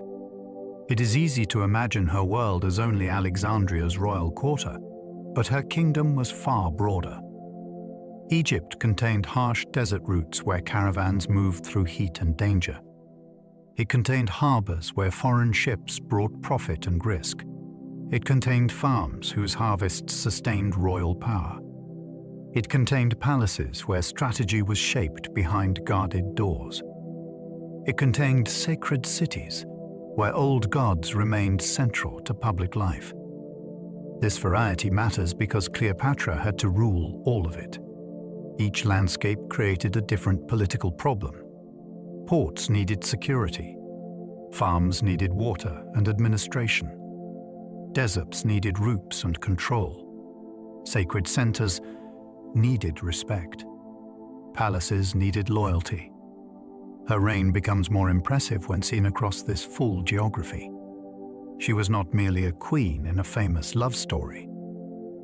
It is easy to imagine her world as only Alexandria's royal quarter, but her kingdom was far broader. Egypt contained harsh desert routes where caravans moved through heat and danger. It contained harbors where foreign ships brought profit and risk. It contained farms whose harvests sustained royal power. It contained palaces where strategy was shaped behind guarded doors. It contained sacred cities where old gods remained central to public life. This variety matters because Cleopatra had to rule all of it. Each landscape created a different political problem. Ports needed security. Farms needed water and administration. Deserts needed routes and control. Sacred centers needed respect. Palaces needed loyalty. Her reign becomes more impressive when seen across this full geography. She was not merely a queen in a famous love story.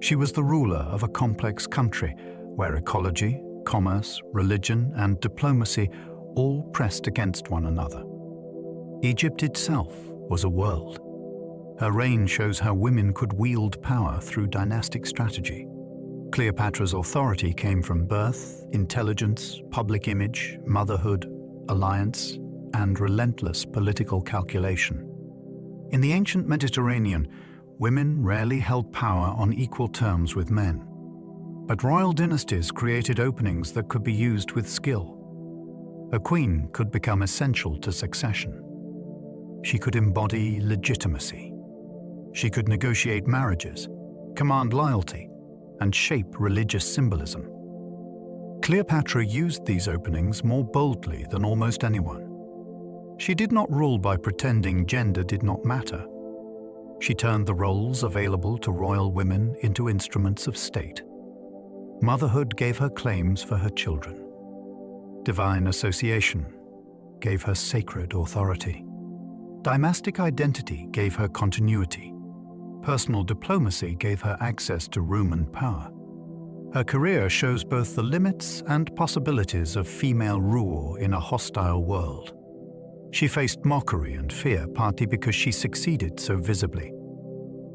She was the ruler of a complex country where ecology, commerce, religion, and diplomacy all pressed against one another. Egypt itself was a world. Her reign shows how women could wield power through dynastic strategy. Cleopatra's authority came from birth, intelligence, public image, motherhood, alliance, and relentless political calculation. In the ancient Mediterranean, women rarely held power on equal terms with men. But royal dynasties created openings that could be used with skill. A queen could become essential to succession. She could embody legitimacy. She could negotiate marriages, command loyalty, and shape religious symbolism. Cleopatra used these openings more boldly than almost anyone. She did not rule by pretending gender did not matter. She turned the roles available to royal women into instruments of state. Motherhood gave her claims for her children. Divine association gave her sacred authority. Dynastic identity gave her continuity. Personal diplomacy gave her access to Roman power. Her career shows both the limits and possibilities of female rule in a hostile world. She faced mockery and fear partly because she succeeded so visibly.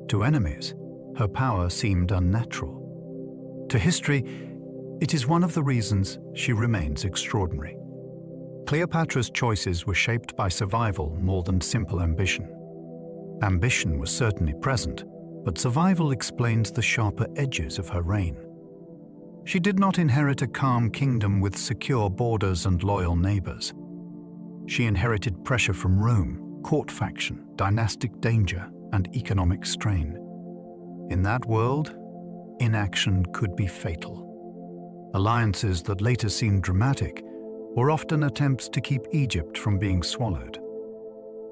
To enemies, her power seemed unnatural. To history, it is one of the reasons she remains extraordinary. Cleopatra's choices were shaped by survival more than simple ambition. Ambition was certainly present, but survival explains the sharper edges of her reign. She did not inherit a calm kingdom with secure borders and loyal neighbors. She inherited pressure from Rome, court faction, dynastic danger, and economic strain. In that world, inaction could be fatal. Alliances that later seemed dramatic were often attempts to keep Egypt from being swallowed.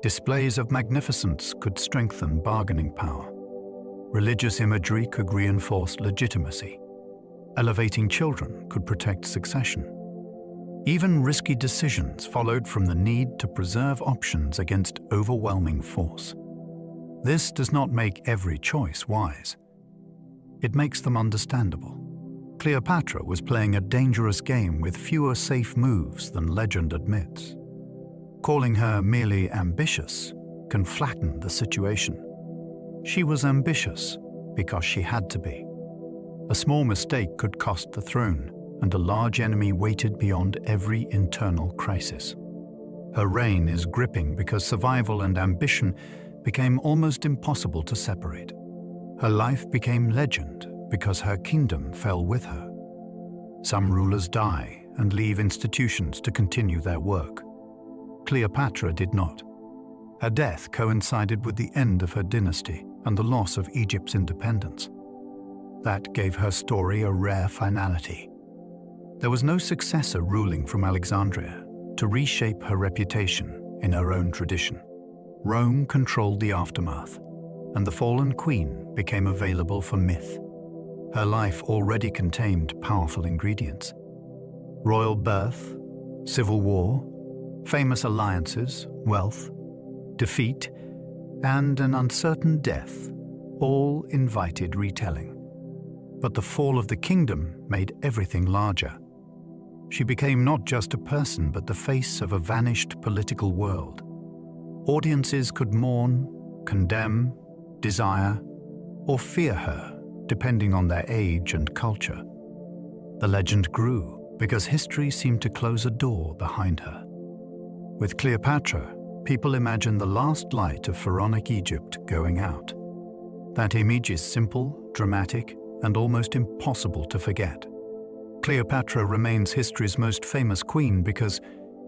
Displays of magnificence could strengthen bargaining power. Religious imagery could reinforce legitimacy. Elevating children could protect succession. Even risky decisions followed from the need to preserve options against overwhelming force. This does not make every choice wise. It makes them understandable. Cleopatra was playing a dangerous game with fewer safe moves than legend admits. Calling her merely ambitious can flatten the situation. She was ambitious because she had to be. A small mistake could cost the throne, and a large enemy waited beyond every internal crisis. Her reign is gripping because survival and ambition became almost impossible to separate. Her life became legend because her kingdom fell with her. Some rulers die and leave institutions to continue their work. Cleopatra did not. Her death coincided with the end of her dynasty and the loss of Egypt's independence. That gave her story a rare finality. There was no successor ruling from Alexandria to reshape her reputation in her own tradition. Rome controlled the aftermath, and the fallen queen became available for myth. Her life already contained powerful ingredients: royal birth, civil war, famous alliances, wealth, defeat, and an uncertain death, all invited retelling. But the fall of the kingdom made everything larger. She became not just a person, but the face of a vanished political world. Audiences could mourn, condemn, desire, or fear her, depending on their age and culture. The legend grew because history seemed to close a door behind her. With Cleopatra, people imagine the last light of pharaonic Egypt going out. That image is simple, dramatic, and almost impossible to forget. Cleopatra remains history's most famous queen because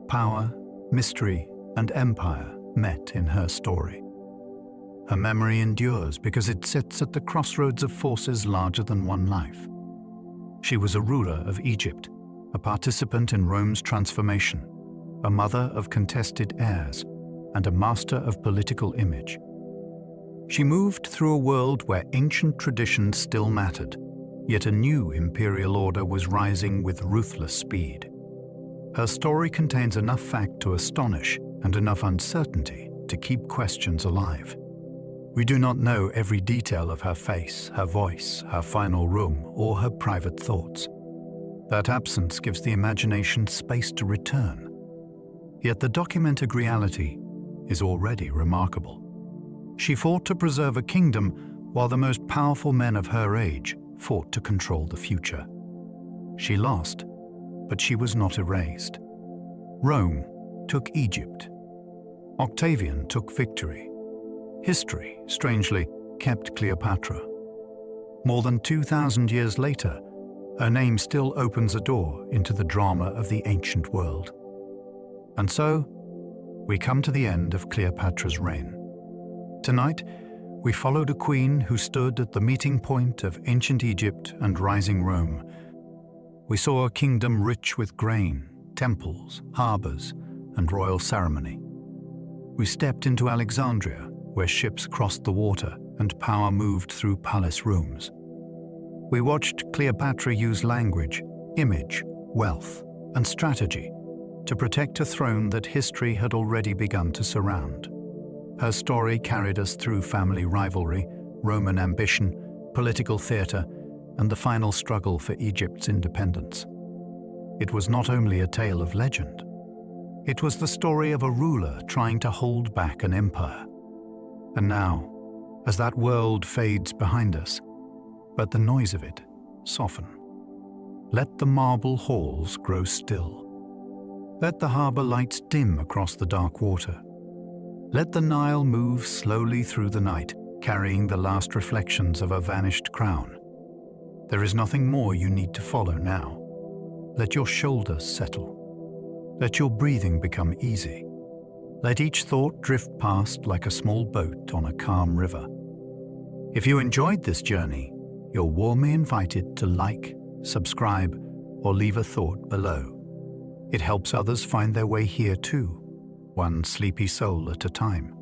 power, mystery, and empire met in her story. Her memory endures because it sits at the crossroads of forces larger than one life. She was a ruler of Egypt, a participant in Rome's transformation, a mother of contested heirs, and a master of political image. She moved through a world where ancient traditions still mattered, yet a new imperial order was rising with ruthless speed. Her story contains enough fact to astonish and enough uncertainty to keep questions alive. We do not know every detail of her face, her voice, her final room, or her private thoughts. That absence gives the imagination space to return. Yet the documented reality is already remarkable. She fought to preserve a kingdom while the most powerful men of her age fought to control the future. She lost, but she was not erased. Rome took Egypt. Octavian took victory. History, strangely, kept Cleopatra. More than 2,000 years later, her name still opens a door into the drama of the ancient world. And so, we come to the end of Cleopatra's reign. Tonight, we followed a queen who stood at the meeting point of ancient Egypt and rising Rome. We saw a kingdom rich with grain, temples, harbors, and royal ceremony. We stepped into Alexandria, where ships crossed the water and power moved through palace rooms. We watched Cleopatra use language, image, wealth, and strategy to protect a throne that history had already begun to surround. Her story carried us through family rivalry, Roman ambition, political theater, and the final struggle for Egypt's independence. It was not only a tale of legend. It was the story of a ruler trying to hold back an empire. And now, as that world fades behind us, let the noise of it soften. Let the marble halls grow still. Let the harbor lights dim across the dark water. Let the Nile move slowly through the night, carrying the last reflections of a vanished crown. There is nothing more you need to follow now. Let your shoulders settle. Let your breathing become easy. Let each thought drift past like a small boat on a calm river. If you enjoyed this journey, you're warmly invited to like, subscribe, or leave a thought below. It helps others find their way here too, one sleepy soul at a time.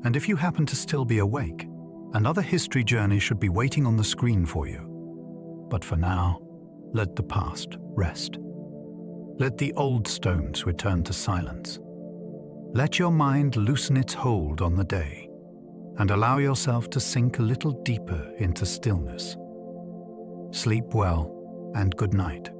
And if you happen to still be awake, another history journey should be waiting on the screen for you. But for now, let the past rest. Let the old stones return to silence. Let your mind loosen its hold on the day, and allow yourself to sink a little deeper into stillness. Sleep well, and good night.